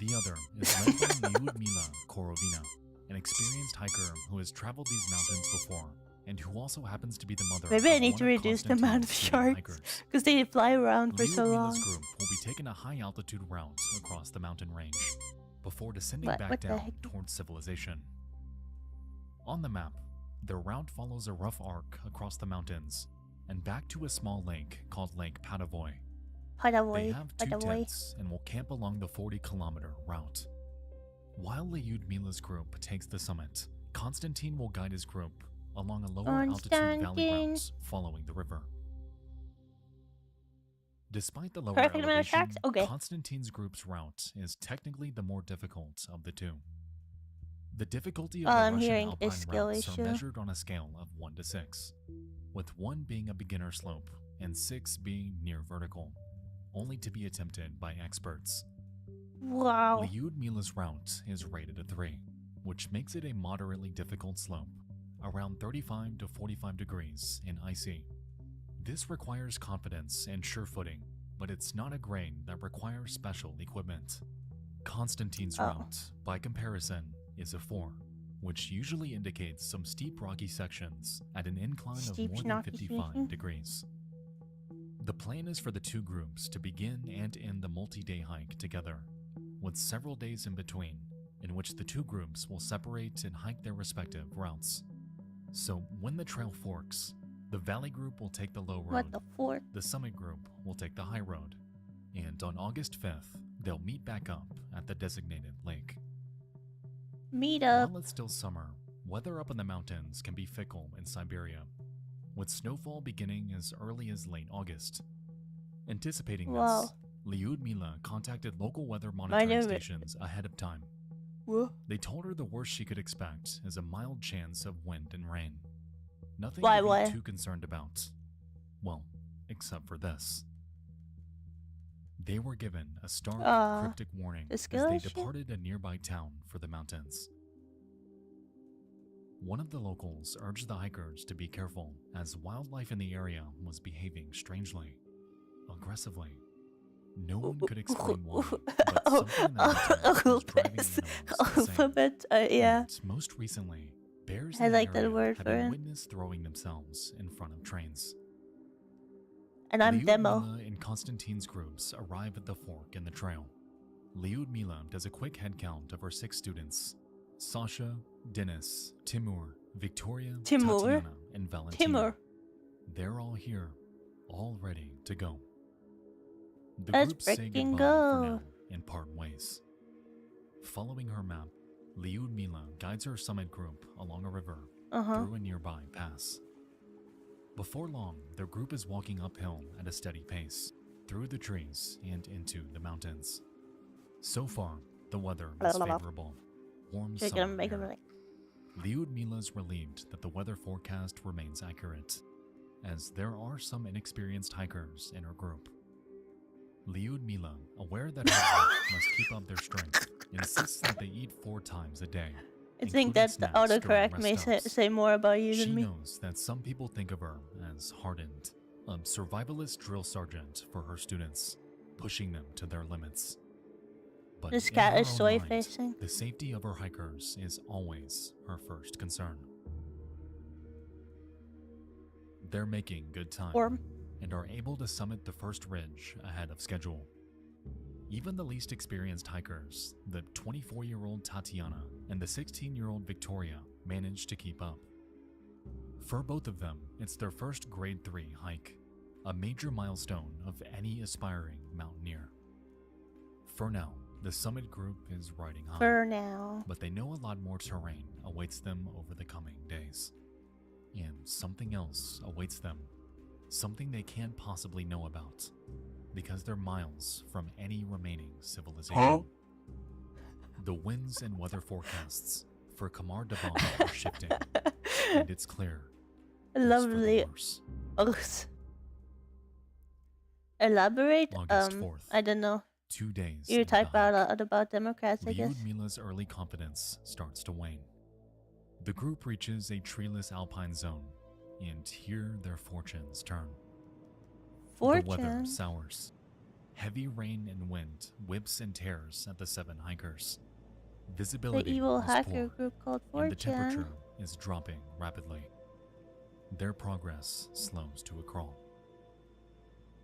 The other is led by Lyudmila Korovina, an experienced hiker who has traveled these mountains before, and who also happens to be the mother Maybe I of need one to of reduce the amount of Konstantin's student sharks. hikers. Because they fly around for so Lyudmila's long. group will be taking a high-altitude route across the mountain range, before descending What back the down heck? towards civilization. On the map, their route follows a rough arc across the mountains, and back to a small lake called Lake Padavoy. They Padavoy. have two Padavoy. tents and will camp along the 40-kilometer route. While Lyudmila's group takes the summit, Konstantin will guide his group along a lower altitude valley Konstantin. route following the river. Despite the lower Perfect amount of elevation, sharks? Okay. Konstantin's group's route is technically the more difficult of the two. The difficulty of All the I'm Russian hearing alpine is skill routes issue. are measured on a scale of 1 to 6, with 1 being a beginner slope and 6 being near vertical, only to be attempted by experts. Wow. Lyudmila's route is rated a 3, which makes it a moderately difficult slope, around 35 to 45 degrees and icy. This requires confidence and sure footing, but it's not a grade that requires special equipment. Konstantin's route, by comparison, is a 4, which usually indicates some steep rocky sections at an incline Steep of more than rocky 55 sections? degrees. The plan is for the two groups to begin and end the multi-day hike together, with several days in between, in which the two groups will separate and hike their respective routes. So when the trail forks, the valley group will take the low road, What the fork? the summit group will take the high road, and on August 5th, they'll meet back up at the designated lake. Meet up. While it's still summer, weather up in the mountains can be fickle in Siberia, with snowfall beginning as early as late August. Anticipating Wow. this, Lyudmila contacted local weather My monitoring name- stations ahead of time. What? They told her the worst she could expect is a mild chance of wind and rain. Nothing Why, to be why? too concerned about. Well, except for this. They were given a stark, cryptic warning the as skill they issue? departed a nearby town for the mountains. One of the locals urged the hikers to be careful, as wildlife in the area was behaving strangely, aggressively. No one could explain why, but something in the mountains was driving animals insane. Alphabet, yeah. And most recently, Bears I in the like that area word have for been it. witnessed throwing themselves in front of trains. And I'm Demo. Lyudmila and Konstantine's groups arrive at the fork in the trail. Lyudmila does a quick head count of her 6 students: Sasha, Dennis, Timur, Victoria, Timur? Tatiana, and Valentina. Timur. They're all here, all ready to go. The Let's groups say frickin' goodbye go. for now and part ways. Following her map, Lyudmila guides her summit group along a river through a nearby pass. Before long, their group is walking uphill at a steady pace, through the trees and into the mountains. So far, the weather is favorable. Warm Should I get summer him, make him air. like, Lyudmila's relieved that the weather forecast remains accurate, as there are some inexperienced hikers in her group. Lyudmila, aware that her group must keep up their strength, insists that they eat 4 times a day. I think including that the snacks during autocorrect may rest say, stops. say more about you She than me. knows that some people think of her as hardened, a survivalist drill sergeant for her students, pushing them to their limits. But This in cat her is own soy mind, facing. the safety of her hikers is always her first concern. They're making good time Warm. and are able to summit the first ridge ahead of schedule. Even the least experienced hikers, the 24-year-old Tatiana and the 16-year-old Victoria, manage to keep up. For both of them, it's their first grade 3 hike, a major milestone of any aspiring mountaineer. For now, the summit group is riding high. For now. But they know a lot more terrain awaits them over the coming days. And something else awaits them. Something they can't possibly know about. Because they're miles from any remaining civilization. Huh? The winds and weather forecasts for Kamar Daban are shifting. And it's clear. Lovely. Elaborate? August 4th. I don't know. 2 days. You into type the hike. out about Democrats, I guess. Lyudmila's early confidence starts to wane. The group reaches a treeless alpine zone, and here their fortunes turn. The weather Fortune? sours. Heavy rain and wind whips and tears at the 7 hikers. Visibility The evil is hacker poor, group called and the Fortune. temperature is dropping rapidly. Their progress slows to a crawl.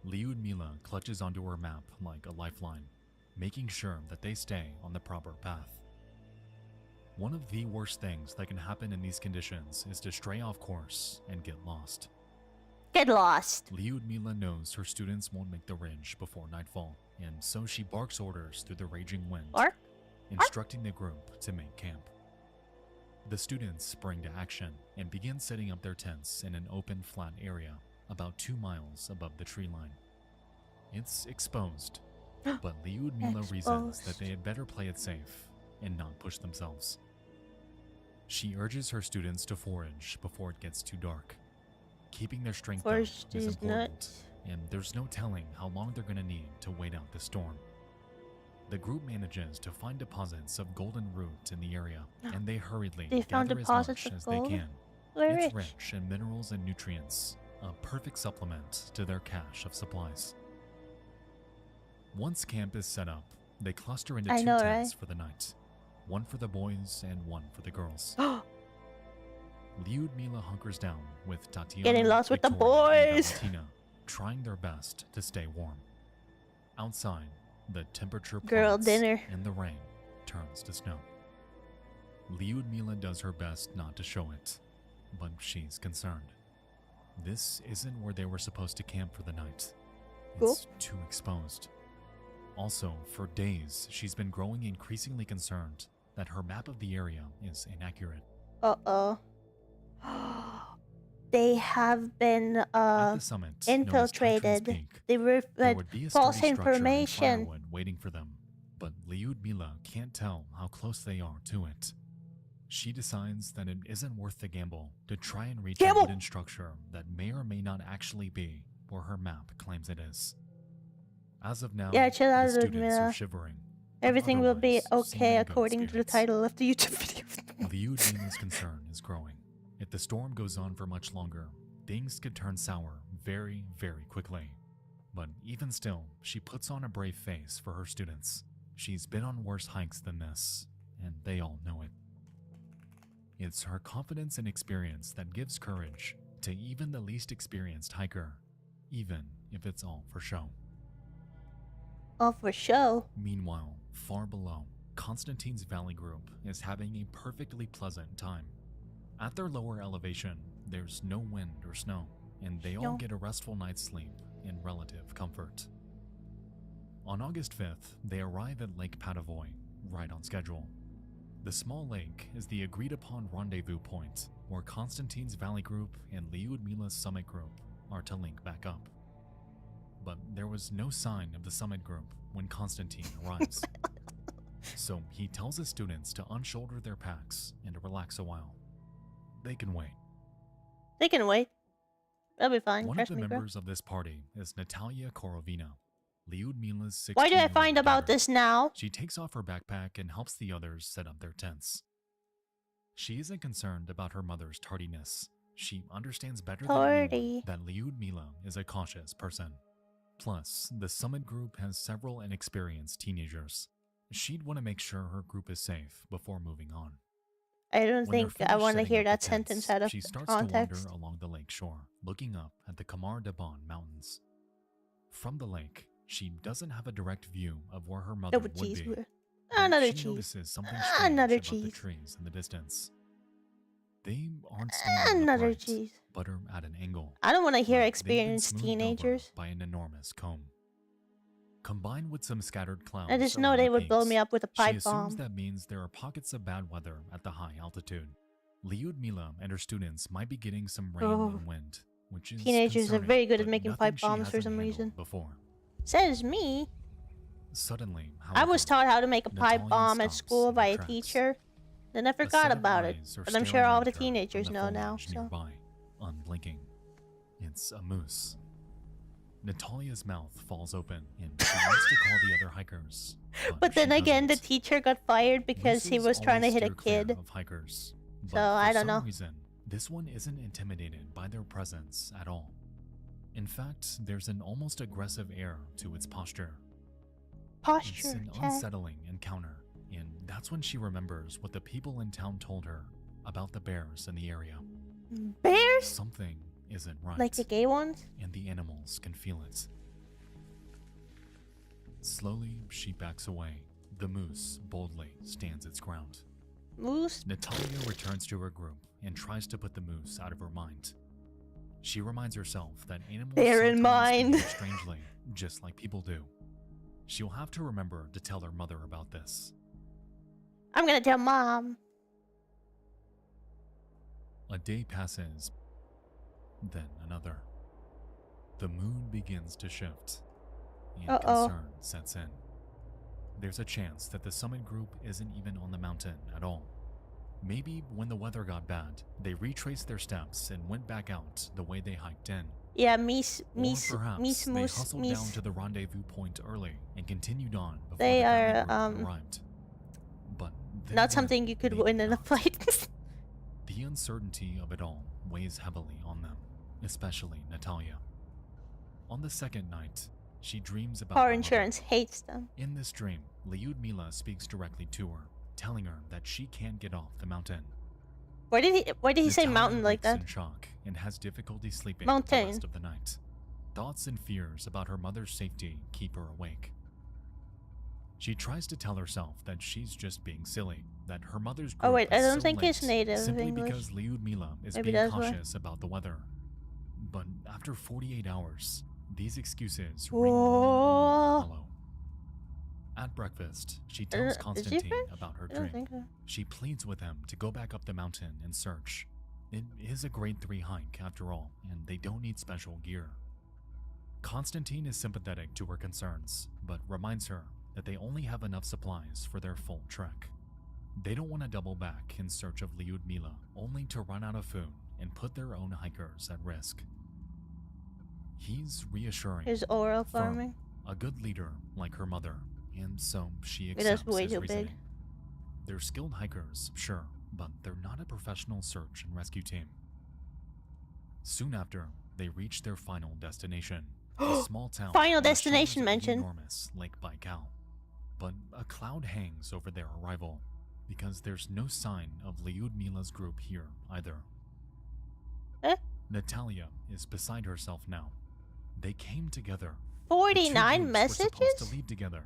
Lyudmila clutches onto her map like a lifeline, making sure that they stay on the proper path. One of the worst things that can happen in these conditions is to stray off course and get lost. Get lost. Lyudmila knows her students won't make the ridge before nightfall, and so she barks orders through the raging wind, Bark? instructing the group to make camp. The students spring to action and begin setting up their tents in an open, flat area about 2 miles above the tree line. It's exposed, but Lyudmila reasons that they had better play it safe and not push themselves. She urges her students to forage before it gets too dark. Keeping their strength up Forage is these important, nuts. and there's no telling how long they're going to need to wait out the storm. The group manages to find deposits of golden root in the area, and they hurriedly They found gather as deposits much of as gold? they can. We're It's rich. rich in minerals and nutrients, a perfect supplement to their cache of supplies. Once camp is set up, they cluster into I 2 know, tents right? for the night. One for the boys and one for the girls. Lyudmila hunkers down with Tatiana, Getting lost with the Victoria, and boys. Valentina, trying their best to stay warm. Outside, the temperature Girl plummets dinner. and the rain turns to snow. Lyudmila does her best not to show it, but she's concerned. This isn't where they were supposed to camp for the night. It's too exposed. Also, for days, she's been growing increasingly concerned that her map of the area is inaccurate. Uh-oh. They have been At the summit, known as Tatran's infiltrated. Peak, They were there would be a false sturdy structure and information. firewood waiting for them, but Lyudmila can't tell how close they are to it. She decides that it isn't worth the gamble to try and reach a wooden structure that may or may not actually be where her map claims it is. As of now, Yeah, chill out, the students Ludmila. are shivering. but Everything will be otherwise seem okay in good according to the spirits. title of the YouTube video. Lyudmila's concern is growing. If the storm goes on for much longer, things could turn sour very, very quickly. But even still, she puts on a brave face for her students. She's been on worse hikes than this, and they all know it. It's her confidence and experience that gives courage to even the least experienced hiker, even if it's all for show. All for show. Meanwhile, far below, Constantine's Valley Group is having a perfectly pleasant time. At their lower elevation, there's no wind or snow, and they all get a restful night's sleep in relative comfort. On August 5th, they arrive at Lake Patavoy, right on schedule. The small lake is the agreed-upon rendezvous point where Constantine's Valley Group and Lyudmila's Summit Group are to link back up. But there was no sign of the Summit Group when Constantine arrives. So he tells his students to unshoulder their packs and to relax a while. They can wait. They can wait. That'll be fine. One of Trust the me, bro. members of this party is Natalia Korovina, Lyudmila's 16-year-old Why do I find about daughter. this now? She takes off her backpack and helps the others set up their tents. She isn't concerned about her mother's tardiness. She understands better than anyone that Lyudmila is a cautious person. Plus, the Summit Group has several inexperienced teenagers. She'd want to make sure her group is safe before moving on. I don't When they're think I finished want to setting hear up that the sentence tents, out of she starts context. to wander along the lake shore, looking up at the Kamar Daban Mountains. From the lake, she doesn't have a direct view of where her mother Double would cheese. be. Would- but Another she cheese. notices something strange Another about the cheese. trees in the distance. They aren't standing Another upright, cheese. but are at an angle. I don't want to hear They've been experienced smoothed over teenagers. by an enormous comb. Combined with some scattered clouds, I just know around they the would blow peaks, me up with a she pipe assumes bomb. that means there are pockets of bad weather at the high altitude. Lyudmila and her students might be getting some rain Oh. and wind, which is Teenagers are concerning, very good at but making nothing pipe she bombs for hasn't some handled reason. Before. Says me. Suddenly, I was taught how to make a pipe Natalia bomb at stops school in by her a tracks. teacher. Then I A forgot set of about it. eyes are But I'm sure staring all at the her teenagers from the know now. foliage So nearby, unblinking. It's a moose. Natalia's mouth falls open, and she wants to call the other hikers. But then she again, the doesn't. teacher got fired because he Mooses was trying to always hit a steer clear kid. of hikers, So but I for don't some know. reason, this one isn't intimidated by their presence at all. In fact, there's an almost aggressive air to its posture. It's Posture. an Chat. unsettling encounter, and that's when she remembers what the people in town told her about the bears in the area. Bears? Something isn't right. Like the gay ones? And the animals can feel it. Slowly, she backs away. The moose boldly stands its ground. Moose? Natalia returns to her group and tries to put the moose out of her mind. She reminds herself that animals Bear in sometimes mind. behave strangely, just like people do. She'll have to remember to tell her mother about this. I'm gonna tell mom. A day passes, then another. The moon begins to shift, and concern sets in. There's a chance that the Summit Group isn't even on the mountain at all. Maybe when the weather got bad, they retraced their steps and went back out the way they hiked in. Yeah, Or perhaps they moose, hustled down to the rendezvous point early and continued on before They the Valley are, Group arrived. But then not again, something you could maybe win in a not. fight. The uncertainty of it all weighs heavily on them, especially Natalia. On the second night, she dreams about Car her mother. insurance hates them. In this dream, Lyudmila speaks directly to her, telling her that she can't get off the mountain. Why did he say Natalia mountain like wakes that? in shock and has difficulty sleeping Mountain. the rest of the night. Thoughts and fears about her mother's safety keep her awake. She tries to tell herself that she's just being silly, that her mother's Oh, group wait, I is don't so think it's late native simply English. because Lyudmila is Maybe being that's why. cautious about the weather. But after 48 hours, these excuses ring more Whoa. and more hollow. At breakfast, she tells Is she Constantine French? about her I don't dream. think so. She pleads with him to go back up the mountain and search. It is a grade 3 hike after all, and they don't need special gear. Constantine is sympathetic to her concerns, but reminds her that they only have enough supplies for their full trek. They don't want to double back in search of Lyudmila, only to run out of food and put their own hikers at risk. He's reassuring, His oral firm, farming. a good leader like her mother, and so she Wait, that's accepts way his too big. reasoning. They're skilled hikers, sure, but they're not a professional search and rescue team. Soon after, they reach their final destination, a small town. Final on the destination shores of the mentioned. enormous Lake Baikal. But a cloud hangs over their arrival. because there's no sign of Lyudmila's group here either. Eh? Natalia is beside herself now. They came together. 49 Were messages? supposed to leave together.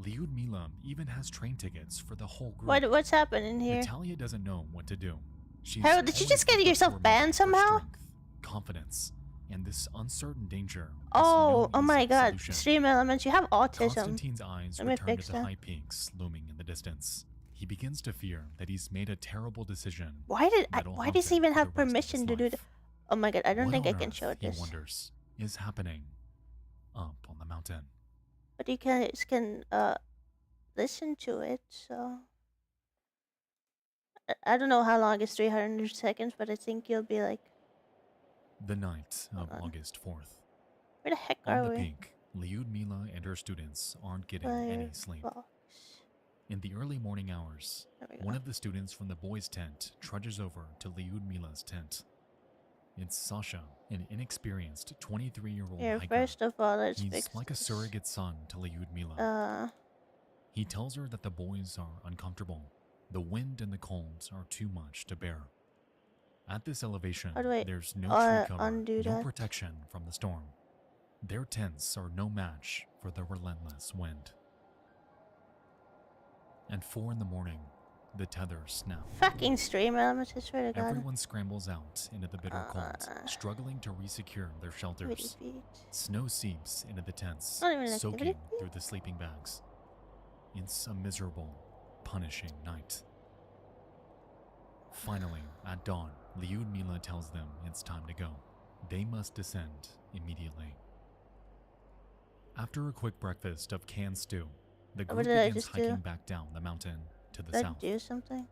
Lyudmila even has train tickets for the whole group. What's happening here? Natalia doesn't know what to do. She's Harold, did you just get always yourself looked banned for somehow? strength, confidence, and this uncertain danger. Oh my god. solution. Stream Elements, you have autism. Constantine's eyes Let me return fix to the that. high peaks looming in the distance. He begins to fear that he's made a terrible decision. Why that'll why haunt does he him even for have the rest of his permission to do life. that? Oh my god, I don't What think I on can earth, show he this. wonders, is happening up on the mountain. But you guys can listen to it, so I don't know how long it's 300 seconds, but I think you'll be like, The night of August 4th. where the heck On are the we? peak, Lyudmila and her students aren't getting any sleep. Firefox. In the early morning hours, There we one go. of the students from the boys' tent trudges over to Lyudmila's tent. It's Sasha, an inexperienced 23-year-old Here, hiker. first of all, let's He's fix like a this. surrogate son to Lyudmila. He tells her that the boys are uncomfortable. The wind and the cold are too much to bear. At this elevation, How do I, there's no tree cover, undo no that? protection from the storm. Their tents are no match for the relentless wind. At 4 in the morning, the tether snaps. Fucking Stream Elements, I swear to god. Everyone scrambles out into the bitter cold, struggling to resecure their shelters. feet. Snow seeps into the tents, Not even an soaking activity through the sleeping bags. It's a miserable, punishing night. Finally, at dawn, Lyudmila tells them it's time to go. They must descend immediately. After a quick breakfast of canned stew, the What group did I begins just do? hiking back down the mountain to the Did I south. do something?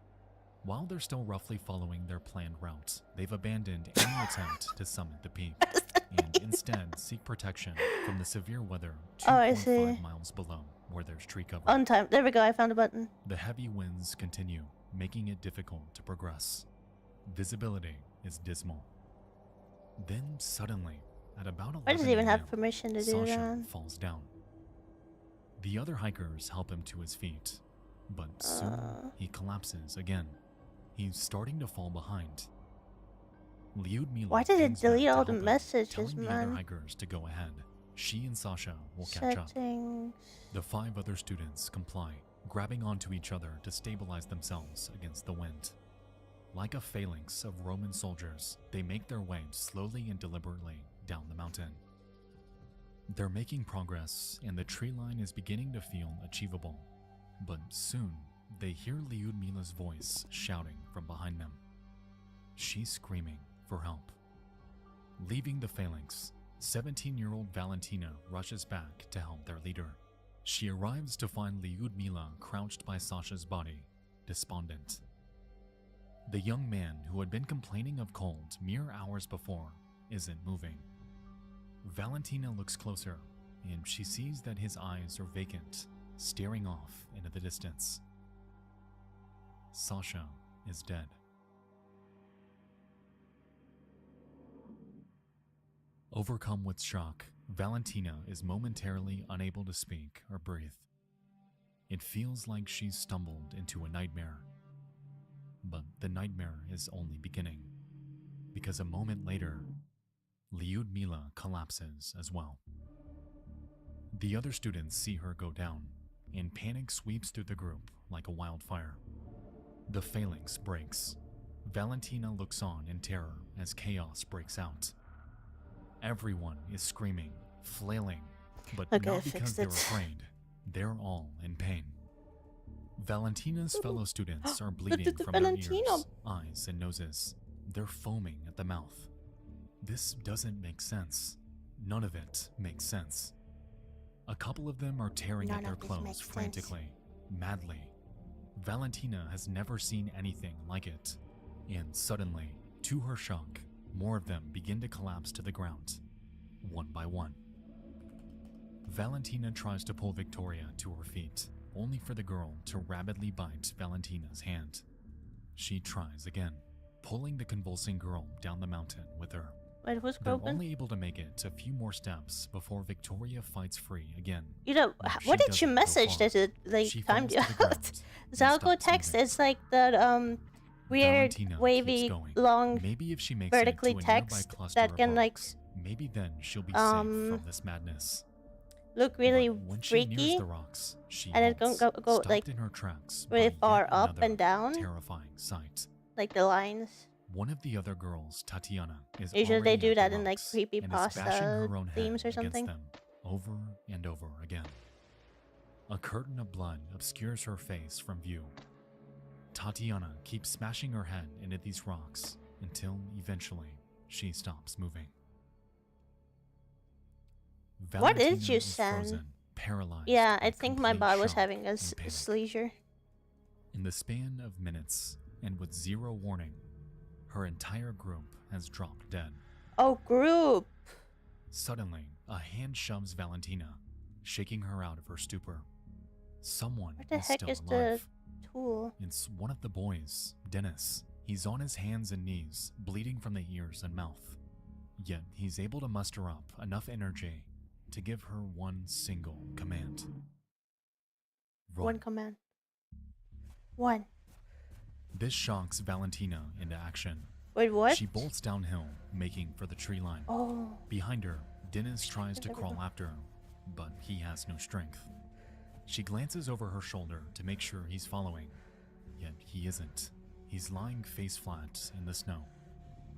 While they're still roughly following their planned route, they've abandoned any attempt to summit the peak and instead seek protection from the severe weather Oh, I 2.5 see. miles below where there's tree cover. On time. There we go, I found a button. The heavy winds continue, making it difficult to progress. Visibility is dismal. Then suddenly, at about 11 Why does he even have a.m., permission to do Sasha that? falls down. The other hikers help him to his feet, but soon he collapses again. He's starting to fall behind. Lyudmila Why did it hangs back delete to all help the him, messages, telling the other man? hikers to go ahead. She and Sasha will catch up. Settings. The 5 other students comply, grabbing onto each other to stabilize themselves against the wind. Like a phalanx of Roman soldiers, they make their way slowly and deliberately down the mountain. They're making progress, and the tree line is beginning to feel achievable. But soon, they hear Lyudmila's voice shouting from behind them. She's screaming for help. Leaving the phalanx, 17-year-old Valentina rushes back to help their leader. She arrives to find Lyudmila crouched by Sasha's body, despondent. The young man who had been complaining of cold mere hours before isn't moving. Valentina looks closer, and she sees that his eyes are vacant, staring off into the distance. Sasha is dead. Overcome with shock, Valentina is momentarily unable to speak or breathe. It feels like she's stumbled into a nightmare. But the nightmare is only beginning, because a moment later, Lyudmila collapses as well. The other students see her go down, and panic sweeps through the group like a wildfire. The phalanx breaks. Valentina looks on in terror as chaos breaks out. Everyone is screaming, flailing, but Okay, I not because fixed they're it. afraid. They're all in pain. Valentina's fellow students are bleeding from their ears, Valentino. eyes, and noses. They're foaming at the mouth. This doesn't make sense. None of it makes sense. A couple of them are tearing at None their of this clothes makes sense. frantically, madly. Valentina has never seen anything like it. And suddenly, to her shock, more of them begin to collapse to the ground, one by one. Valentina tries to pull Victoria to her feet, only for the girl to rapidly bite Valentina's hand. She tries again, pulling the convulsing girl down the mountain with her. Wait, who's They're broken? only able to make it a few more steps before Victoria fights free again. You know, But what did you doesn't go message far. that it like She timed falls you to the out? ground and Zalco stops text moving. is like that weird Valentina keeps wavy going. long Maybe if she makes vertically it to a nearby text cluster that of can like rocks, maybe then she'll be safe from this madness. look really When she nears freaky the rocks, she and it can halts, go stopped like in her tracks really by far yet up another and down, terrifying sight. like the lines. One of the other girls, Tatiana, is Usually they already do at the that in like rocks and is bashing creepypasta her own head themes or against something. them over and over again. A curtain of blood obscures her face from view. Tatiana keeps smashing her head into these rocks until eventually she stops moving. What did Valentina you is send? frozen, paralyzed, Yeah, I with think my complete bot was shock having a and panic. seizure. In the span of minutes, and with zero warning, her entire group has dropped dead. Oh, group! Suddenly, a hand shoves Valentina, shaking her out of her stupor. Someone What the is heck still is alive. the tool? It's one of the boys, Dennis. He's on his hands and knees, bleeding from the ears and mouth. Yet he's able to muster up enough energy to give her one single command. Run. One command. One. This shocks Valentina into action. Wait, what? She bolts downhill, making for the tree line. Oh. Behind her, Dennis tries to crawl after her, but he has no strength. She glances over her shoulder to make sure he's following, yet he isn't. He's lying face flat in the snow,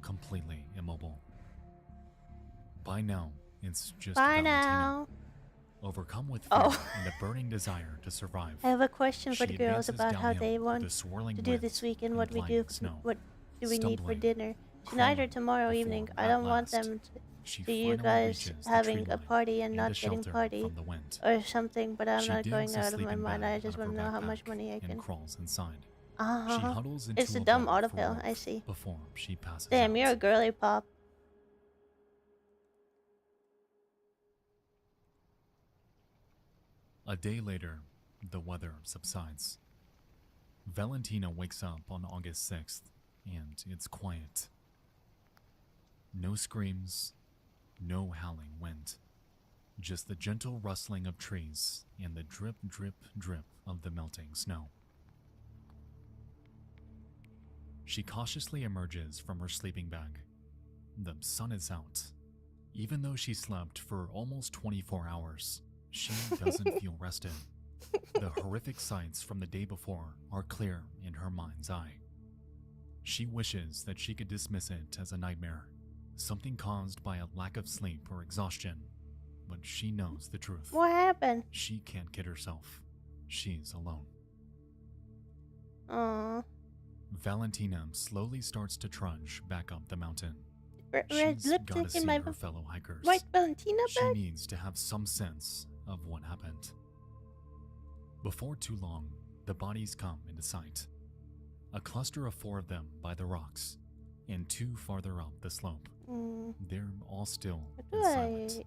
completely immobile. By now, it's just Bye Valentina, now. overcome with fear Oh. and a burning desire to survive. I have a question for She the girls advances about how downhill they through want the swirling to do wind this weekend. and What we do? blinding snow. What do we need for Stumbling, dinner tonight or crawling tomorrow before, evening? I at don't want last, them she to you finally guys reaches the having tree a line party and and not a getting shelter party from the wind. or something. But I'm She not going digs a out of my sleeping mind. bag I out just of want to her know how much backpack money I and can. crawls inside. She Uh-huh. huddles into It's the a dumb ball for autofill. warmth I see. Before she passes Damn, out. you're a girly pop. A day later, the weather subsides. Valentina wakes up on August 6th, and it's quiet. No screams, no howling wind. Just the gentle rustling of trees and the drip, drip, drip of the melting snow. She cautiously emerges from her sleeping bag. The sun is out. Even though she slept for almost 24 hours, she doesn't feel rested. The horrific sights from the day before are clear in her mind's eye. She wishes that she could dismiss it as a nightmare, something caused by a lack of sleep or exhaustion, but she knows the truth. What happened? She can't kid herself. She's alone. Aww. Valentina slowly starts to trudge back up the mountain. Red She's lip gotta sync in see my her fellow hikers. white Valentina She bed? needs to have some sense of what happened. Before too long, the bodies come into sight. A cluster of 4 of them by the rocks, and 2 farther up the slope. They're all still and silent.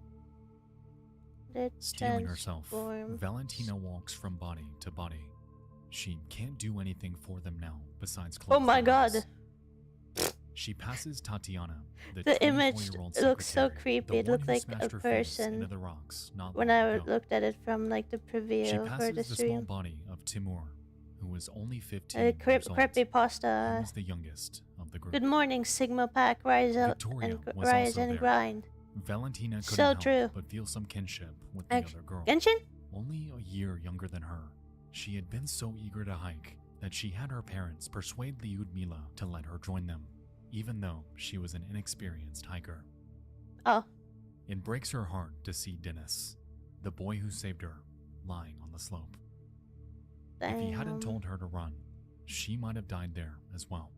Steeling herself, Valentina walks from body to body. She can't do anything for them now besides close Oh my their eyes. god. She passes Tatiana, the image 24-year-old looks so secretary, creepy. the It one looked who like smashed a her face person into the rocks not when long I ago. looked at it from like the She preview for passes the the small stream. body of Timur, who was only 15 A years old. He creepypasta. was the youngest of the group. Good morning, Sigma Pack. Rise up Victoria and was rise also and there. grind. Valentina couldn't So help true. but feel some kinship with the other girl. Genshin? Only a year younger than her, she had been so eager to hike that she had her parents persuade Lyudmila to let her join them, even though she was an inexperienced hiker. Oh. It breaks her heart to see Dennis, the boy who saved her, lying on the slope. If he hadn't Damn. told her to run, she might have died there as well.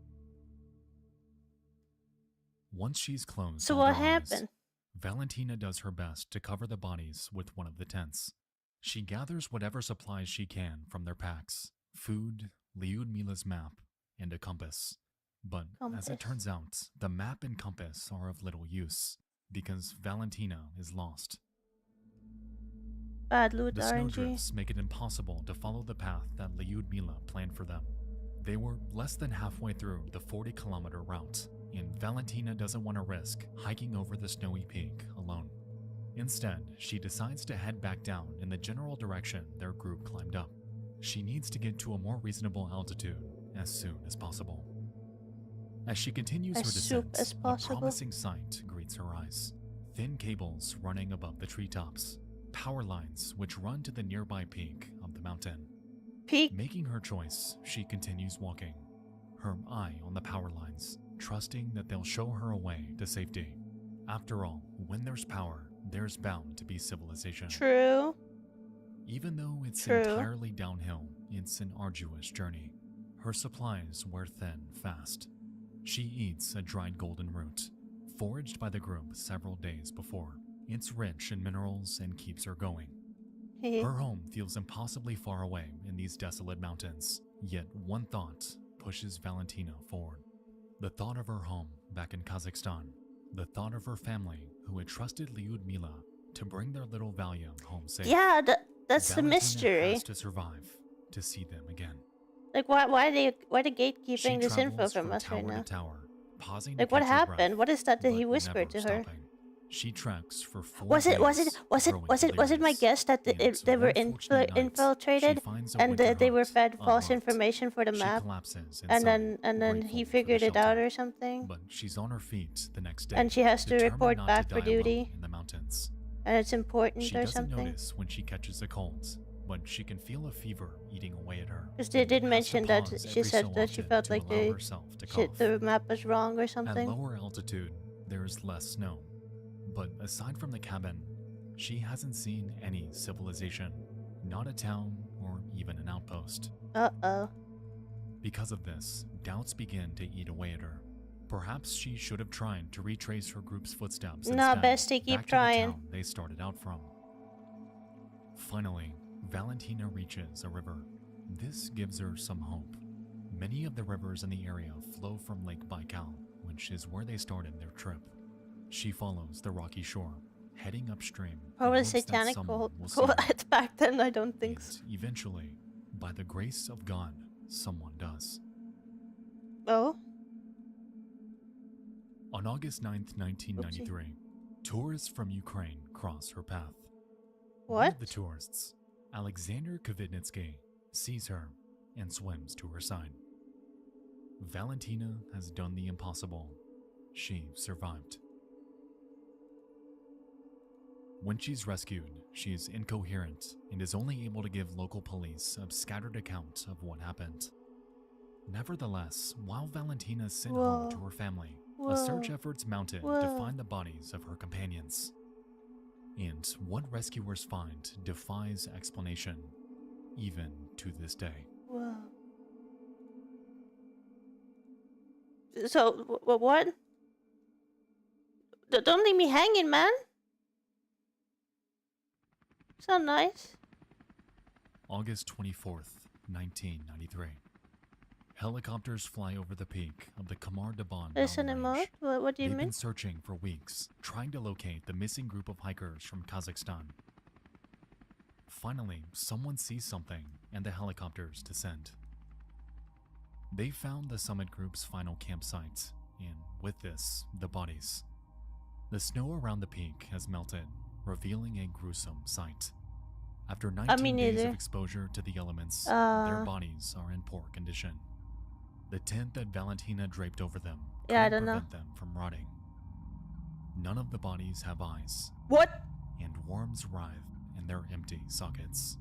Once she's closed So all what her eyes, happened? Valentina does her best to cover the bodies with one of the tents. She gathers whatever supplies she can from their packs: food, Lyudmila's map, and a compass. But as it Compass. turns out, the map and compass are of little use, because Valentina is lost. Bad loot The RNG. snowdrifts make it impossible to follow the path that Lyudmila planned for them. They were less than halfway through the 40-kilometer route, and Valentina doesn't want to risk hiking over the snowy peak alone. Instead, she decides to head back down in the general direction their group climbed up. She needs to get to a more reasonable altitude as soon as possible. As she continues her descent, a promising sight greets her eyes. Thin cables running above the treetops, power lines which run to the nearby peak of the mountain. Making her choice, she continues walking, her eye on the power lines, trusting that they'll show her a way to safety. After all, when there's power, there's bound to be civilization. True. Even though it's entirely downhill, it's an arduous journey. Her supplies wear thin fast. She eats a dried golden root, foraged by the group several days before. It's rich in minerals and keeps her going. Her home feels impossibly far away in these desolate mountains, yet one thought pushes Valentina forward. The thought of her home back in Kazakhstan, the thought of her family who had trusted Lyudmila to bring their little Valia home safe. Yeah, that's the Valentina mystery. has to survive to see them again. Like, why they gatekeeping She this info travels from us right tower now? to tower, pausing Like, to what catch her happened? breath, What is that but he whispered to never her? stopping. She treks for 4 Was it my guess that they were infiltrated and they were fed false information for the She map, collapses and inside, then he grateful for figured the it out shelter. or something, But she's on her feet the next day, and she has to determined report not back to for die alone duty, in the mountains. and it's important She or doesn't something. notice when she catches a cold, but she can feel a fever eating away at her. Because they did Has to mention that pause she every said so that she often felt to like allow herself to cough. the map was wrong or At something. lower altitude, there's less snow, but aside from the cabin, she hasn't seen any civilization, not a town or even an outpost. Uh-oh. Because of this, doubts begin to eat away at her. Perhaps she should have tried to retrace her group's footsteps Nah, instead, bestie, keep back trying. to the town they started out from. Finally, Valentina reaches a river. This gives her some hope. Many of the rivers in the area flow from Lake Baikal, which is where they started their trip. She follows the rocky shore, heading upstream. Probably in hopes that satanic someone cult will see her. back then. I don't think so. Eventually, by the grace of God, someone does. Oh. On August 9th, 1993, tourists from Ukraine cross her path. One What? of the tourists, Alexander Kvitnitsky, sees her and swims to her side. Valentina has done the impossible. She survived. When she's rescued, she is incoherent and is only able to give local police a scattered account of what happened. Nevertheless, while Valentina is sent home to her family, a search effort's mounted to find the bodies of her companions. And what rescuers find defies explanation, even to this day. Whoa. So, what? Don't leave me hanging, man. It's not nice. August 24th, 1993. Helicopters fly over the peak of the Kamar Daban Listen mountain emote? range. What do you They've mean? been searching for weeks, trying to locate the missing group of hikers from Kazakhstan. Finally, someone sees something, and the helicopters descend. They found the summit group's final campsite, and with this, the bodies. The snow around the peak has melted, revealing a gruesome sight. After 19 days of exposure to the elements, their bodies are in poor condition. The tent that Valentina draped over them couldn't prevent them from rotting. None of the bodies have eyes. What? And worms writhe in their empty sockets.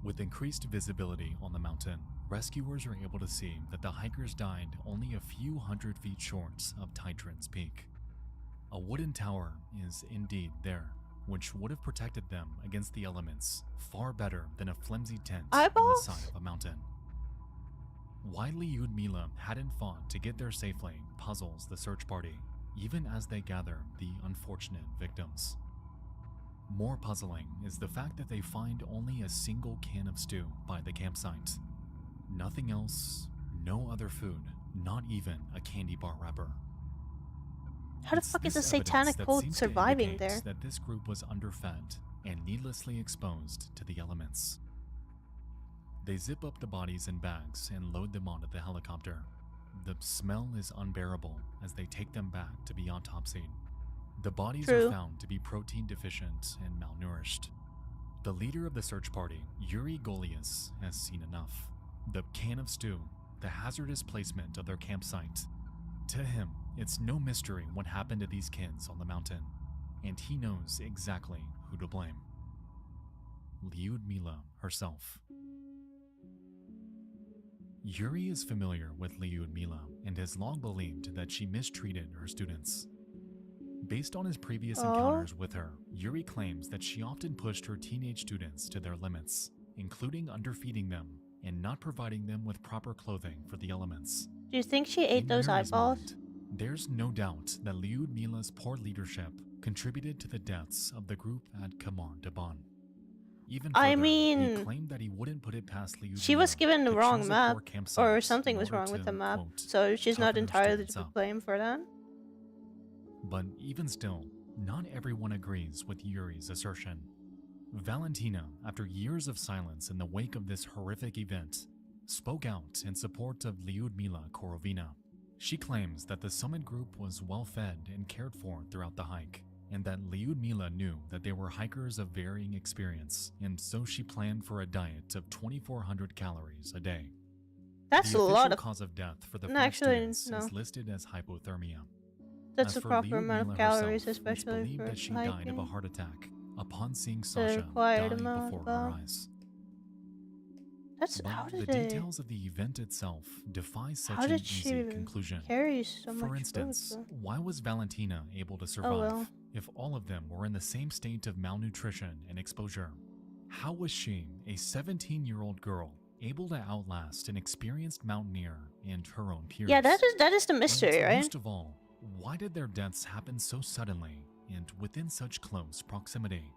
With increased visibility on the mountain, rescuers are able to see that the hikers died only a few hundred feet short of Titran's peak. A wooden tower is indeed there, which would have protected them against the elements far better than a flimsy tent on the side of a mountain. Why Lyudmila hadn't fought to get there safely puzzles the search party, even as they gather the unfortunate victims. More puzzling is the fact that they find only a single can of stew by the campsite. Nothing else, no other food, not even a candy bar wrapper. How the fuck is a satanic cult surviving there? That this group was underfed and needlessly exposed to the elements. They zip up the bodies in bags and load them onto the helicopter. The smell is unbearable as they take them back to be autopsied. The bodies True. are found to be protein deficient and malnourished. The leader of the search party, Yuri Golias, has seen enough. The can of stew, the hazardous placement of their campsite. To him, it's no mystery what happened to these kids on the mountain, and he knows exactly who to blame. Lyudmila herself. Yuri is familiar with Lyudmila and has long believed that she mistreated her students. Based on his previous encounters with her, Yuri claims that she often pushed her teenage students to their limits, including underfeeding them and not providing them with proper clothing for the elements. Do you think she ate In those Yuri's eyeballs? mind, there's no doubt that Lyudmila's poor leadership contributed to the deaths of the group at Kamar Daban. Even I further, he mean, claimed that he wouldn't put it past Lyudmila she was given the to wrong choose a map, poor campsite or in something was order wrong with to, the map, quote, so she's not toughen her entirely students to up. blame for that. But even still, not everyone agrees with Yuri's assertion. Valentina, after years of silence in the wake of this horrific event, spoke out in support of Lyudmila Korovina. She claims that the summit group was well fed and cared for throughout the hike, and that Lyudmila knew that they were hikers of varying experience, and so she planned for a diet of 2,400 calories a day. That's The a lot official of. cause of death for the No, five actually, students no. is listed as hypothermia. That's As the for proper amount of Lyudmila calories, herself, it's especially believed for that she died of a hiking. heart attack upon seeing The Sasha required die amount, before her but- eyes. That's how But the did they? details of the event itself defy such How an did easy she conclusion. carry so much For food, instance, though? why was Valentina able to survive well. if all of them were in the same state of malnutrition and exposure? How was she, a 17-year-old girl, able to outlast an experienced mountaineer and her own peers? Yeah, that is the And mystery, right? most of all, why did their deaths happen so suddenly and within such close proximity?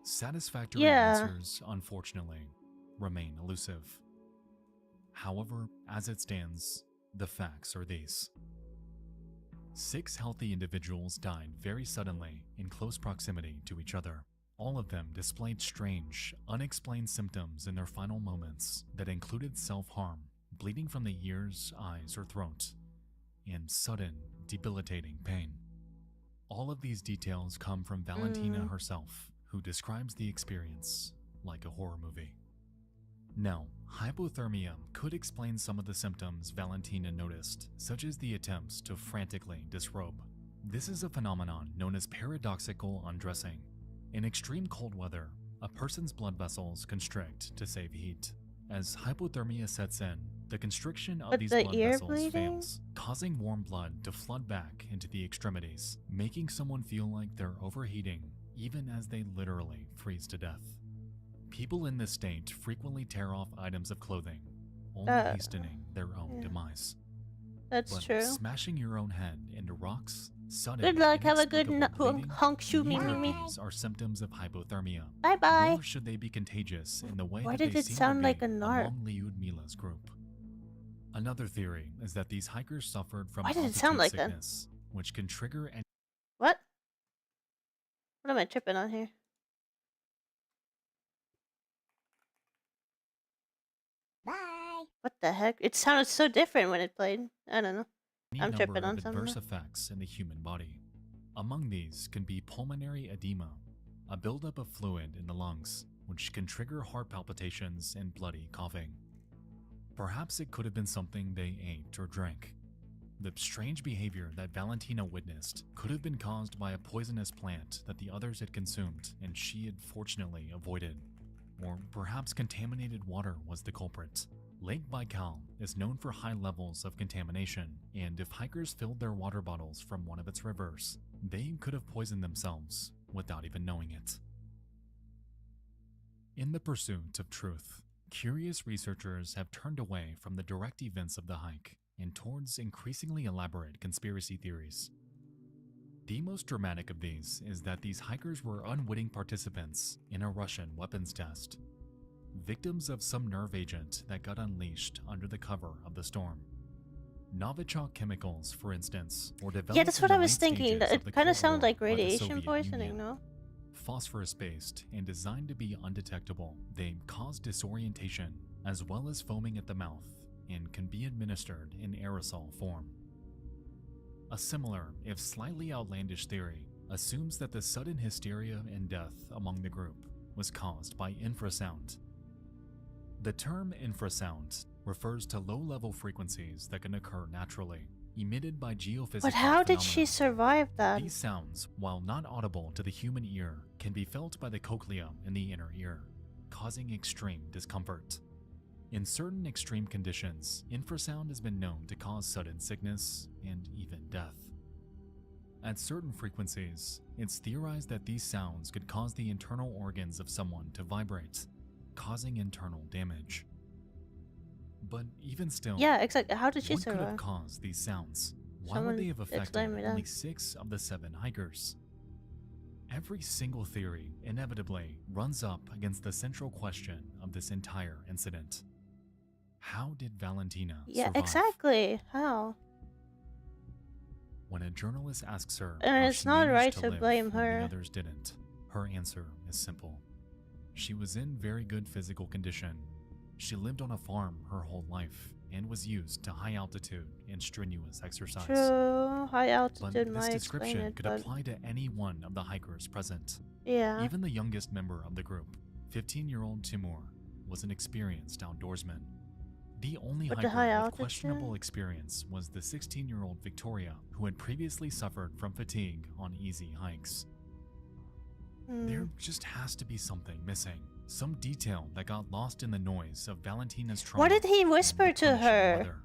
Satisfactory Yeah. answers, unfortunately, remain elusive. However, as it stands, the facts are these. 6 healthy individuals died very suddenly in close proximity to each other. All of them displayed strange, unexplained symptoms in their final moments that included self-harm, bleeding from the ears, eyes, or throat, and sudden, debilitating pain. All of these details come from Valentina herself, who describes the experience like a horror movie. Now, hypothermia could explain some of the symptoms Valentina noticed, such as the attempts to frantically disrobe. This is a phenomenon known as paradoxical undressing. In extreme cold weather, a person's blood vessels constrict to save heat. As hypothermia sets in, the constriction of But these the blood ear vessels bleeding? fails, causing warm blood to flood back into the extremities, making someone feel like they're overheating even as they literally freeze to death. People in this state frequently tear off items of clothing, only hastening their own demise. That's But true. smashing your own head into rocks, sudden, Good luck. Have a good inexplicable bleeding, hunk shoot me, neither me, of me. these are symptoms of hypothermia. Bye bye. Nor should they be contagious in the way Why that did they it seem sound to like be a narc? among Lyudmila's group. Another theory is that these hikers suffered from Why did it sound like altitude that? sickness, which can trigger any What? What am I tripping on here? Bye. What the heck? It sounded so different when it played. I don't know. I'm number tripping on of something. adverse effects in the human body. Among these can be pulmonary edema, a buildup of fluid in the lungs, which can trigger heart palpitations and bloody coughing. Perhaps it could have been something they ate or drank. The strange behavior that Valentina witnessed could have been caused by a poisonous plant that the others had consumed and she had fortunately avoided. Or perhaps contaminated water was the culprit. Lake Baikal is known for high levels of contamination, and if hikers filled their water bottles from one of its rivers, they could have poisoned themselves without even knowing it. In the pursuit of truth, curious researchers have turned away from the direct events of the hike and towards increasingly elaborate conspiracy theories. The most dramatic of these is that these hikers were unwitting participants in a Russian weapons test, victims of some nerve agent that got unleashed under the cover of the storm. Novichok chemicals, for instance, were developed Yeah, that's in what the I was late thinking. stages That of the it kind Cold of sounds War like by the radiation Soviet poisoning, Union. no? Phosphorus-based and designed to be undetectable, they cause disorientation as well as foaming at the mouth and can be administered in aerosol form. A similar, if slightly outlandish theory assumes that the sudden hysteria and death among the group was caused by infrasound. The term infrasound refers to low-level frequencies that can occur naturally, emitted by geophysical But how did she phenomena. survive that? These sounds, while not audible to the human ear, can be felt by the cochlea in the inner ear, causing extreme discomfort. In certain extreme conditions, infrasound has been known to cause sudden sickness and even death. At certain frequencies, it's theorized that these sounds could cause the internal organs of someone to vibrate, causing internal damage. But even still, Yeah, exactly. How did she what could have survive? caused these sounds? Why Someone would they have affected explain me that. only 6 of the 7 hikers? Every single theory inevitably runs up against the central question of this entire incident. How did Valentina Yeah, survive? exactly. How? When a journalist asks her And how it's she not managed right to to live blame when her. the others didn't, her answer is simple. She was in very good physical condition. She lived on a farm her whole life and was used to high altitude and strenuous exercise. True. High But altitude this might explain description it, could but apply to any one of the hikers present. yeah. Even the youngest member of the group, 15-year-old Timur, was an experienced outdoorsman. The only But the hiker high with altitude? questionable experience was the 16-year-old Victoria, who had previously suffered from fatigue on easy hikes. There just has to be something missing. Some detail that got lost in the noise of Valentina's trauma. What did he and the whisper to punishing her? weather.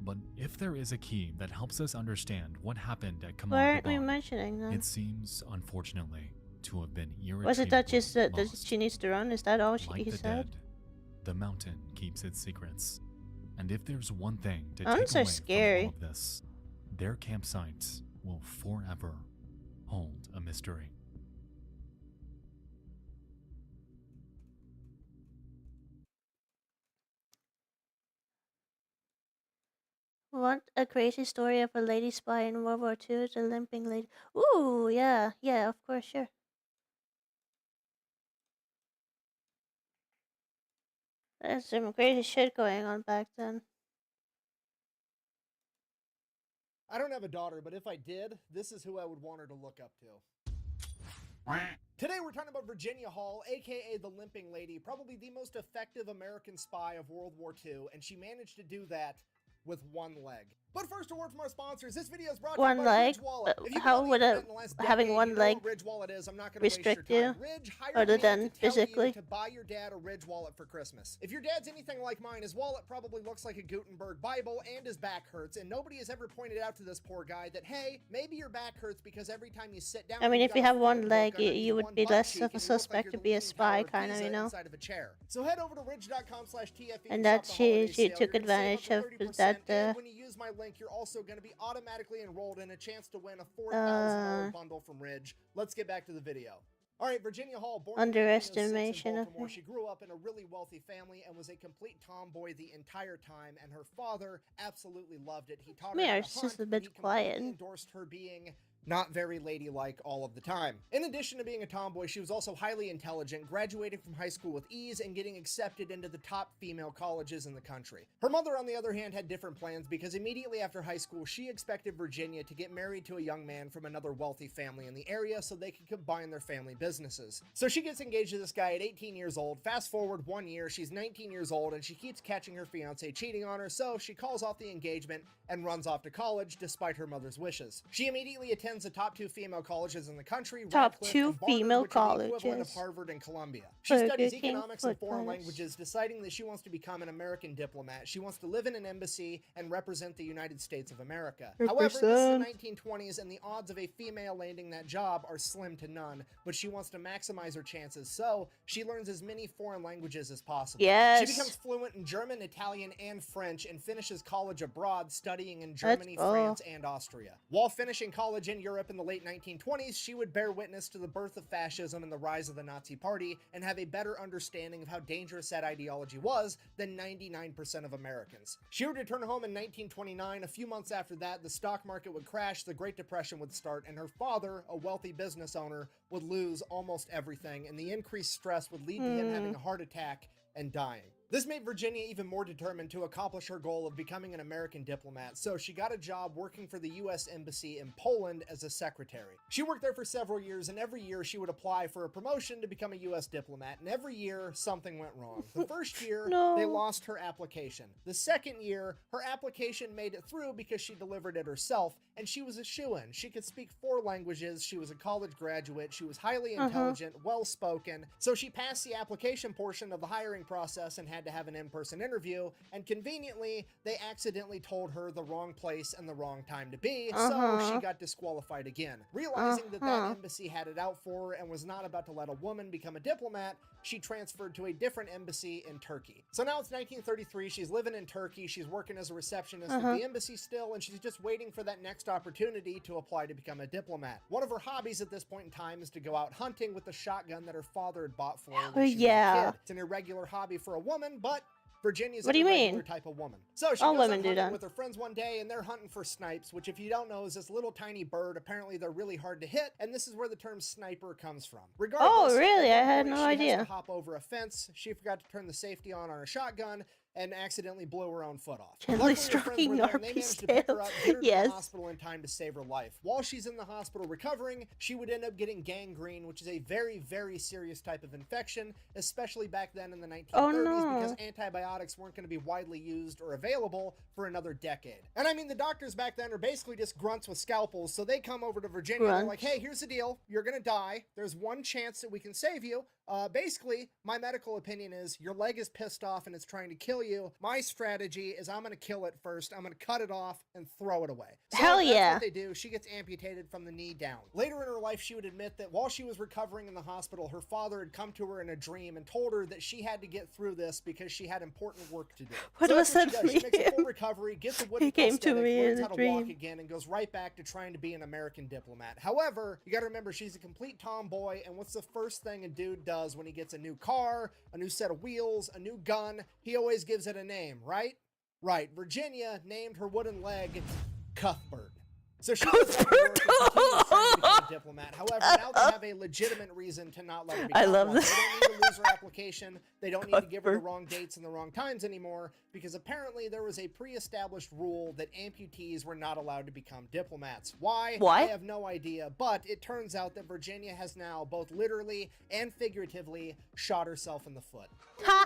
But if there is a key that helps us understand what happened at Why aren't we Kamal, mentioning that? it seems, unfortunately, to have been irretrievably Was it that just that lost. she needs to run? Is that all Like he the said? dead, the mountain keeps its secrets. And if there's one thing to Mountains take are away scary. from all of this, their campsites will forever hold a mystery. What a crazy story of a lady spy in World War II, the limping lady. Ooh, yeah, yeah, of course, sure. There's some crazy shit going on back then. I don't have a daughter, but if I did, this is who I would want her to look up to. Today we're talking about Virginia Hall, aka the Limping Lady, probably the most effective American spy of World War II, and she managed to do that with one leg. But first, a word from our sponsors. This video is brought to you One by leg? Ridge Wallet. If you've been How on the would internet in the last having decade, one you know leg what Ridge Wallet is. I'm not going to waste restrict your you? time. Ridge hired Other me than to tell physically? you to buy your dad a Ridge Wallet for Christmas. If your dad's anything like mine, his wallet probably looks like a Gutenberg Bible and his back hurts, and nobody has ever pointed out to this poor guy that, hey, maybe your back hurts because every time you sit down, I mean, you've if you got a have one phone leg, book underneath you one would be butt less cheek, of a and you look like suspect you're to the be a Leaning spy, Tower of kind of, Pisa you know? inside of a chair. So head over to ridge.com/TFE And that shop the holiday she sale. took You're gonna save advantage up of to 30%, that, and when you use my link, you're also going to be automatically enrolled in a chance to win a $4,000 bundle from Ridge. Let's get back to the video. All right, Virginia Hall, born in 1906 in Underestimation of Baltimore. her. She grew up in a really wealthy family and was a complete tomboy the entire time, and her father absolutely loved it. He taught her how Yeah, to she's hunt, a and bit he completely quiet. endorsed her being not very ladylike all of the time. In addition to being a tomboy, she was also highly intelligent, graduating from high school with ease and getting accepted into the top female colleges in the country. Her mother, on the other hand, had different plans because immediately after high school, she expected Virginia to get married to a young man from another wealthy family in the area so they could combine their family businesses. So she gets engaged to this guy at 18 years old. Fast forward 1 year, she's 19 years old and she keeps catching her fiance cheating on her, so she calls off the engagement and runs off to college despite her mother's wishes. She immediately attends the top 2 female colleges in the country, Top Radcliffe 2 and Barnard, female which are the equivalent of colleges. Harvard and Columbia. She Burger studies King economics and foot foreign class. languages, deciding that she wants to become an American diplomat. She wants to live in an embassy and represent the United States of America. However, this is the Represent. 1920s and the odds of a female landing that job are slim to none, but she wants to maximize her chances, so she learns as many foreign languages as possible. Yes. She becomes fluent in German, Italian, and French and finishes college abroad studying in Germany, go. France, and Austria. While finishing college in Europe in the late 1920s, she would bear witness to the birth of fascism and the rise of the Nazi Party and have a better understanding of how dangerous that ideology was than 99% of Americans. She would return home in 1929. A few months after that, the stock market would crash, the Great Depression would start, and her father, a wealthy business owner, would lose almost everything, and the increased stress would lead to him having a heart attack and dying. This made Virginia even more determined to accomplish her goal of becoming an American diplomat, so she got a job working for the U.S. Embassy in Poland as a secretary. She worked there for several years, and every year she would apply for a promotion to become a U.S. diplomat, and every year something went wrong. The first year, they lost her application. The second year, her application made it through because she delivered it herself, and she was a shoo-in. She could speak 4 languages, she was a college graduate, she was highly intelligent, well-spoken, so she passed the application portion of the hiring process and had to have an in-person interview, and conveniently, they accidentally told her the wrong place and the wrong time to be, so she got disqualified again. Realizing that embassy had it out for her and was not about to let a woman become a diplomat, she transferred to a different embassy in Turkey. So now it's 1933, she's living in Turkey, she's working as a receptionist at the embassy still, and she's just waiting for that next opportunity to apply to become a diplomat. One of her hobbies at this point in time is to go out hunting with the shotgun that her father had bought for her when she was a kid. It's an irregular hobby for a woman, but Virginia's a regular type of woman. So she goes out hunting with her friends one day, and they're hunting for snipes, which if you don't know is this little tiny bird. Apparently they're really hard to hit, and this is where the term sniper comes from. Regardless, oh really? I had no she idea. Has to hop over a fence. She forgot to turn the safety on her shotgun and accidentally blew her own foot off. Gently stroking Arby's tail. Yes. To the hospital in time to save her life. While she's in the hospital recovering, she would end up getting gangrene, which is a very, very serious type of infection, especially back then in the 1930s, because antibiotics weren't going to be widely used or available for another decade. And I mean, the doctors back then are basically just grunts with scalpels, so they come over to Virginia and they're like, hey, here's the deal. You're going to die. There's one chance that we can save you. Basically, my medical opinion is your leg is pissed off and it's trying to kill you. My strategy is I'm going to kill it first. I'm going to cut it off and throw it away. So Hell that's yeah. what they do. She gets amputated from the knee down. Later in her life, she would admit that while she was recovering in the hospital, her father had come to her in a dream and told her that she had to get through this because she had important work to do. What so was that's that what she does. mean? She makes a full recovery, gets a wooden He came to prosthetic, me learns in how a to walk dream. again, and goes right back to trying to be an American diplomat. However, you got to remember, she's a complete tomboy, and what's the first thing a dude does when he gets a new car, a new set of wheels, a new gun? He always gives it a name, right? Right. Virginia named her wooden leg Cuthbert. So she was trying to become a diplomat. However, now they have a legitimate reason to not let her become I love one. this. They don't need to lose her application. They don't need to give her the wrong dates and the wrong times anymore, because apparently there was a pre-established rule that amputees were not allowed to become diplomats. Why? Why? I have no idea, but it turns out that Virginia has now both literally and figuratively shot herself in the foot. Ha!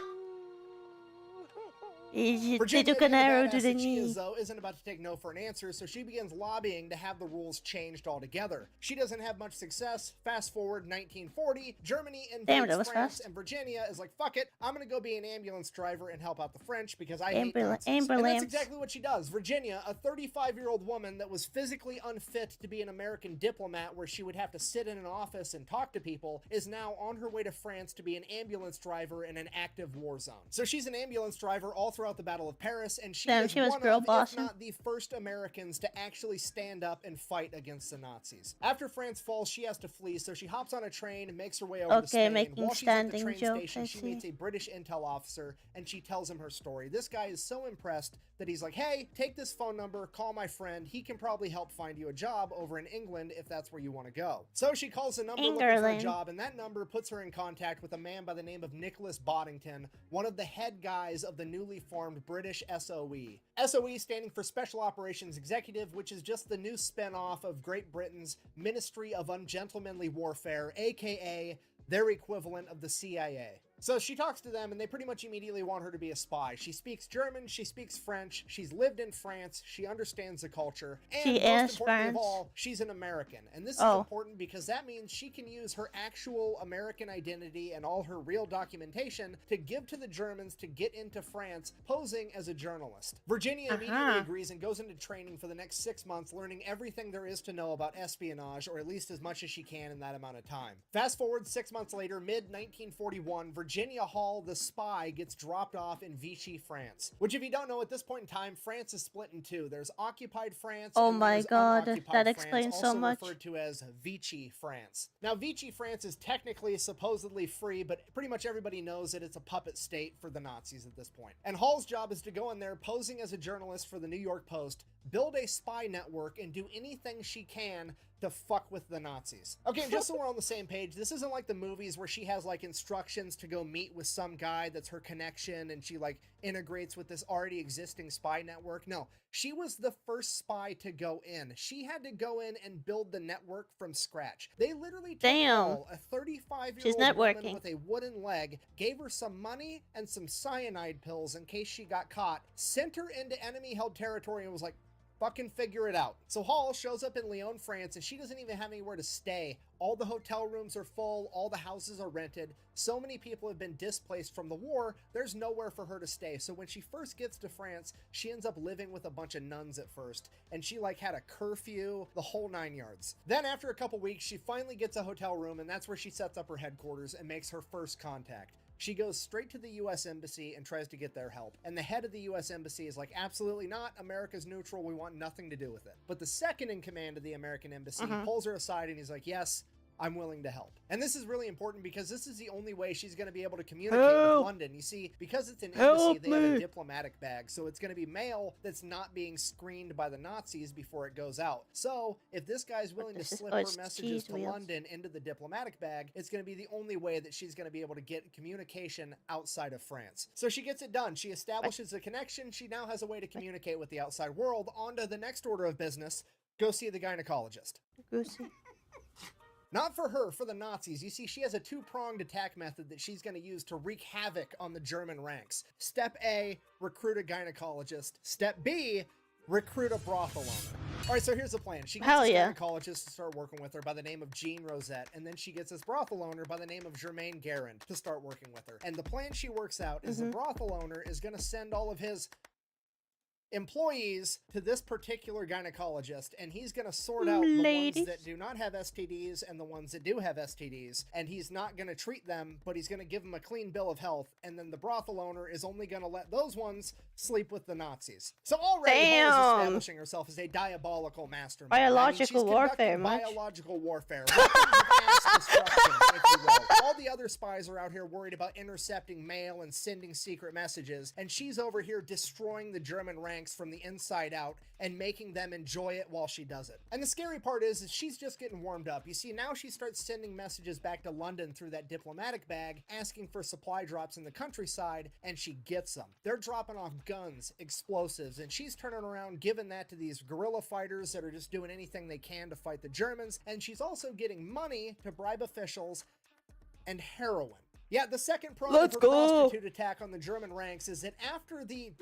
They took an arrow to the that she knee. is, though, isn't about to take no for an answer, so she begins lobbying to have the rules changed altogether. She doesn't have much success. Fast forward 1940, Germany invades that was France, fast. and Virginia is like, fuck it, I'm gonna go be an ambulance driver and help out the French because I hate Nazis. And that's ambulance. exactly what she does. Virginia, a 35-year-old woman that was physically unfit to be an American diplomat where she would have to sit in an office and talk to people, is now on her way to France to be an ambulance driver in an active war zone. So she's an ambulance driver all throughout the Battle of Paris, and she Damn, is she was one girl of, if bossing. not the first Americans to actually stand up and fight against the Nazis. After France falls, she has to flee, so she hops on a train and makes her way over to Spain. making While she's at the standing train jokes, station, I she see. meets a British intel officer, and she tells him her story. This guy is so impressed that he's like, hey, take this phone number, call my friend. He can probably help find you a job over in England if that's where you want to go. So she calls the number looking for a England. job, and that number puts her in contact with a man by the name of Nicholas Boddington, one of the head guys of the newly formed British SOE. SOE standing for Special Operations Executive, which is just the new spin-off of Great Britain's Ministry of Ungentlemanly Warfare, aka their equivalent of the CIA. So she talks to them, and they pretty much immediately want her to be a spy. She speaks German, she speaks French, she's lived in France, she understands the culture, and She most is importantly of French. all, she's an American. And this is Oh. important because that means she can use her actual American identity and all her real documentation to give to the Germans to get into France, posing as a journalist. Virginia immediately agrees and goes into training for the next 6 months, learning everything there is to know about espionage, or at least as much as she can in that amount of time. Fast forward 6 months later, mid-1941, Virginia Hall, the spy, gets dropped off in Vichy, France. Which, if you don't know, at this point in time, France is split in two. There's occupied France. Oh and my there's god, unoccupied that France, explains so also much. referred to as Vichy France. Now, Vichy France is technically supposedly free, but pretty much everybody knows that it's a puppet state for the Nazis at this point. And Hall's job is to go in there, posing as a journalist for the New York Post, build a spy network, and do anything she can to fuck with the Nazis. Okay, and just so we're on the same page, this isn't like the movies where she has like instructions to go meet with some guy that's her connection and she like integrates with this already existing spy network. No, she was the first spy to go in. She had to go in and build the network from scratch. They literally took Hall, a 35-year-old woman with a wooden leg, gave her some money and some cyanide pills in case she got caught, sent her into enemy-held territory and was like, fucking figure it out. So Hall shows up in Lyon, France, and she doesn't even have anywhere to stay. All the hotel rooms are full, all the houses are rented. So many people have been displaced from the war, there's nowhere for her to stay. So when she first gets to France, she ends up living with a bunch of nuns at first. And she like had a curfew, the whole 9 yards. Then after a couple weeks, she finally gets a hotel room, and that's where she sets up her headquarters and makes her first contact. She goes straight to the U.S. Embassy and tries to get their help. And the head of the U.S. Embassy is like, absolutely not. America's neutral. We want nothing to do with it. But the second in command of the American Embassy pulls her aside and he's like, yes, I'm willing to help. And this is really important because this is the only way she's going to be able to communicate with London. You see, because it's an embassy, they have a diplomatic bag. So it's going to be mail that's not being screened by the Nazis before it goes out. So if this guy's willing to slip her messages to London into the diplomatic bag, it's going to be the only way that she's going to be able to get communication outside of France. So she gets it done. She establishes a connection. She now has a way to communicate with the outside world. On to the next order of business. Go see the gynecologist. Go see. Not for her, for the Nazis. You see, she has a two-pronged attack method that she's going to use to wreak havoc on the German ranks. Step A, recruit a gynecologist. Step B, recruit a brothel owner. All right, so here's the plan. She gets this gynecologist to start working with her by the name of Jean Rosette, and then she gets this brothel owner by the name of Germaine Garand to start working with her. And the plan she works out is the brothel owner is going to send all of his employees to this particular gynecologist, and he's going to sort out the ones that do not have STDs and the ones that do have STDs, and he's not going to treat them, but he's going to give them a clean bill of health, and then the brothel owner is only going to let those ones sleep with the Nazis. So already Hall is establishing herself as a diabolical mastermind. Biological warfare, biological warfare. Mass destruction, if you will. All the other spies are out here worried about intercepting mail and sending secret messages, and she's over here destroying the German ranks from the inside out and making them enjoy it while she does it. And the scary part is she's just getting warmed up. You see, now she starts sending messages back to London through that diplomatic bag, asking for supply drops in the countryside, and she gets them. They're dropping off guns, explosives, and she's turning around giving that to these guerrilla fighters that are just doing anything they can to fight the Germans, and she's also getting money to bribe officials and heroin. Yeah, the second prong of her prostitute attack on the German ranks is that after the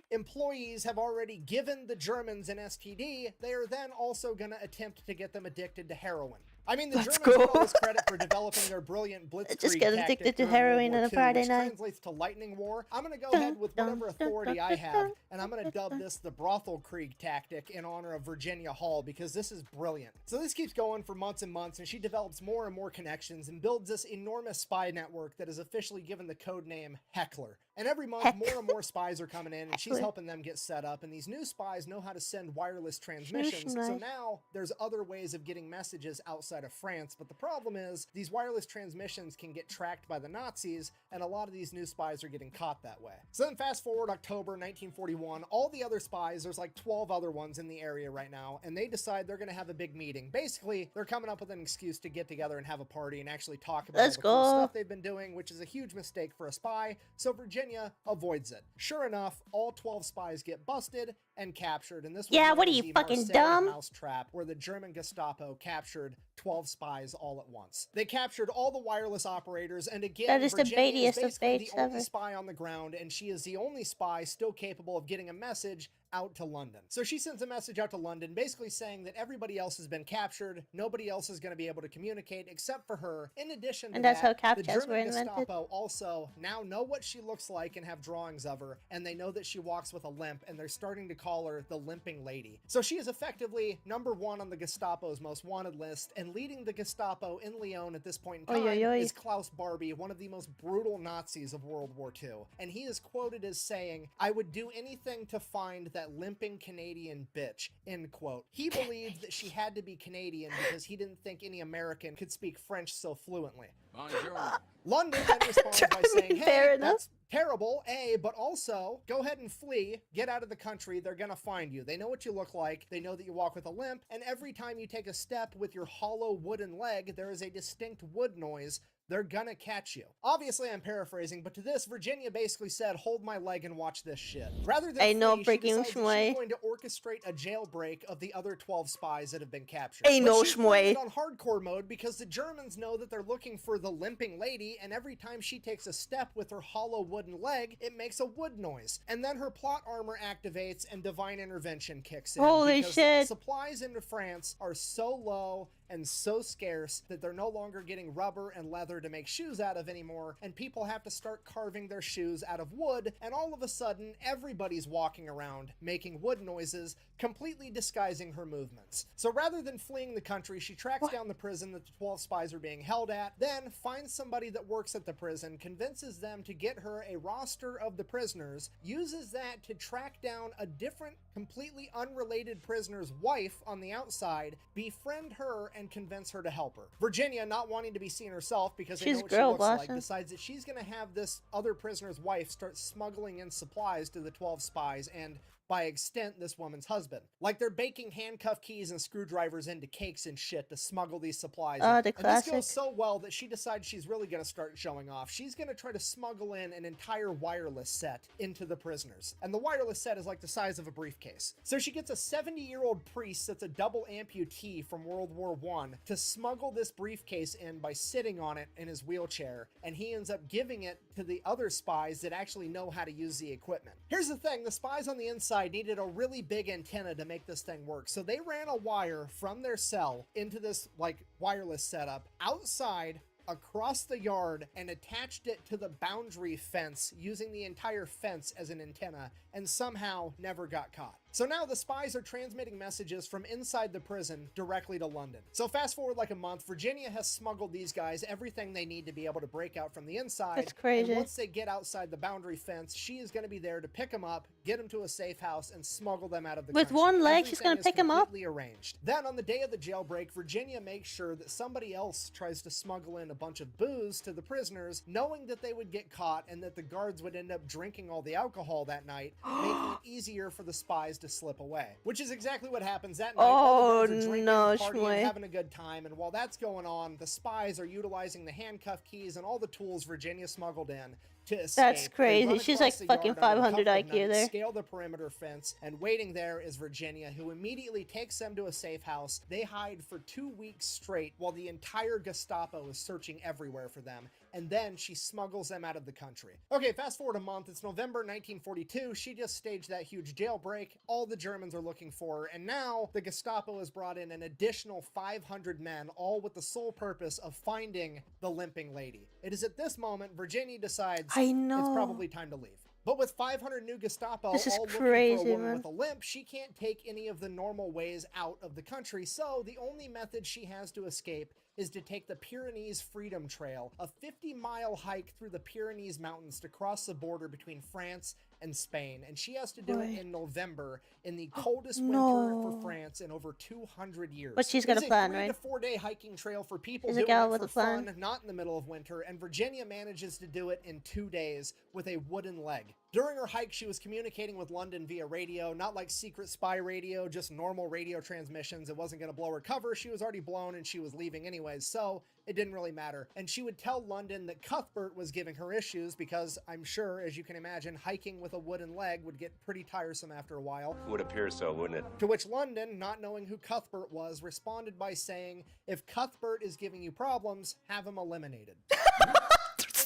employees have already given the Germans an STD, they are then also going to attempt to get them addicted to heroin. I mean, the Germans get all this credit for developing their brilliant blitzkrieg just get addicted to heroin on a Friday night. Translates to lightning war. I'm going to go ahead with whatever authority I have, and I'm going to dub this the brothel krieg tactic in honor of Virginia Hall, because this is brilliant. So this keeps going for months and months, and she develops more and more connections and builds this enormous spy network that is officially given the code name Heckler. And every month, more and more spies are coming in, and she's helping them get set up. And these new spies know how to send wireless transmissions. So now there's other ways of getting messages outside of France. But the problem is these wireless transmissions can get tracked by the Nazis, and a lot of these new spies are getting caught that way. So then fast forward October 1941, all the other spies, there's like 12 other ones in the area right now, and they decide they're going to have a big meeting. Basically, they're coming up with an excuse to get together and have a party and actually talk about all the cool stuff they've been doing, which is a huge mistake for a spy. So Virginia avoids it. Sure enough, all 12 spies get busted and captured, and this was what are you, fucking dumb? Mousetrap, where the German Gestapo captured 12 spies all at once. They captured all the wireless operators, and again, that is Virginia the is basically the only ever. spy on the ground, and she is the only spy still capable of getting a message out to London. So she sends a message out to London basically saying that everybody else has been captured, nobody else is going to be able to communicate except for her. In addition to And that's how that, the CAPTCHAs were German invented. Gestapo also now know what she looks like and have drawings of her, and they know that she walks with a limp, and they're starting to call her the Limping Lady. So she is effectively #1 on the Gestapo's most wanted list, and leading the Gestapo in Lyon at this point in time is Klaus Barbie, one of the most brutal Nazis of World War II. And he is quoted as saying, "I would do anything to find that limping Canadian bitch," end quote. He believed that she had to be Canadian because he didn't think any American could speak French so fluently. Bonjour. London then responds by saying, hey, that's terrible, A, but also, go ahead and flee, get out of the country, they're gonna find you. They know what you look like, they know that you walk with a limp, and every time you take a step with your hollow wooden leg, there is a distinct wood noise. They're gonna catch you. Obviously, I'm paraphrasing, but to this, Virginia basically said, hold my leg and watch this shit. Rather than Ain't no flee, she breaking decides that schmoy. she's going to orchestrate a jailbreak of the other 12 spies that have been captured. Ain't But no she's doing it schmoy. on hardcore mode because the Germans know that they're looking for the limping lady, and every time she takes a step with her hollow wooden leg, it makes a wood noise. And then her plot armor activates and divine intervention kicks in. Holy because shit. Supplies into France are so low and so scarce that they're no longer getting rubber and leather to make shoes out of anymore, and people have to start carving their shoes out of wood, and all of a sudden everybody's walking around making wood noises, completely disguising her movements. So rather than fleeing the country, she tracks down the prison that the 12 spies are being held at, then finds somebody that works at the prison, convinces them to get her a roster of the prisoners, uses that to track down a different, completely unrelated prisoner's wife on the outside, befriend her, and convince her to help her. Virginia, not wanting to be seen herself because they know She's what she girl looks like, bossing. decides that she's going to have this other prisoner's wife start smuggling in supplies to the 12 spies and, by extent, this woman's husband. Like they're baking handcuff keys and screwdrivers into cakes and shit to smuggle these supplies in. The And this classic. goes so well that she decides she's really going to start showing off. She's going to try to smuggle in an entire wireless set into the prisoners. And the wireless set is like the size of a briefcase. So she gets a 70-year-old priest that's a double amputee from World War I to smuggle this briefcase in by sitting on it in his wheelchair. And he ends up giving it to the other spies that actually know how to use the equipment. Here's the thing, the spies on the inside needed a really big antenna to make this thing work. So they ran a wire from their cell into this like wireless setup outside across the yard and attached it to the boundary fence using the entire fence as an antenna, and somehow never got caught. So now the spies are transmitting messages from inside the prison directly to London. So fast forward like a month, Virginia has smuggled these guys everything they need to be able to break out from the inside. That's crazy. And once they get outside the boundary fence, she is going to be there to pick them up, get them to a safe house, and smuggle them out of the With country. one leg, she's gonna Everything is pick 'em up? completely arranged. Then on the day of the jailbreak, Virginia makes sure that somebody else tries to smuggle in a bunch of booze to the prisoners, knowing that they would get caught and that the guards would end up drinking all the alcohol that night, making it easier for the spies to slip away. Which is exactly what happens that night. All the guards are drinking, no, partying, Shmooey. having a good time, and while that's going on, the spies are utilizing the handcuff keys and all the tools Virginia smuggled in to escape. That's They crazy. run She's across like the fucking yard under the 500 cover of IQ night, there. Scale the perimeter fence, and waiting there is Virginia, who immediately takes them to a safe house. They hide for 2 weeks straight while the entire Gestapo is searching everywhere for them, and then she smuggles them out of the country. Okay, fast forward a month. It's November 1942. She just staged that huge jailbreak. All the Germans are looking for her, and now the Gestapo has brought in an additional 500 men, all with the sole purpose of finding the limping lady. It is at this moment Virginia decides I know. it's probably time to leave. But with 500 new Gestapo This is all looking crazy, for a woman man. with a limp, she can't take any of the normal ways out of the country. So the only method she has to escape is to take the Pyrenees Freedom Trail, a 50-mile hike through the Pyrenees Mountains to cross the border between France and Spain. And she has to do it in November, in the coldest winter for No. France in over 200 years. But she's got It's a plan, 3 right? to 4 day hiking trail for people She's a doing gal it with for a plan. fun, not in the middle of winter, and Virginia manages to do it in 2 days with a wooden leg. During her hike, she was communicating with London via radio, not like secret spy radio, just normal radio transmissions. It wasn't going to blow her cover. She was already blown and she was leaving anyways, so it didn't really matter. And she would tell London that Cuthbert was giving her issues because I'm sure, as you can imagine, hiking with a wooden leg would get pretty tiresome after a while. Would appear so, wouldn't it? To which London, not knowing who Cuthbert was, responded by saying, if Cuthbert is giving you problems, have him eliminated.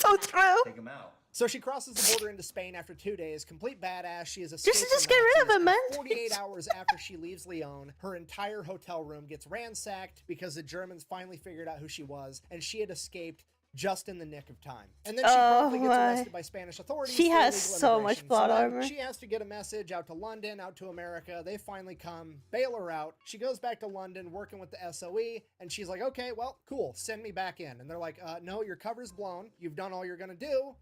so true. Take him out. So she crosses the border into Spain after 2 days, complete badass. She is Just get rid of him, man. 48 hours after she leaves Lyon, her entire hotel room gets ransacked because the Germans finally figured out who she was, and she had escaped just in the nick of time. And then she promptly gets arrested by Spanish authorities. She for has illegal so much immigration. plot So then armor. She has to get a message out to London, out to America. They finally come, bail her out. She goes back to London, working with the SOE, and she's like, okay, well, cool, send me back in. And they're like, no, your cover's blown. You've done all you're gonna do.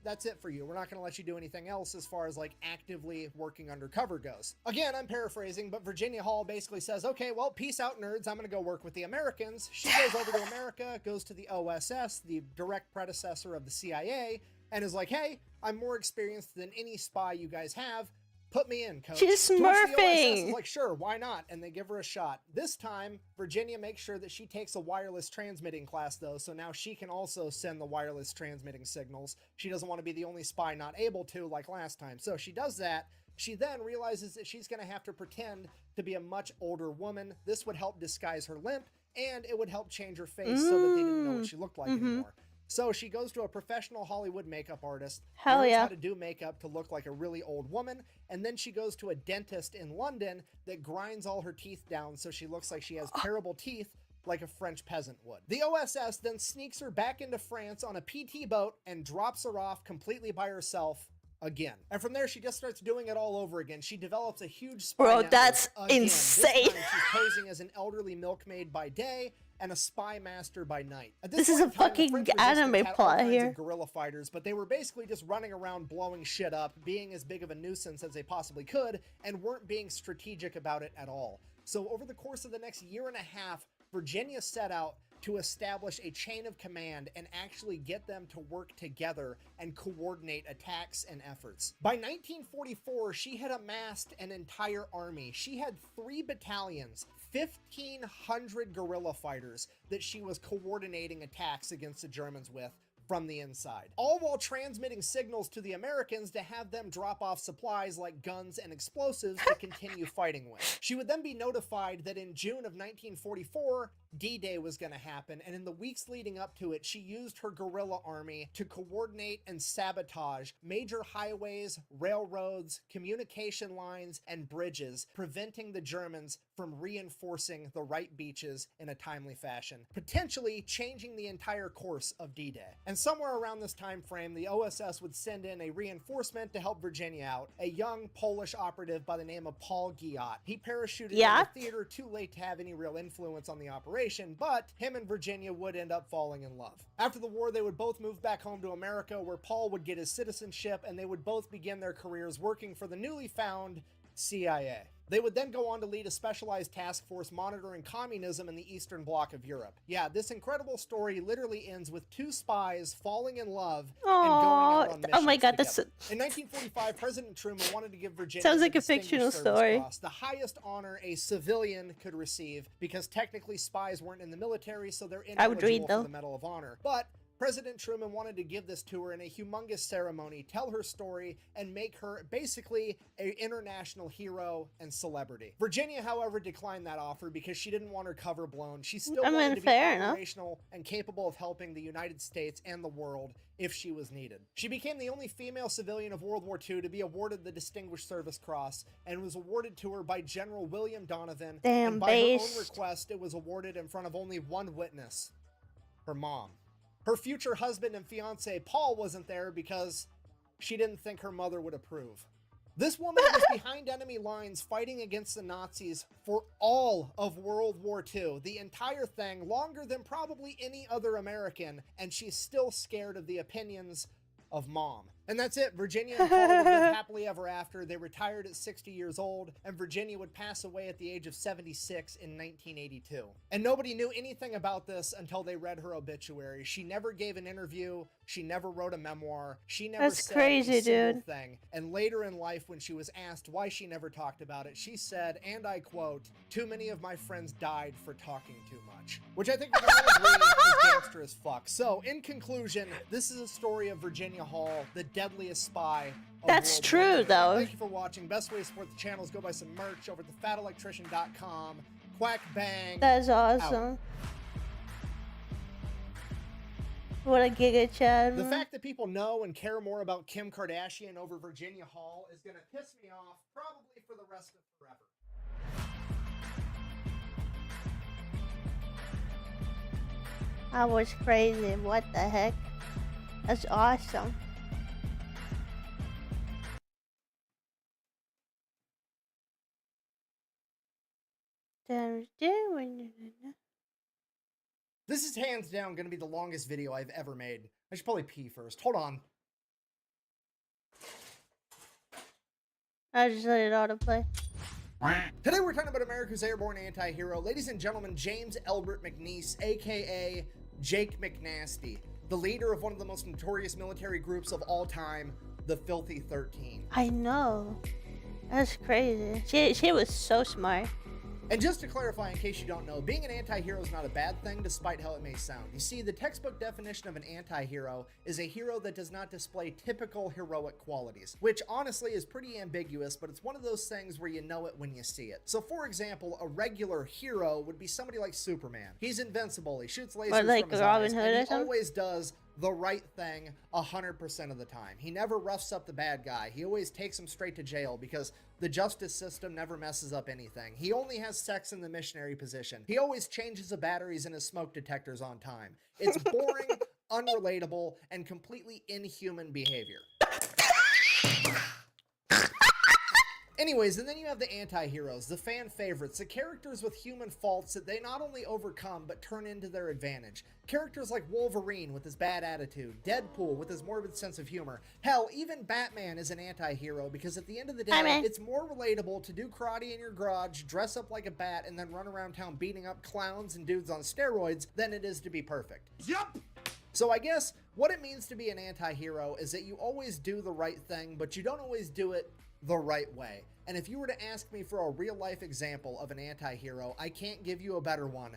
That's it for you. We're not going to let you do anything else as far as like actively working undercover goes. Again, I'm paraphrasing, but Virginia Hall basically says, okay, well, peace out, nerds. I'm going to go work with the Americans. She goes over to America, goes to the OSS, the direct predecessor of the CIA, and is like, hey, I'm more experienced than any spy you guys have. Put me in, coach. She's To which the OSS smurfing. is like, sure, why not? And they give her a shot. This time, Virginia makes sure that she takes a wireless transmitting class, though, so now she can also send the wireless transmitting signals. She doesn't want to be the only spy not able to, like last time. So she does that. She then realizes that she's going to have to pretend to be a much older woman. This would help disguise her limp, and it would help change her face so that they didn't know what she looked like anymore. So she goes to a professional Hollywood makeup artist, Hell learns yeah. how to do makeup to look like a really old woman, and then she goes to a dentist in London that grinds all her teeth down so she looks like she has terrible teeth like a French peasant would. The OSS then sneaks her back into France on a PT boat and drops her off completely by herself again. And from there, she just starts doing it all over again. She develops a huge spy Bro, network that's again. insane. This time, she's posing as an elderly milkmaid by day and a spy master by night. At This point is a in time, the fucking French resistance anime had all plot kinds here. of guerrilla fighters, but they were basically just running around blowing shit up, being as big of a nuisance as they possibly could, and weren't being strategic about it at all. So over the course of the next year and a half, Virginia set out to establish a chain of command and actually get them to work together and coordinate attacks and efforts. By 1944, she had amassed an entire army. She had 3 battalions, 1,500 guerrilla fighters that she was coordinating attacks against the Germans with from the inside, all while transmitting signals to the Americans to have them drop off supplies like guns and explosives to continue fighting with. She would then be notified that in June of 1944, D-Day was going to happen, and in the weeks leading up to it, she used her guerrilla army to coordinate and sabotage major highways, railroads, communication lines, and bridges, preventing the Germans from reinforcing the right beaches in a timely fashion, potentially changing the entire course of D-Day. And somewhere around this time frame, the OSS would send in a reinforcement to help Virginia out, a young Polish operative by the name of Paul Giat. He parachuted into the theater too late to have any real influence on the operation, but him and Virginia would end up falling in love. After the war, they would both move back home to America, where Paul would get his citizenship, and they would both begin their careers working for the newly found CIA. They would then go on to lead a specialized task force monitoring communism in the Eastern Bloc of Europe. Yeah, this incredible story literally ends with 2 spies falling in love and going out on missions oh my god, that's together. In 1945, President Truman wanted to give Virginia Sounds the like a Distinguished fictional Service story. Cross, the highest honor a civilian could receive, because technically spies weren't in the military, so they're I would read, ineligible though. for the Medal of Honor. But President Truman wanted to give this to her in a humongous ceremony, tell her story, and make her basically an international hero and celebrity. Virginia, however, declined that offer because she didn't want her cover blown. She still wanted to be fair enough. operational and capable of helping the United States and the world if she was needed. She became the only female civilian of World War II to be awarded the Distinguished Service Cross, and was awarded to her by General William Donovan. Damn, and by her own based. request, it was awarded in front of only one witness, her mom. Her future husband and fiance, Paul, wasn't there because she didn't think her mother would approve. This woman was behind enemy lines fighting against the Nazis for all of World War II, the entire thing, longer than probably any other American, and she's still scared of the opinions of mom. And that's it. Virginia and Paul would live happily ever after. They retired at 60 years old, and Virginia would pass away at the age of 76 in 1982. And nobody knew anything about this until they read her obituary. She never gave an interview. She never wrote a memoir. She never That's said crazy, a single dude. thing. And later in life, when she was asked why she never talked about it, she said, and I quote, "Too many of my friends died for talking too much." Which I think we can all agree is gangster as fuck. So, in conclusion, this is a story of Virginia Hall, the deadliest spy of That's World true, War II. though. Thank you for watching. Best way to support the channel is go buy some merch over at thefatelectrician.com. Quack bang. That's out. awesome. What a Giga Chad. The fact that people know and care more about Kim Kardashian over Virginia Hall is going to piss me off probably for the rest of forever. That was crazy. What the heck? That's awesome. This is hands down going to be the longest video I've ever made. I should probably pee first. Hold on. I just let it autoplay. Today we're talking about America's airborne anti-hero. Ladies and gentlemen, James Elbert McNeese, aka Jake McNasty, the leader of one of the most notorious military groups of all time, the Filthy 13. I know. That's crazy. She was so smart. And just to clarify, in case you don't know, being an anti-hero is not a bad thing, despite how it may sound. You see, the textbook definition of an anti-hero is a hero that does not display typical heroic qualities, which honestly is pretty ambiguous, but it's one of those things where you know it when you see it. So for example, a regular hero would be somebody like Superman. He's invincible, he shoots lasers Or like from his Robin eyes, Hood and or he something? always does the right thing 100% of the time. He never roughs up the bad guy. He always takes him straight to jail because the justice system never messes up anything. He only has sex in the missionary position. He always changes the batteries in his smoke detectors on time. It's boring, unrelatable, and completely inhuman behavior. Anyways, and then you have the anti-heroes, the fan favorites, the characters with human faults that they not only overcome, but turn into their advantage. Characters like Wolverine with his bad attitude, Deadpool with his morbid sense of humor. Hell, even Batman is an anti-hero because at the end of the day, it's more relatable to do karate in your garage, dress up like a bat, and then run around town beating up clowns and dudes on steroids than it is to be perfect. Yup! So I guess what it means to be an anti-hero is that you always do the right thing, but you don't always do it the right way. And if you were to ask me for a real-life example of an anti-hero, I can't give you a better one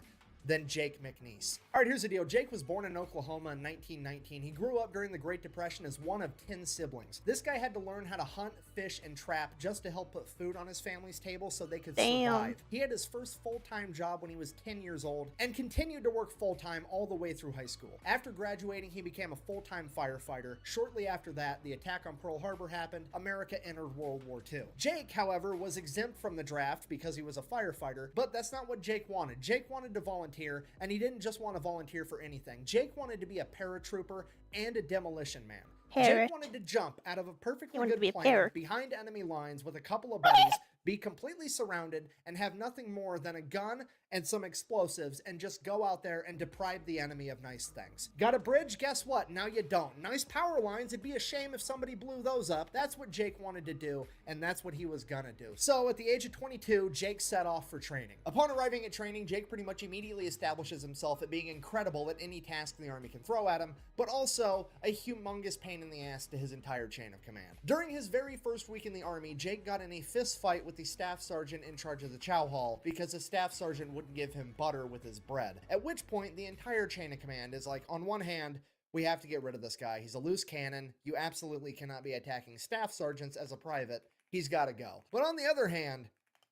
than Jake McNeese. All right, here's the deal. Jake was born in Oklahoma in 1919. He grew up during the Great Depression as one of 10 siblings. This guy had to learn how to hunt, fish, and trap just to help put food on his family's table so they could survive. He had his first full-time job when he was 10 years old and continued to work full-time all the way through high school. After graduating, he became a full-time firefighter. Shortly after that, the attack on Pearl Harbor happened. America entered World War II. Jake, however, was exempt from the draft because he was a firefighter, but that's not what Jake wanted. Jake wanted to volunteer, and he didn't just want to volunteer for anything. Jake wanted to be a paratrooper and a demolition man. Jake wanted to jump out of a perfectly good plane behind enemy lines with a couple of buddies, be completely surrounded, and have nothing more than a gun and some explosives and just go out there and deprive the enemy of nice things. Got a bridge? Guess what? Now you don't. Nice power lines. It'd be a shame if somebody blew those up. That's what Jake wanted to do, and that's what he was gonna do. So at the age of 22, Jake set off for training. Upon arriving at training, Jake pretty much immediately establishes himself at being incredible at any task the Army can throw at him, but also a humongous pain in the ass to his entire chain of command. During his very first week in the Army, Jake got in a fist fight with the staff sergeant in charge of the chow hall because the staff sergeant wouldn't give him butter with his bread. At which point, the entire chain of command is like, on one hand, we have to get rid of this guy. He's a loose cannon. You absolutely cannot be attacking staff sergeants as a private. He's got to go. But on the other hand,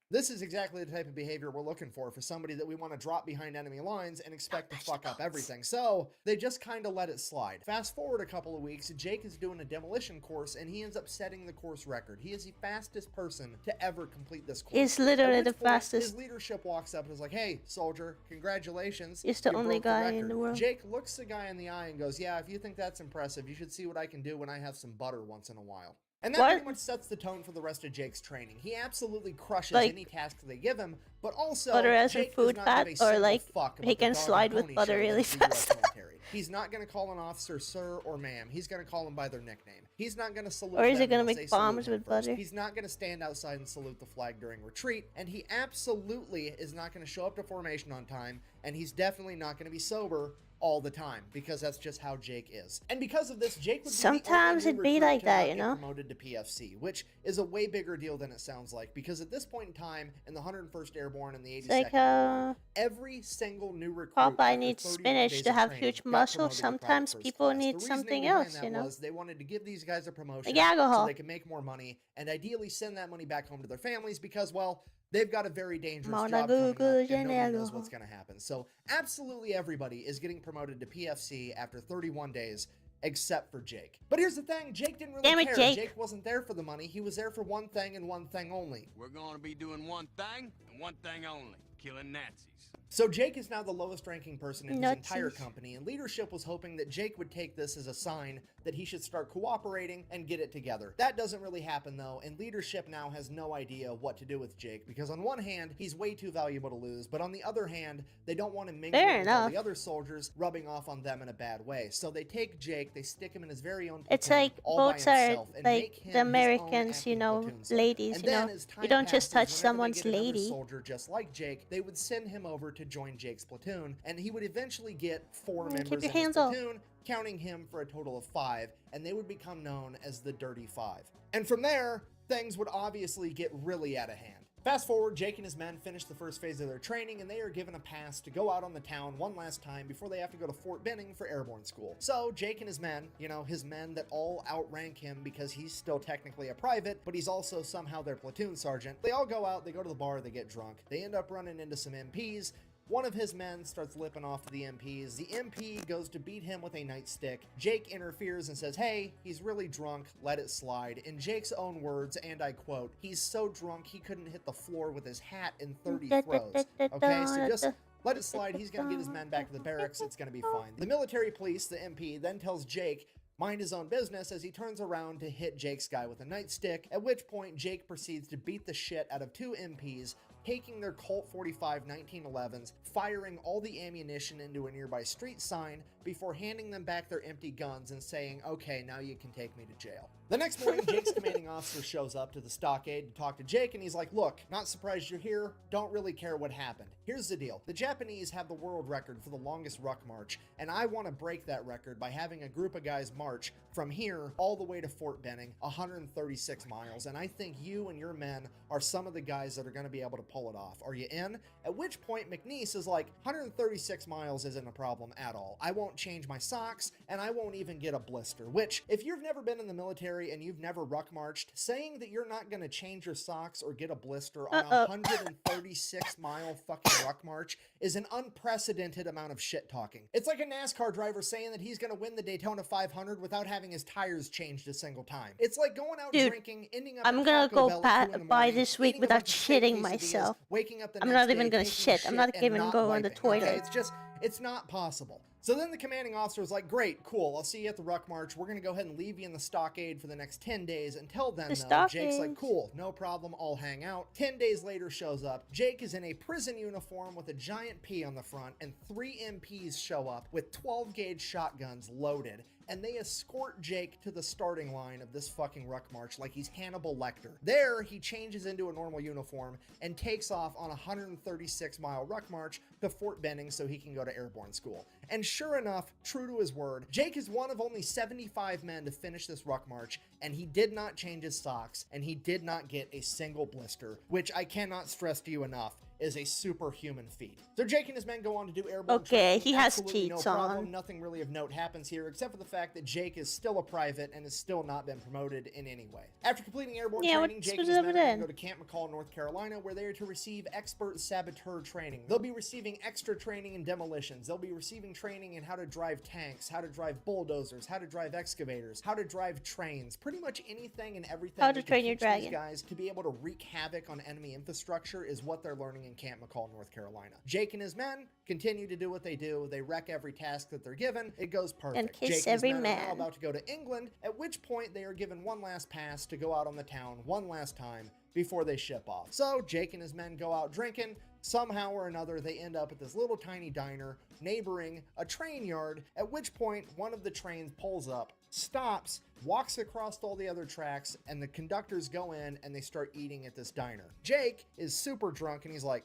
this is exactly the type of behavior we're looking for somebody that we want to drop behind enemy lines and expect to fuck up everything. So they just kind of let it slide. Fast forward a couple of weeks, Jake is doing a demolition course and he ends up setting the course record. He is the fastest person to ever complete this course. He's literally the fastest. His leadership walks up and is like, "Hey, soldier, congratulations. He's the You only broke the guy in record." the world. Jake looks the guy in the eye and goes, "Yeah, if you think that's impressive, you should see what I can do when I have some butter once in a while." And that pretty much sets the tone for the rest of Jake's training. He absolutely crushes any task they give him, but also butter as a Jake food does not give fat, a or single like fuck he about can the dog slide and with pony butter show really that is the US fast. military. He's not going to call an officer sir or ma'am. He's going to call them by their nickname. He's not going to salute Or is them he gonna unless make they salute bombs him with first. butter? He's not going to stand outside and salute the flag during retreat, and he absolutely is not going to show up to formation on time, and he's definitely not going to be sober all the time, because that's just how Jake is. And because of this, Jake would Sometimes be the it'd only be recruit like to that, not you get know? promoted to PFC, which is a way bigger deal than it sounds like, because at this point in time, in the 101st Airborne and the 82nd, It's like every single new recruit Popeye after needs 31 spinach days to of have training huge got muscles. promoted to private Sometimes first people class. need The reasoning something behind else, that you know? was they wanted to give these guys a promotion Like alcohol. so they could make more money and ideally send that money back home to their families because, well, they've got a very dangerous Mona job coming up Google and nobody knows alcohol. what's going to happen. So absolutely everybody is getting promoted to PFC after 31 days, except for Jake. But here's the thing, Jake didn't really Damn it, care. Jake. Jake wasn't there for the money. He was there for one thing and one thing only. We're gonna be doing one thing and one thing only: killing Nazis. So Jake is now the lowest ranking person in his entire Nazis. company, and leadership was hoping that Jake would take this as a sign that he should start cooperating and get it together. That doesn't really happen though, and leadership now has no idea what to do with Jake, because on one hand, he's way too valuable to lose, but on the other hand, they don't want him mingling Fair with all enough. the other soldiers, rubbing off on them in a bad way. So they take Jake, they stick him in his very own It's platoon, like all by boats are himself, and make like him the his own Americans, acting you know, platoon sergeant. ladies, And you then know. as time You don't just touch passes, whenever they someone's get another lady. soldier just like Jake, they would send him over to join Jake's platoon, and he would eventually get 4 Keep members your in his hands off. platoon, counting him for a total of 5, and they would become known as the Dirty Five. And from there, things would obviously get really out of hand. Fast forward, Jake and his men finish the first phase of their training, and they are given a pass to go out on the town one last time before they have to go to Fort Benning for airborne school. So Jake and his men, you know, his men that all outrank him because he's still technically a private, but he's also somehow their platoon sergeant, they all go out, they go to the bar, they get drunk. They end up running into some MPs. One of his men starts lipping off to the MPs. The MP goes to beat him with a nightstick. Jake interferes and says, hey, he's really drunk, let it slide. In Jake's own words, and I quote, he's so drunk he couldn't hit the floor with his hat in 30 throws. Okay, so just let it slide. He's gonna get his men back to the barracks. It's gonna be fine. The military police, the MP, then tells Jake, mind his own business, as he turns around to hit Jake's guy with a nightstick, at which point Jake proceeds to beat the shit out of 2 MPs, taking their Colt 45 1911s, firing all the ammunition into a nearby street sign before handing them back their empty guns and saying, okay, now you can take me to jail. The next morning, Jake's commanding officer shows up to the stockade to talk to Jake, and he's like, look, not surprised you're here, don't really care what happened. Here's the deal. The Japanese have the world record for the longest ruck march, and I want to break that record by having a group of guys march from here all the way to Fort Benning, 136 miles, and I think you and your men are some of the guys that are going to be able to pull it off. Are you in? At which point, McNeese is like, 136 miles isn't a problem at all. I won't change my socks, and I won't even get a blister, which, if you've never been in the military and you've never ruck marched, saying that you're not going to change your socks or get a blister on a 136 mile fucking ruck march is an unprecedented amount of shit talking. It's like a NASCAR driver saying that he's going to win the Daytona 500 without having his tires changed a single time. It's like going out Dude, drinking, ending up I'm at gonna Taco go Bell at 2 in the by morning, this week eating a without bunch of steak shitting quesadillas, myself. waking up the I'm next not even day, gonna taking a shit. I'm not and even not going on the wiping, toilet. okay? It's just, it's not possible. So then the commanding officer was like, great, cool, I'll see you at the ruck march. We're going to go ahead and leave you in the stockade for the next 10 days. Until then, though, Jake's like, cool, no problem, I'll hang out. 10 days later shows up. Jake is in a prison uniform with a giant P on the front, and 3 MPs show up with 12-gauge shotguns loaded, and they escort Jake to the starting line of this fucking ruck march like he's Hannibal Lecter. There, he changes into a normal uniform and takes off on a 136-mile ruck march to Fort Benning so he can go to airborne school. And sure enough, true to his word, Jake is one of only 75 men to finish this ruck march, and he did not change his socks, and he did not get a single blister, which I cannot stress to you enough is a superhuman feat. So Jake and his men go on to do airborne training. he has Absolutely cheats no problem. on. Nothing really of note happens here, except for the fact that Jake is still a private and has still not been promoted in any way. After completing airborne training, Jake and his men are going to go to Camp McCall, North Carolina, where they are to receive expert saboteur training. They'll be receiving extra training in demolitions. They'll be receiving training in how to drive tanks, how to drive bulldozers, how to drive excavators, how to drive trains, pretty much anything and everything. How to that train your teach these dragon. guys to be able to wreak havoc on enemy infrastructure is what they're learning in Camp McCall, North Carolina. Jake and his men continue to do what they do. They wreck every task that they're given. It goes perfect. And kiss Jake and his every men are now man. about to go to England, at which point they are given one last pass to go out on the town one last time before they ship off. So Jake and his men go out drinking. Somehow or another, they end up at this little tiny diner neighboring a train yard, at which point one of the trains pulls up, stops, walks across all the other tracks, and the conductors go in and they start eating at this diner. Jake is super drunk and he's like,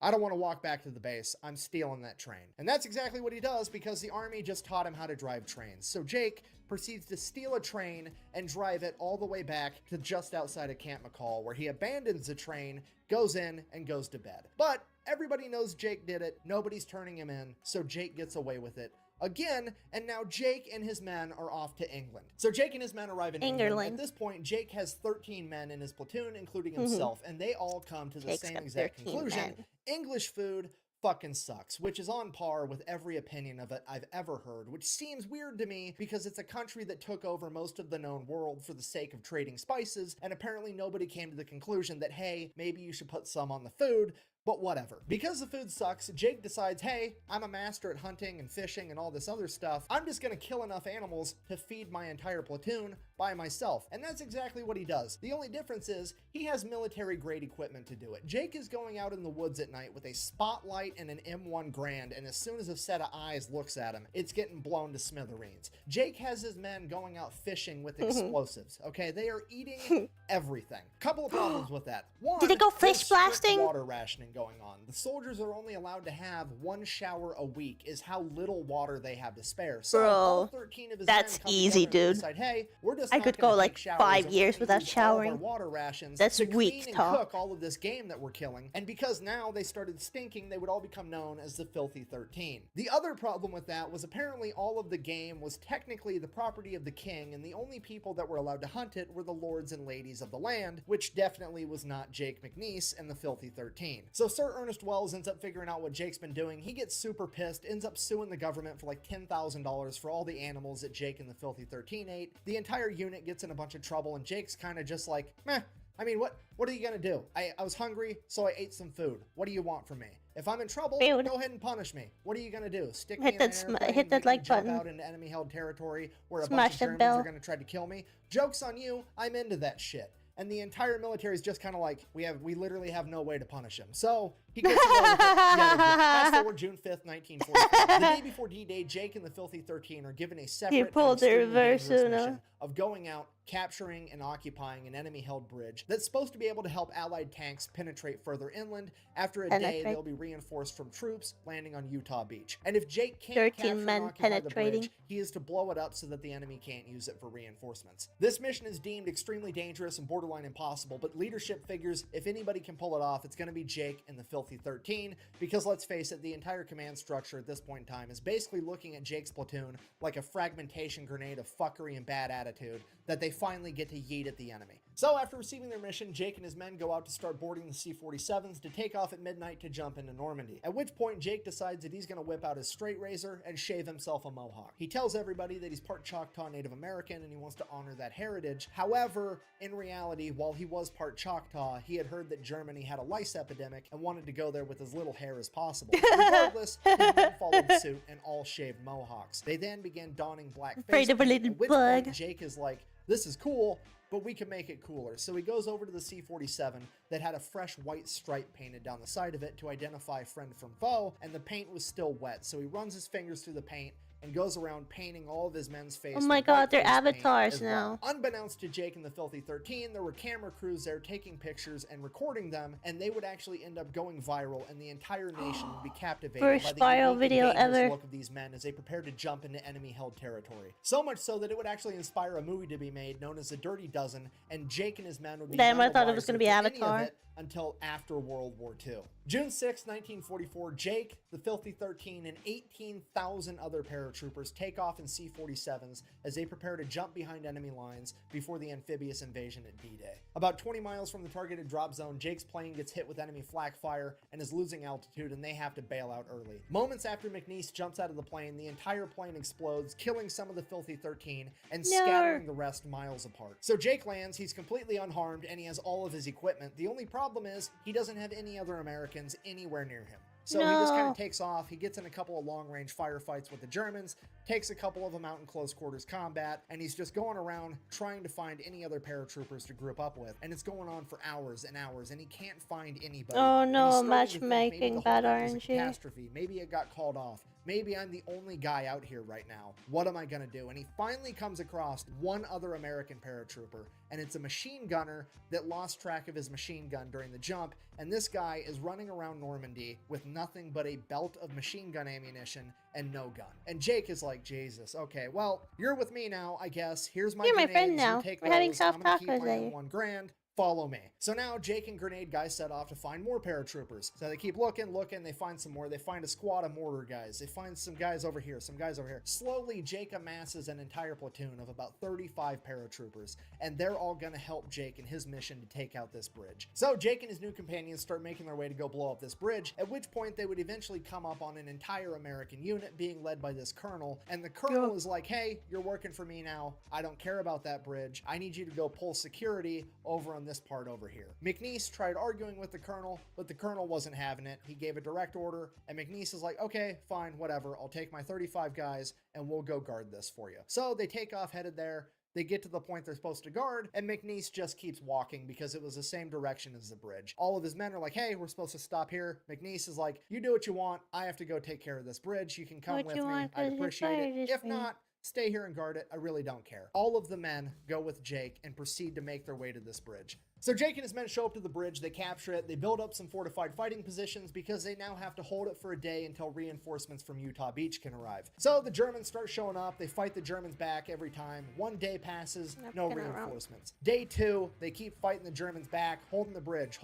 I don't want to walk back to the base. I'm stealing that train. And that's exactly what he does because the army just taught him how to drive trains. So Jake proceeds to steal a train and drive it all the way back to just outside of Camp McCall, where he abandons the train, goes in, and goes to bed. But everybody knows Jake did it. Nobody's turning him in, so Jake gets away with it again, and now Jake and his men are off to England. So Jake and his men arrive in England. At this point, Jake has 13 men in his platoon, including himself, and they all come to the Jake's same got exact 13 conclusion. men. English food, fucking sucks, which is on par with every opinion of it I've ever heard, which seems weird to me because it's a country that took over most of the known world for the sake of trading spices, and apparently nobody came to the conclusion that, hey, maybe you should put some on the food. But whatever. Because the food sucks, Jake decides, hey, I'm a master at hunting and fishing and all this other stuff. I'm just gonna kill enough animals to feed my entire platoon by myself. And that's exactly what he does. The only difference is he has military grade equipment to do it. Jake is going out in the woods at night with a spotlight and an M1 Grand, and as soon as a set of eyes looks at him, it's getting blown to smithereens. Jake has his men going out fishing with explosives, okay? They are eating everything. Couple of problems with that. One, Did they go there's fish strict blasting? water rationing going on. The soldiers are only allowed to have 1 shower a week is how little water they have to spare. So Bro, all 13 of his that's men come easy, together and dude. decide, hey, we're just I not could gonna go take like showers 5 and years we're without gonna use all of our showering. water rations That's to weak clean and talk. cook all of this game that we're killing. And because now they started stinking, they would all become known as the Filthy 13. The other problem with that was apparently all of the game was technically the property of the king, and the only people that were allowed to hunt it were the lords and ladies of the land, which definitely was not Jake McNeese and the Filthy 13. So Sir Ernest Wells ends up figuring out what Jake's been doing. He gets super pissed, ends up suing the government for like $10,000 for all the animals that Jake and the Filthy 13 ate. The entire unit gets in a bunch of trouble, and Jake's kind of just like, meh. I mean, what are you gonna do? I was hungry, so I ate some food. What do you want from me? If I'm in trouble, Food. go ahead and punish me. What are you gonna do? Stick me Hit in that an airplane, hit that make me like jump button. out into enemy-held territory where a Smash bunch of that Germans bell. are gonna try to kill me? Joke's on you. I'm into that shit. And the entire military is just kind of like, we literally have no way to punish him. So he gets away with it yet again. Fast forward June 5th, 1945. The day before D-Day, Jake and the Filthy 13 are given a separate and pulled the extremely reverse dangerous Uno. mission of going out, capturing and occupying an enemy-held bridge that's supposed to be able to help Allied tanks penetrate further inland. After a day, Penetrate. they'll be reinforced from troops landing on Utah Beach. And if Jake can't 13 capture and men occupy the penetrating. bridge, he is to blow it up so that the enemy can't use it for reinforcements. This mission is deemed extremely dangerous and borderline impossible, but leadership figures if anybody can pull it off, it's going to be Jake and the Filthy 13, because let's face it, the entire command structure at this point in time is basically looking at Jake's platoon like a fragmentation grenade of fuckery and bad attitude that they finally get to yeet at the enemy. So after receiving their mission, Jake and his men go out to start boarding the C-47s to take off at midnight to jump into Normandy. At which point Jake decides that he's going to whip out his straight razor and shave himself a mohawk. He tells everybody that he's part Choctaw Native American and he wants to honor that heritage. However, in reality, while he was part Choctaw, he had heard that Germany had a lice epidemic and wanted to go there with as little hair as possible. Regardless, his men followed suit and all shaved mohawks. They then began donning black face Afraid of a paint, little at which bug. point Jake is like, this is cool, but we can make it cooler. So he goes over to the C-47 that had a fresh white stripe painted down the side of it to identify friend from foe, and the paint was still wet. So he runs his fingers through the paint and goes around painting all of his men's faces. Oh my god, they're avatars now. Unbeknownst to Jake and the Filthy 13, there were camera crews there taking pictures and recording them, and they would actually end up going viral, and the entire nation would be captivated First by the viral unique and video dangerous ever. look of these men as they prepared to jump into enemy-held territory. So much so that it would actually inspire a movie to be made known as The Dirty Dozen, and Jake and his men would be Damn, none I the thought it was wiser gonna be to any of Avatar. it until after World War II. June 6, 1944, Jake, the Filthy 13, and 18,000 other paratroopers take off in C-47s as they prepare to jump behind enemy lines before the amphibious invasion at D-Day. About 20 miles from the targeted drop zone, Jake's plane gets hit with enemy flak fire and is losing altitude, and they have to bail out early. Moments after McNeese jumps out of the plane, the entire plane explodes, killing some of the Filthy 13 and scattering the rest miles apart. So Jake lands, he's completely unharmed, and he has all of his equipment. The only problem is he doesn't have any other Americans anywhere near him. So he just kind No. of takes off. He gets in a couple of long-range firefights with the Germans, takes a couple of them out in close-quarters combat, and he's just going around trying to find any other paratroopers to group up with. And it's going on for hours and hours, and he can't find anybody. Oh And no, he's starting to think maybe matchmaking, the bad whole thing was a RNG. catastrophe. Maybe it got called off. Maybe I'm the only guy out here right now. What am I gonna do? And he finally comes across one other American paratrooper, and it's a machine gunner that lost track of his machine gun during the jump, and this guy is running around Normandy with nothing but a belt of machine gun ammunition and no gun. And Jake is like, Jesus, okay, well, you're with me now, I guess. Here's my You're my grenades. friend You now. take We're having those. I'm soft gonna keep tacos my later. M1 Grand. Follow me. So now Jake and Grenade Guy set off to find more paratroopers. So they keep looking, they find some more. They find a squad of mortar guys. They find some guys over here, some guys over here. Slowly, Jake amasses an entire platoon of about 35 paratroopers, and they're all gonna help Jake in his mission to take out this bridge. So Jake and his new companions start making their way to go blow up this bridge, at which point they would eventually come up on an entire American unit being led by this colonel, and the colonel is like, hey, you're working for me now. I don't care about that bridge. I need you to go pull security over on this part over here. McNeese tried arguing with the colonel, but the colonel wasn't having it. He gave a direct order, and McNeese is like, okay, fine, whatever. I'll take my 35 guys, and we'll go guard this for you. So they take off headed there. They get to the point they're supposed to guard, and McNeese just keeps walking because it was the same direction as the bridge. All of his men are like, hey, we're supposed to stop here. McNeese is like, you do what you want. I have to go take care of this bridge. You can come with me. I'd appreciate it. If not, stay here and guard it. I really don't care. All of the men go with Jake and proceed to make their way to this bridge. So Jake and his men show up to the bridge, they capture it, they build up some fortified fighting positions because they now have to hold it for a day until reinforcements from Utah Beach can arrive. So the Germans start showing up, they fight the Germans back every time. One day passes, no reinforcements. Day 2, they keep fighting the Germans back, holding the bridge,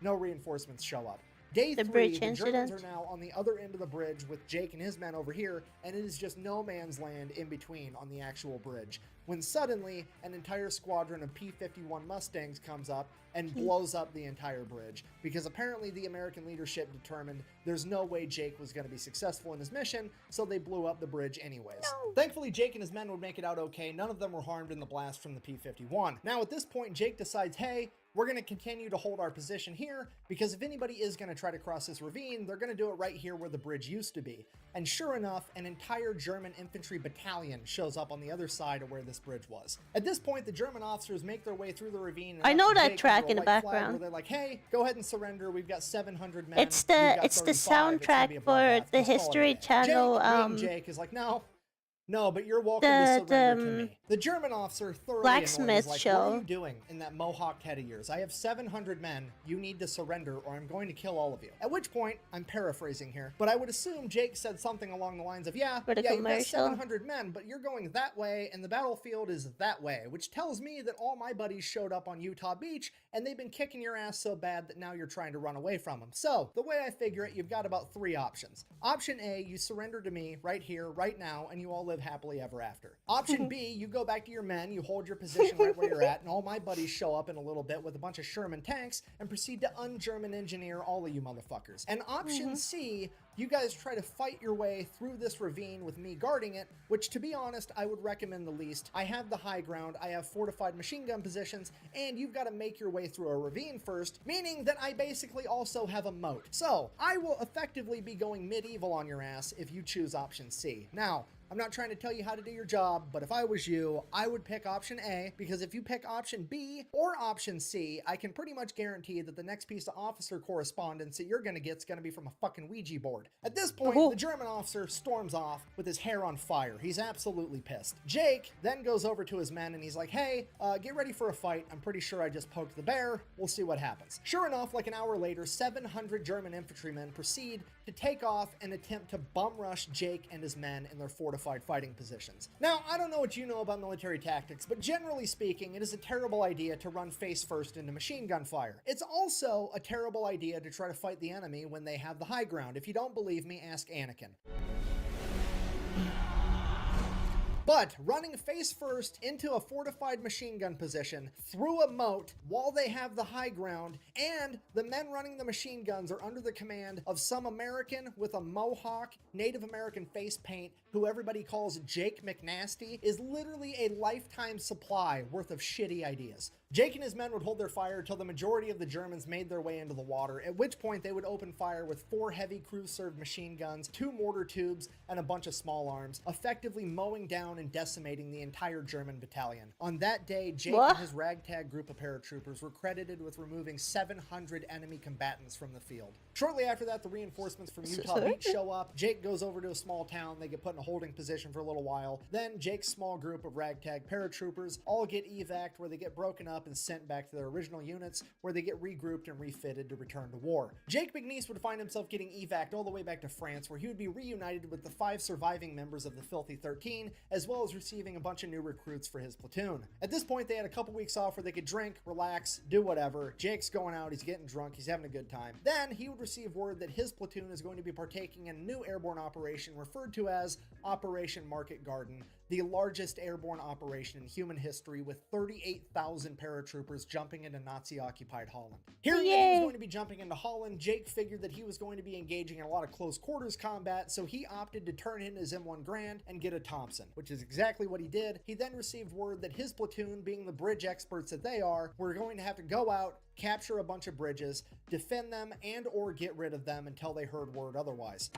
no reinforcements show up. Day 3, the Germans are now on the other end of the bridge with Jake and his men over here, and it is just no man's land in between on the actual bridge. When suddenly, an entire squadron of P-51 Mustangs comes up and blows up the entire bridge, because apparently the American leadership determined there's no way Jake was going to be successful in his mission, so they blew up the bridge anyways. Thankfully, Jake and his men would make it out okay. None of them were harmed in the blast from the P-51. Now, at this point, Jake decides, hey, we're going to continue to hold our position here, because if anybody is going to try to cross this ravine, they're going to do it right here where the bridge used to be. And sure enough, an entire German infantry battalion shows up on the other side of where this bridge was. At this point, the German officers make their way through the ravine. I know that track in the background. Where they're like, hey, go ahead and surrender. We've got 700 men. It's the soundtrack for the History Channel. Jake is like, no, but you're welcome to surrender to me. The German officer thoroughly Blacksmith like, show. what are you doing in that mohawked head of yours? I have 700 men. You need to surrender or I'm going to kill all of you. At which point, I'm paraphrasing here, but I would assume Jake said something along the lines of, you've got 700 men, but you're going that way and the battlefield is that way, which tells me that all my buddies showed up on Utah Beach and they've been kicking your ass so bad that now you're trying to run away from them. So, the way I figure it, you've got about 3 options. Option A, you surrender to me right here, right now, and you all live happily ever after. Option B, you go back to your men, you hold your position right where you're at, and all my buddies show up in a little bit with a bunch of Sherman tanks and proceed to un-German engineer all of you motherfuckers. And option C, you guys try to fight your way through this ravine with me guarding it, which to be honest, I would recommend the least. I have the high ground, I have fortified machine gun positions, and you've got to make your way through a ravine first, meaning that I basically also have a moat. So, I will effectively be going medieval on your ass if you choose option C. Now, I'm not trying to tell you how to do your job, but if I was you, I would pick option A, because if you pick option B or option C, I can pretty much guarantee that the next piece of officer correspondence that you're going to get is going to be from a fucking Ouija board. At this point, the German officer storms off with his hair on fire. He's absolutely pissed. Jake then goes over to his men and he's like, hey, get ready for a fight. I'm pretty sure I just poked the bear. We'll see what happens. Sure enough, like an hour later, 700 German infantrymen proceed to take off and attempt to bum rush Jake and his men in their fortified fighting positions. Now, I don't know what you know about military tactics, but generally speaking, it is a terrible idea to run face first into machine gun fire. It's also a terrible idea to try to fight the enemy when they have the high ground. If you don't believe me, ask Anakin. But running face first into a fortified machine gun position through a moat while they have the high ground, and the men running the machine guns are under the command of some American with a mohawk, Native American face paint, who everybody calls Jake McNasty, is literally a lifetime supply worth of shitty ideas. Jake and his men would hold their fire till the majority of the Germans made their way into the water, at which point they would open fire with 4 heavy crew-served machine guns, 2 mortar tubes, and a bunch of small arms, effectively mowing down and decimating the entire German battalion. On that day, Jake and his ragtag group of paratroopers were credited with removing 700 enemy combatants from the field. Shortly after that, the reinforcements from Utah Beach show up. Jake goes over to a small town. They get put in a holding position for a little while. Then Jake's small group of ragtag paratroopers all get evac'd, where they get broken up up and sent back to their original units, where they get regrouped and refitted to return to war. Jake McNeese would find himself getting evac'd all the way back to France, where he would be reunited with the 5 surviving members of the Filthy 13, as well as receiving a bunch of new recruits for his platoon. At this point, they had a couple weeks off where they could drink, relax, do whatever. Jake's going out, he's getting drunk, he's having a good time. Then he would receive word that his platoon is going to be partaking in a new airborne operation referred to as Operation Market Garden, the largest airborne operation in human history, with 38,000 paratroopers jumping into Nazi-occupied Holland. Hearing that he was going to be jumping into Holland, Jake figured that he was going to be engaging in a lot of close quarters combat, so he opted to turn in his M1 Garand and get a Thompson, which is exactly what he did. He then received word that his platoon, being the bridge experts that they are, were going to have to go out, capture a bunch of bridges, defend them, and or get rid of them until they heard word otherwise.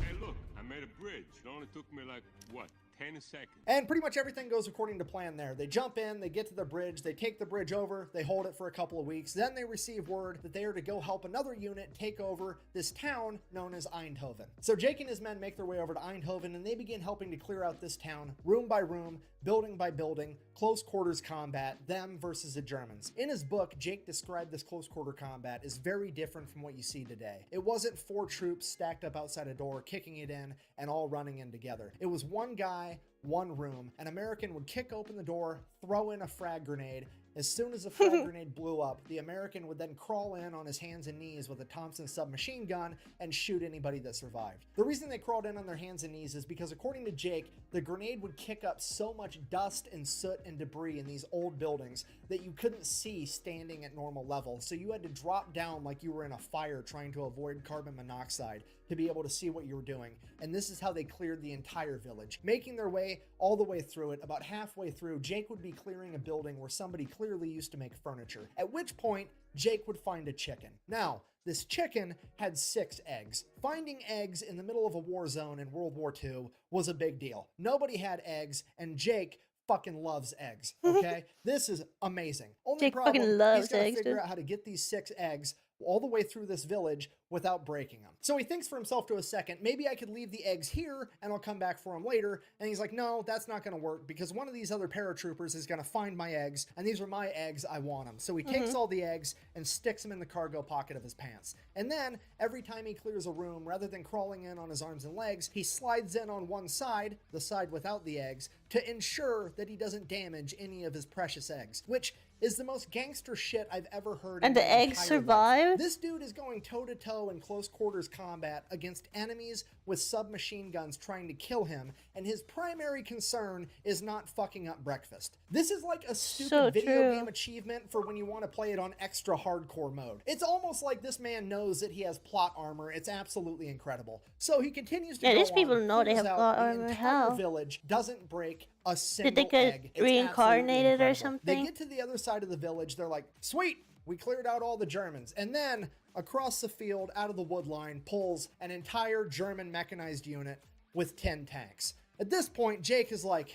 Hey, look, I made a bridge. It only took me like, what, 10 seconds? And pretty much everything goes according to plan there. They jump in, they get to the bridge, they take the bridge over, they hold it for a couple of weeks, then they receive word that they are to go help another unit take over this town known as Eindhoven. So Jake and his men make their way over to Eindhoven, and they begin helping to clear out this town, room by room, building by building, close quarters combat, them versus the Germans. In his book, Jake described this close quarter combat as very different from what you see today. It wasn't 4 troops stacked up outside a door, kicking it in, and all running in together. It was one guy, one room. An American would kick open the door, throw in a frag grenade. As soon as the frag grenade blew up, the American would then crawl in on his hands and knees with a Thompson submachine gun and shoot anybody that survived. The reason they crawled in on their hands and knees is because, according to Jake, the grenade would kick up so much dust and soot and debris in these old buildings that you couldn't see standing at normal level. So you had to drop down like you were in a fire trying to avoid carbon monoxide to be able to see what you were doing. And this is how they cleared the entire village. Making their way all the way through it, about halfway through, Jake would be clearing a building where somebody clearly used to make furniture. At which point, Jake would find a chicken. Now, this chicken had 6 eggs. Finding eggs in the middle of a war zone in World War II was a big deal. Nobody had eggs, and Jake fucking loves eggs, okay? This is amazing. Only Jake problem, fucking loves he's gotta eggs, figure dude. out how to get these 6 eggs all the way through this village without breaking them. So he thinks for himself to a second, maybe I could leave the eggs here and I'll come back for them later. And he's like, no, that's not gonna work, because one of these other paratroopers is gonna find my eggs, and these are my eggs, I want them. So he takes all the eggs and sticks them in the cargo pocket of his pants. And then every time he clears a room, rather than crawling in on his arms and legs, he slides in on one side, the side without the eggs, to ensure that he doesn't damage any of his precious eggs, which is the most gangster shit I've ever heard. And in the my eggs entire survive? life. This dude is going toe-to-toe in close quarters combat against enemies with submachine guns trying to kill him, and his primary concern is not fucking up breakfast. This is like a stupid So video true. game achievement for when you want to play it on extra hardcore mode. It's almost like this man knows that he has plot armor. It's absolutely incredible. So he continues to Yeah, go these people on, know they clears have out plot the armor. entire How? village, doesn't break a single Did they get egg. It's reincarnated or absolutely incredible. something? They get to the other side of the village. They're like, sweet, we cleared out all the Germans. And then across the field, out of the wood line, pulls an entire German mechanized unit with 10 tanks. At this point, Jake is like,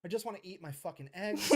I just want to eat my fucking eggs.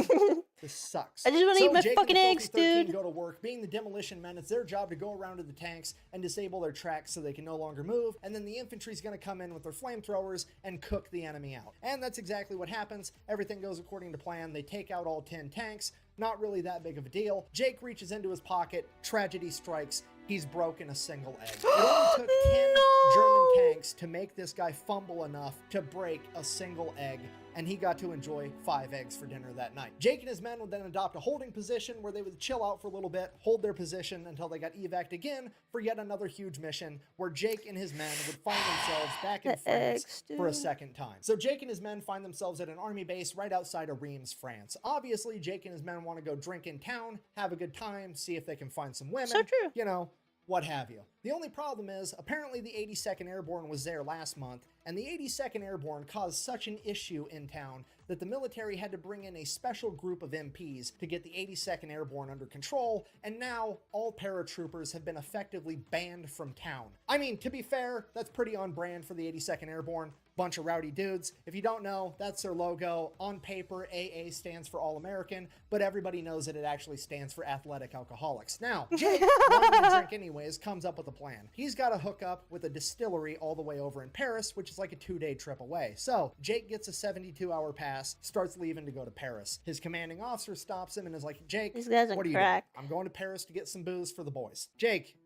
This sucks. I just wanna So eat my Jake and fucking the Filthy eggs, 13 dude. go to work. Being the demolition men, it's their job to go around to the tanks and disable their tracks so they can no longer move. And then the infantry's going to come in with their flamethrowers and cook the enemy out. And that's exactly what happens. Everything goes according to plan. They take out all 10 tanks. Not really that big of a deal. Jake reaches into his pocket. Tragedy strikes. He's broken a single egg. It only took 10 German tanks to make this guy fumble enough to break a single egg, and he got to enjoy 5 eggs for dinner that night. Jake and his men would then adopt a holding position where they would chill out for a little bit, hold their position until they got evac'd again for yet another huge mission where Jake and his men would find themselves back in The France eggs, for a dude. second time. So Jake and his men find themselves at an army base right outside of Reims, France. Obviously, Jake and his men want to go drink in town, have a good time, see if they can find some women. So true. You know, what have you. The only problem is, apparently the 82nd Airborne was there last month, and the 82nd Airborne caused such an issue in town that the military had to bring in a special group of MPs to get the 82nd Airborne under control, and now all paratroopers have been effectively banned from town. I mean, to be fair, that's pretty on brand for the 82nd Airborne. Bunch of rowdy dudes. If you don't know, that's their logo. On paper, AA stands for All American, but everybody knows that it actually stands for Athletic Alcoholics. Now, Jake, wanting to drink anyways, comes up with a plan. He's got to hook up with a distillery all the way over in Paris, which is like a 2-day trip away. So, Jake gets a 72-hour pass, starts leaving to go to Paris. His commanding officer stops him and is like, Jake, These guys are what are you crack. doing? I'm going to Paris to get some booze for the boys. Jake,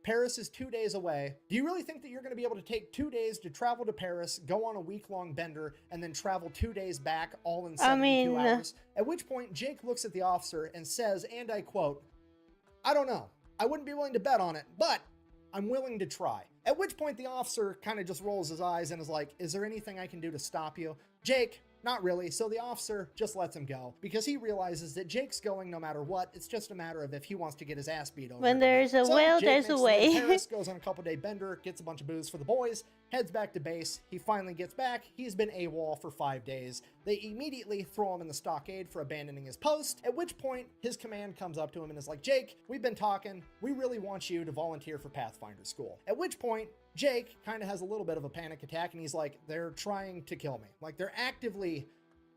Paris is 2 days away. Do you really think that you're going to be able to take 2 days to travel to Paris, go on a week-long bender, and then travel 2 days back all in 72 hours? At which point, Jake looks at the officer and says, and I quote, I don't know. I wouldn't be willing to bet on it, but I'm willing to try. At which point, the officer kind of just rolls his eyes and is like, is there anything I can do to stop you? Jake, not really. So the officer just lets him go because he realizes that Jake's going no matter what. It's just a matter of if he wants to get his ass beat over. When there's a will, Jake there's a makes his way to way. Paris, goes on a couple-day bender, gets a bunch of booze for the boys, heads back to base. He finally gets back. He's been AWOL for 5 days. They immediately throw him in the stockade for abandoning his post, at which point his command comes up to him and is like, Jake, we've been talking. We really want you to volunteer for Pathfinder School. At which point, Jake kind of has a little bit of a panic attack and he's like, they're trying to kill me. Like, they're actively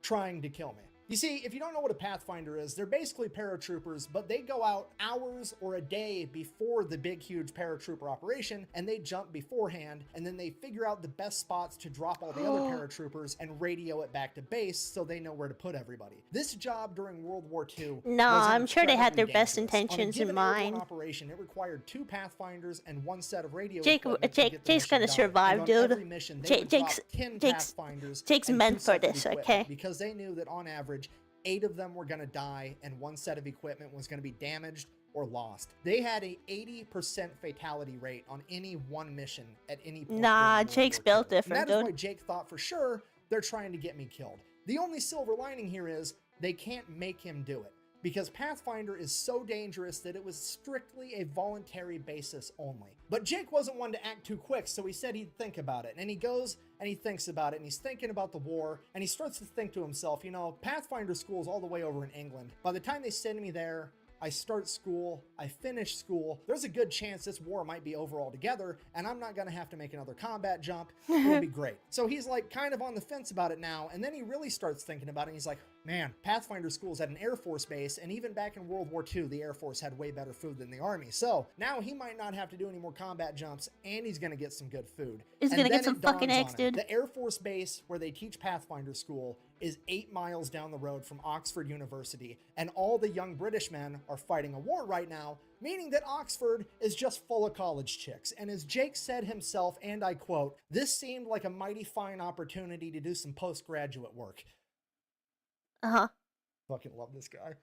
trying to kill me. You see, if you don't know what a Pathfinder is, they're basically paratroopers, but they go out hours or a day before the big, huge paratrooper operation, and they jump beforehand, and then they figure out the best spots to drop all the other paratroopers and radio it back to base so they know where to put everybody. This job during World War II No, was I'm sure they had their incredibly best dangerous. intentions On a in given airborne mind. operation, it required 2 Pathfinders and 1 set of radio Jake, equipment to get the Jake's mission gonna done. survive, And on dude. every mission, they would drop 10 Pathfinders Jake's and meant 2 for sets of this, equipment okay? because they knew that on average, 8 of them were going to die and 1 set of equipment was going to be damaged or lost. They had a 80% fatality rate on any one mission at any point. Nah, during World Jake's War built II. different, And that is dude. why Jake thought for sure they're trying to get me killed. The only silver lining here is they can't make him do it, because Pathfinder is so dangerous that it was strictly a voluntary basis only. But Jake wasn't one to act too quick, so he said he'd think about it. And he goes and he thinks about it, and he's thinking about the war, and he starts to think to himself, you know, Pathfinder school's all the way over in England. By the time they send me there, I start school, I finish school, there's a good chance this war might be over altogether, and I'm not gonna have to make another combat jump. It'll be great. So he's like kind of on the fence about it now, and then he really starts thinking about it, and he's like, man, Pathfinder School's at an Air Force base, and even back in World War II, the Air Force had way better food than the Army. So now he might not have to do any more combat jumps, and he's gonna get some good food. He's And gonna get then some it fucking dawns eggs, on him. dude. The Air Force base where they teach Pathfinder School is 8 miles down the road from Oxford University, and all the young British men are fighting a war right now, meaning that Oxford is just full of college chicks. And as Jake said himself, and I quote, this seemed like a mighty fine opportunity to do some postgraduate work. Uh-huh. Fucking love this guy.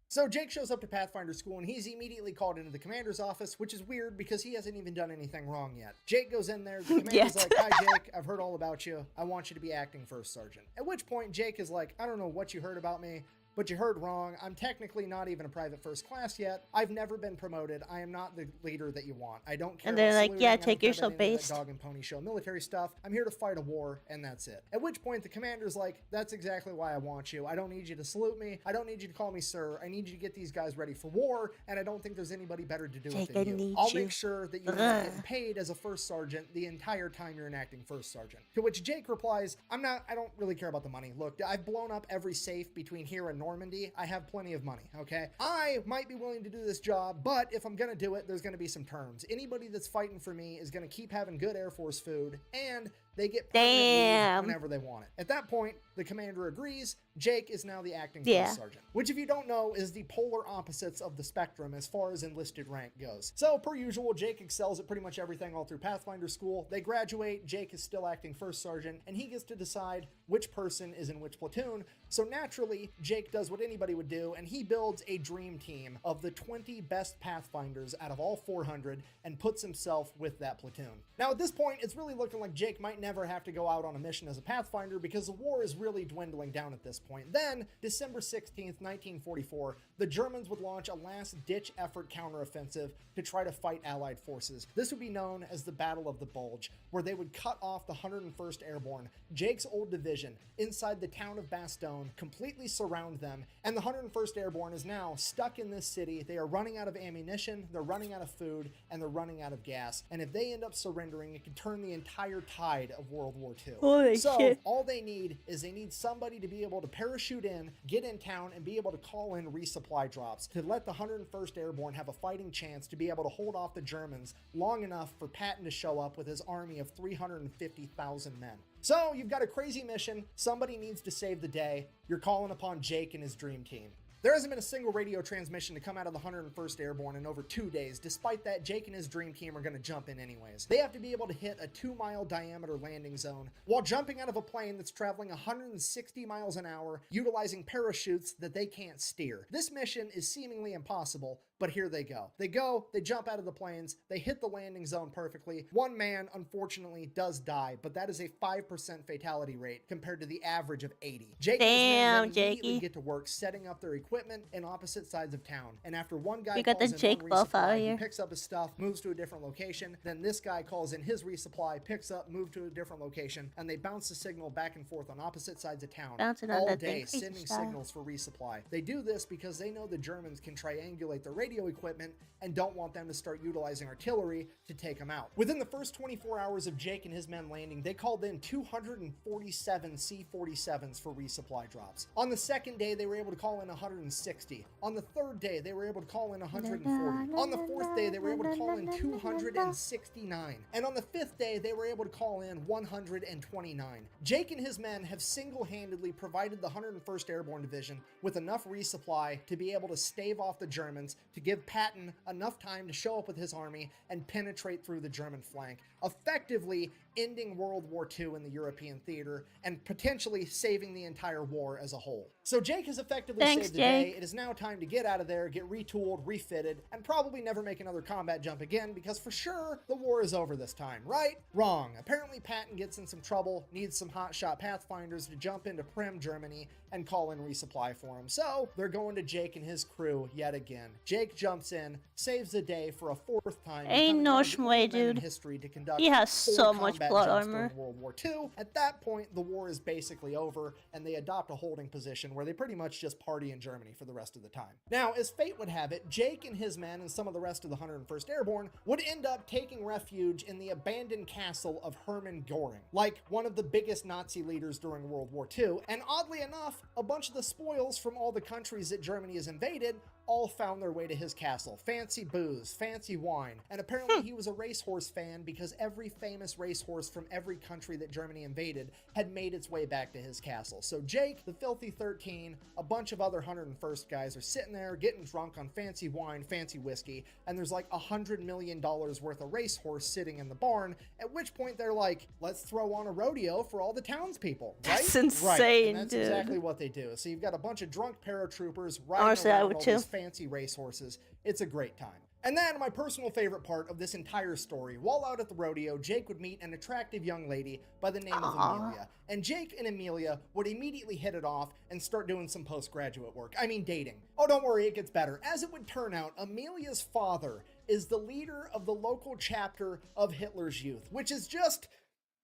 So Jake shows up to Pathfinder School and he's immediately called into the commander's office, which is weird because he hasn't even done anything wrong yet. Jake goes in there, the commander's like, hi Jake, I've heard all about you. I want you to be acting first sergeant. At which point Jake is like, I don't know what you heard about me, but you heard wrong. I'm technically not even a private first class yet. I've never been promoted. I am not the leader that you want. I don't care And they're about like, saluting. yeah, I don't take care yourself about any of that based. dog and pony show military stuff. I'm here to fight a war, and that's it. At which point the commander's like, that's exactly why I want you. I don't need you to salute me. I don't need you to call me sir. I need you to get these guys ready for war, and I don't think there's anybody better to do Jake, it than I you. need I'll you. make sure that you're not getting paid as a first sergeant the entire time you're enacting first sergeant. To which Jake replies, I don't really care about the money. Look, I've blown up every safe between here and Normandy. I have plenty of money, okay? I might be willing to do this job, but if I'm gonna do it, there's gonna be some terms. Anybody that's fighting for me is gonna keep having good Air Force food, and they get permanent leave whenever they want it. At that point, the commander agrees. Jake is now the acting first sergeant, which if you don't know is the polar opposites of the spectrum as far as enlisted rank goes. So per usual, Jake excels at pretty much everything all through Pathfinder School. They graduate, Jake is still acting first sergeant, and he gets to decide which person is in which platoon. So naturally, Jake does what anybody would do, and he builds a dream team of the 20 best Pathfinders out of all 400 and puts himself with that platoon. Now at this point, it's really looking like Jake might never have to go out on a mission as a Pathfinder because the war is really dwindling down at this point. Then, December 16th, 1944, the Germans would launch a last-ditch effort counteroffensive to try to fight Allied forces. This would be known as the Battle of the Bulge, where they would cut off the 101st Airborne, Jake's old division, inside the town of Bastogne, completely surround them, and the 101st Airborne is now stuck in this city. They are running out of ammunition, they're running out of food, and they're running out of gas. And if they end up surrendering, it could turn the entire tide of World War II. Holy so shit. all they need is they need somebody to be able to parachute in, get in town, and be able to call in resupply drops to let the 101st Airborne have a fighting chance to be able to hold off the Germans long enough for Patton to show up with his army of 350,000 men. So you've got a crazy mission. Somebody needs to save the day. You're calling upon Jake and his dream team. There hasn't been a single radio transmission to come out of the 101st Airborne in over 2 days. Despite that, Jake and his dream team are going to jump in anyways. They have to be able to hit a 2-mile diameter landing zone while jumping out of a plane that's traveling 160 miles an hour, utilizing parachutes that they can't steer. This mission is seemingly impossible, but here they go. They jump out of the planes, they hit the landing zone perfectly. One man, unfortunately, does die, but that is a 5% fatality rate compared to the average of 80. Jake and his men then immediately get to work setting up their equipment in opposite sides of town. And after one guy calls in one resupply, he picks up his stuff, moves to a different location. Then this guy calls in his resupply, picks up, moves to a different location, and they bounce the signal back and forth on opposite sides of town all day, sending signals for resupply. They do this because they know the Germans can triangulate the radio equipment and don't want them to start utilizing artillery to take them out. Within the first 24 hours of Jake and his men landing, they called in 247 C-47s for resupply drops. On the second day, they were able to call in 160. On the third day, they were able to call in 140. On the fourth day, they were able to call in 269. And on the fifth day, they were able to call in 129. Jake and his men have single-handedly provided the 101st Airborne Division with enough resupply to be able to stave off the Germans, to give Patton enough time to show up with his army and penetrate through the German flank, effectively ending World War II in the European theater and potentially saving the entire war as a whole. So Jake has effectively saved the day. It is now time to get out of there, get retooled, refitted, and probably never make another combat jump again, because for sure the war is over this time, right? Wrong. Apparently Patton gets in some trouble, needs some hotshot Pathfinders to jump into Prim, Germany, and call in resupply for him. So they're going to Jake and his crew yet again. Jake jumps in, saves the day for a fourth time. Ain't no shmway, dude. History to conduct he has so much plot armor. World War II. At that point, the war is basically over, and they adopt a holding position where they pretty much just party in Germany for the rest of the time. Now, as fate would have it, Jake and his men and some of the rest of the 101st Airborne would end up taking refuge in the abandoned castle of Hermann Göring, like one of the biggest Nazi leaders during World War II. And oddly enough, a bunch of the spoils from all the countries that Germany has invaded all found their way to his castle. Fancy booze, fancy wine, and apparently he was a racehorse fan because every famous racehorse from every country that Germany invaded had made its way back to his castle. So Jake, the Filthy 13, a bunch of other 101st guys are sitting there getting drunk on fancy wine, fancy whiskey, and there's like $100 million worth of racehorse sitting in the barn, at which point they're like, let's throw on a rodeo for all the townspeople, right? That's insane, right. And that's dude. Exactly what they do. So you've got a bunch of drunk paratroopers riding around all these fancy racehorses. It's a great time. And then my personal favorite part of this entire story, while out at the rodeo, Jake would meet an attractive young lady by the name of Amelia. And Jake and Amelia would immediately hit it off and start doing some postgraduate work. I mean, dating. Oh, don't worry, it gets better. As it would turn out, Amelia's father is the leader of the local chapter of Hitler's Youth, which is just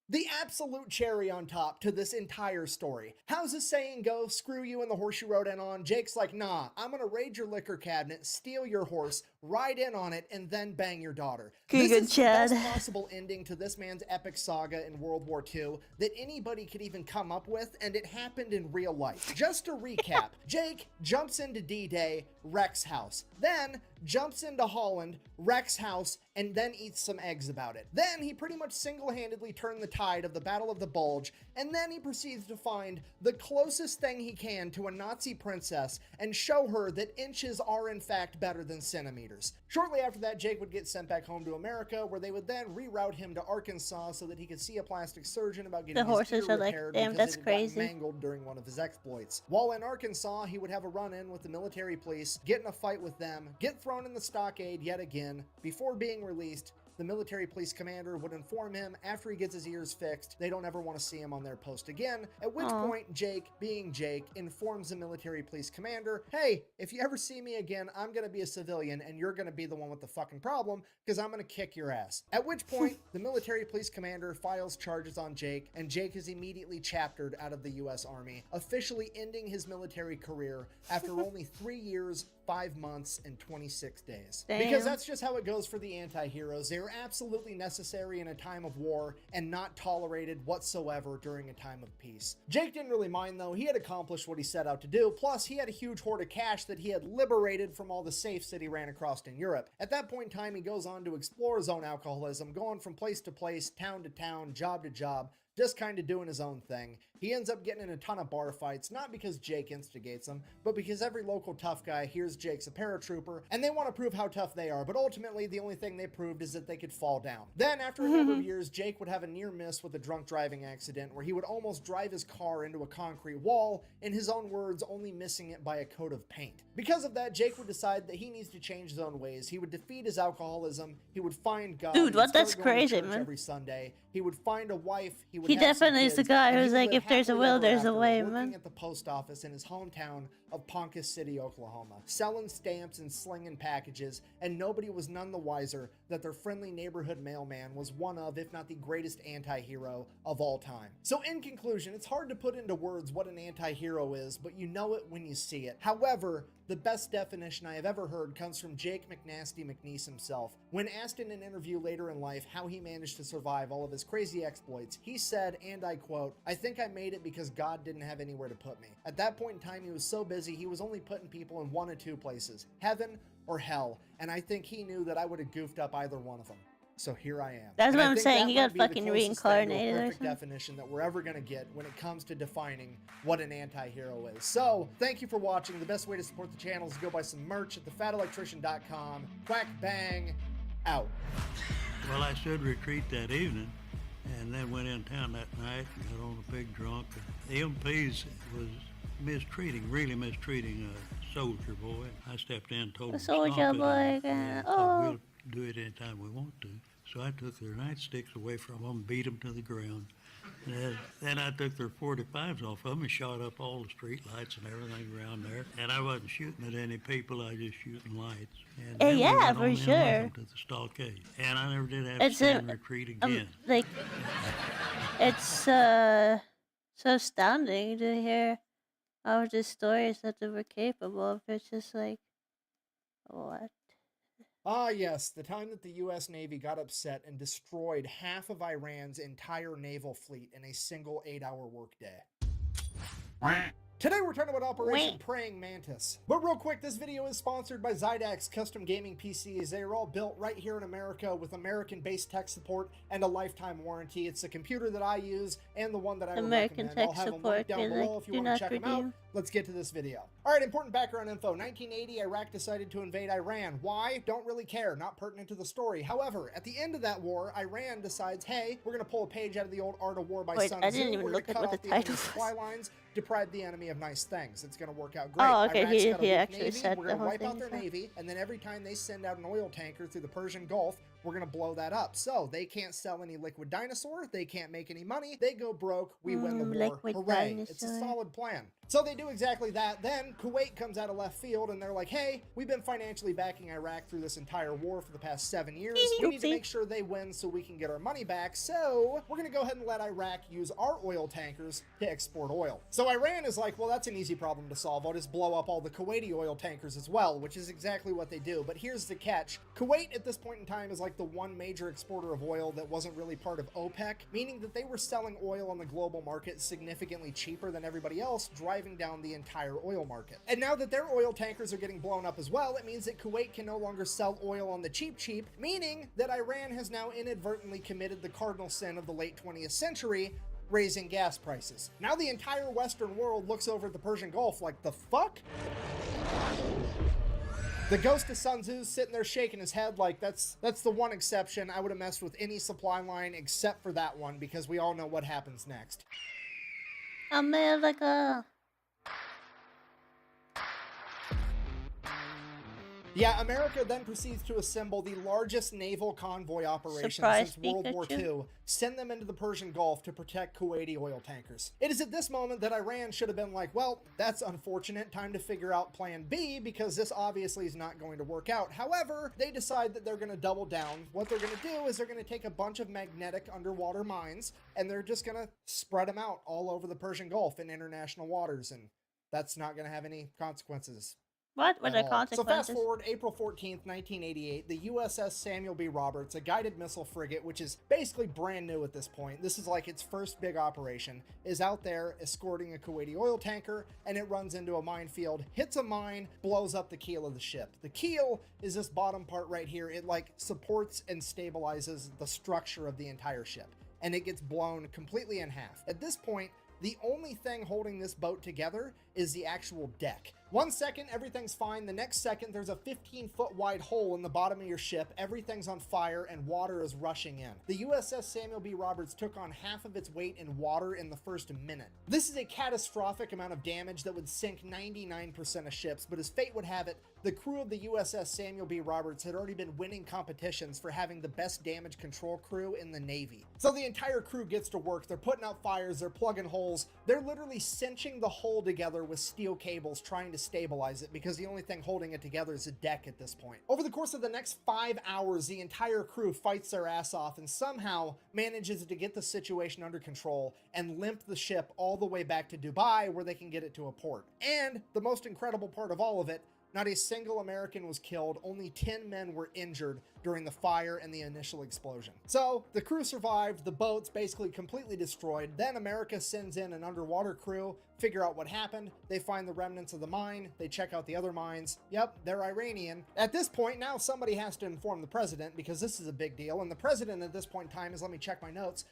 the absolute cherry on top to this entire story. How's the saying go? Screw you and the horse you rode in on. Jake's like, nah, I'm gonna raid your liquor cabinet, steal your horse, ride in on it, and then bang your daughter. This is the best possible ending to this man's epic saga in World War II that anybody could even come up with, and it happened in real life. Just to recap, Jake jumps into D-Day, wrecks house. Then jumps into Holland, wrecks house, and then eats some eggs about it. Then he pretty much single-handedly turned the tide of the Battle of the Bulge, and then he proceeds to find the closest thing he can to a Nazi princess and show her that inches are in fact better than centimeters. Shortly after that, Jake would get sent back home to America, where they would then reroute him to Arkansas so that he could see a plastic surgeon about getting his ear repaired because it had gotten mangled during one of his exploits. While in Arkansas, he would have a run-in with the military police, get in a fight with them, get thrown in the stockade yet again. Before being released, the military police commander would inform him after he gets his ears fixed, they don't ever want to see him on their post again, at which point Jake, being Jake, informs the military police commander, hey, if you ever see me again, I'm going to be a civilian and you're going to be the one with the fucking problem because I'm going to kick your ass. At which point, the military police commander files charges on Jake, and Jake is immediately chaptered out of the U.S. Army, officially ending his military career after only 3 years, 5 months, and 26 days. Damn. Because that's just how it goes for the anti-heroes. They're They're absolutely necessary in a time of war and not tolerated whatsoever during a time of peace. Jake didn't really mind though. He had accomplished what he set out to do. Plus, he had a huge hoard of cash that he had liberated from all the safes that he ran across in Europe. At that point in time, he goes on to explore his own alcoholism, going from place to place, town to town, job to job, just kind of doing his own thing. He ends up getting in a ton of bar fights, not because Jake instigates them, but because every local tough guy hears Jake's a paratrooper, and they want to prove how tough they are, but ultimately the only thing they proved is that they could fall down. Then, after a number of years, Jake would have a near miss with a drunk driving accident where he would almost drive his car into a concrete wall, in his own words, only missing it by a coat of paint. Because of that, Jake would decide that he needs to change his own ways. He would defeat his alcoholism, he would find God. Dude, what? That's He'd start going to crazy, church man. Every Sunday. He would find a wife. He He definitely is the guy who's like, if there's a will, there's a way, man. Working at the post office in his hometown of Ponca City, Oklahoma, selling stamps and slinging packages, and nobody was none the wiser that their friendly neighborhood mailman was one of, if not the greatest anti-hero of all time. So in conclusion, it's hard to put into words what an anti-hero is, but you know it when you see it. However, the best definition I have ever heard comes from Jake McNasty McNeese himself. When asked in an interview later in life how he managed to survive all of his crazy exploits, he said, and I quote, "I think I made it because God didn't have anywhere to put me." At that point in time, he was so busy, he was only putting people in one of two places, heaven or hell, and I think he knew that I would have goofed up either one of them. So here I am. That's And what I I'm think saying. that He might got be the fucking closest thing to a reincarnated or perfect something. definition that we're ever going to get when it comes to defining what an anti-hero is. So, thank you for watching. The best way to support the channel is to go buy some merch at thefatelectrician.com. Quack bang, out. Well, I should retreat that evening, and then went in town that night and got on a big drunk. The MPs was really mistreating a soldier boy. I stepped in and told The him to stop soldier it, boy and again. said, Oh. we'll do it anytime we want to. So I took their nightsticks away from them, beat them to the ground. And then I took their 45s off of them and shot up all the street lights and everything around there. And I wasn't shooting at any people, I was just shooting lights. And then we Yeah, went for on in sure. with them to the stockade. And I never did have to It's stand retreat again. like, it's so astounding to hear all of the stories that they were capable of. It's just like, what? Ah, yes, the time that the U.S. Navy got upset and destroyed half of Iran's entire naval fleet in a single 8-hour workday. Today we're talking about Operation Praying Mantis. But real quick, this video is sponsored by Zydax Custom Gaming PCs. They are all built right here in America with American-based tech support and a lifetime warranty. It's the computer that I use and the one that I would American recommend. I'll tech have them linked support, down they below like, if you do want to not check them out. redeem. Let's get to this video. All right, important background info. 1980, Iraq decided to invade Iran. Why? Don't really care. Not pertinent to the story. However, at the end of that war, Iran decides, hey, we're going to pull a page out of the old Art of War by Wait, Sun I Tzu. didn't even We're look gonna at cut what off the the enemy's title supply lines, deprive the enemy of nice things. It's going to work out great. Oh, okay, Iraq's he got a weak actually navy. said We're the going to whole wipe out thing, their so. navy, and then every time they send out an oil tanker through the Persian Gulf, we're going to blow that up. So they can't sell any liquid dinosaur. They can't make any money. They go broke. We win the war. Liquid Hooray. It's a dinosaur. solid plan. So they do exactly that. Then Kuwait comes out of left field and they're like, hey, we've been financially backing Iraq through this entire war for the past 7 years. We need to make sure they win so we can get our money back. So we're going to go ahead and let Iraq use our oil tankers to export oil. So Iran is like, well, that's an easy problem to solve. I'll just blow up all the Kuwaiti oil tankers as well, which is exactly what they do. But here's the catch. Kuwait at this point in time is like the one major exporter of oil that wasn't really part of OPEC, meaning that they were selling oil on the global market significantly cheaper than everybody else, driving down the entire oil market. And now that their oil tankers are getting blown up as well, it means that Kuwait can no longer sell oil on the cheap, meaning that Iran has now inadvertently committed the cardinal sin of the late 20th century, raising gas prices. Now the entire Western world looks over at the Persian Gulf like, the fuck? The ghost of Sun Tzu's sitting there shaking his head like, that's the one exception. I would have messed with any supply line except for that one, because we all know what happens next. America. Yeah, America then proceeds to assemble the largest naval convoy operation Surprise, since World War Pikachu. II, send them into the Persian Gulf to protect Kuwaiti oil tankers. It is at this moment that Iran should have been like, well, that's unfortunate, time to figure out plan B, because this obviously is not going to work out. However, they decide that they're going to double down. What they're going to do is they're going to take a bunch of magnetic underwater mines, and they're just going to spread them out all over the Persian Gulf in international waters, and that's not going to have any consequences. What were at the all. consequences? So fast forward, April 14th, 1988, the USS Samuel B. Roberts, a guided missile frigate, which is basically brand new at this point, this is like its first big operation, is out there escorting a Kuwaiti oil tanker, and it runs into a minefield, hits a mine, blows up the keel of the ship. The keel is this bottom part right here. It like supports and stabilizes the structure of the entire ship, and it gets blown completely in half. At this point, the only thing holding this boat together is the actual deck. 1 second, everything's fine. The next second, there's a 15-foot wide hole in the bottom of your ship. Everything's on fire and water is rushing in. The USS Samuel B. Roberts took on half of its weight in water in the first minute. This is a catastrophic amount of damage that would sink 99% of ships, but as fate would have it, the crew of the USS Samuel B. Roberts had already been winning competitions for having the best damage control crew in the Navy. So the entire crew gets to work. They're putting out fires, they're plugging holes, they're literally cinching the hull together with steel cables trying to stabilize it because the only thing holding it together is a deck at this point. Over the course of the next 5 hours, the entire crew fights their ass off and somehow manages to get the situation under control and limp the ship all the way back to Dubai where they can get it to a port. And the most incredible part of all of it, not a single American was killed, only 10 men were injured during the fire and the initial explosion. So the crew survived, the boat's basically completely destroyed. Then America sends in an underwater crew, figure out what happened. They find the remnants of the mine, they check out the other mines. Yep, they're Iranian. At this point, now somebody has to inform the president because this is a big deal. And the president at this point in time is, let me check my notes,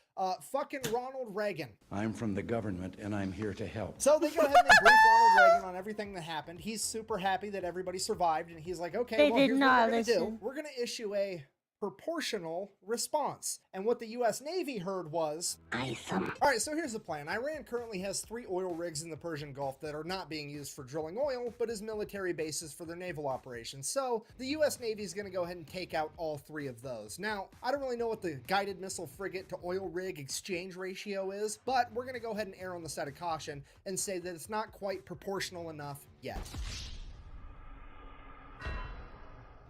fucking Ronald Reagan. I'm from the government and I'm here to help. So they go ahead and they brief Ronald Reagan on everything that happened. He's super happy that everybody survived and he's like, okay, well, here's what we're gonna do. We're gonna issue a proportional response. And what the US Navy heard was awesome. All right, so here's the plan. Iran currently has 3 oil rigs in the Persian Gulf that are not being used for drilling oil, but as military bases for their naval operations. So the US Navy is going to go ahead and take out all 3 of those. Now, I don't really know what the guided missile frigate to oil rig exchange ratio is, but we're going to go ahead and err on the side of caution and say that it's not quite proportional enough yet.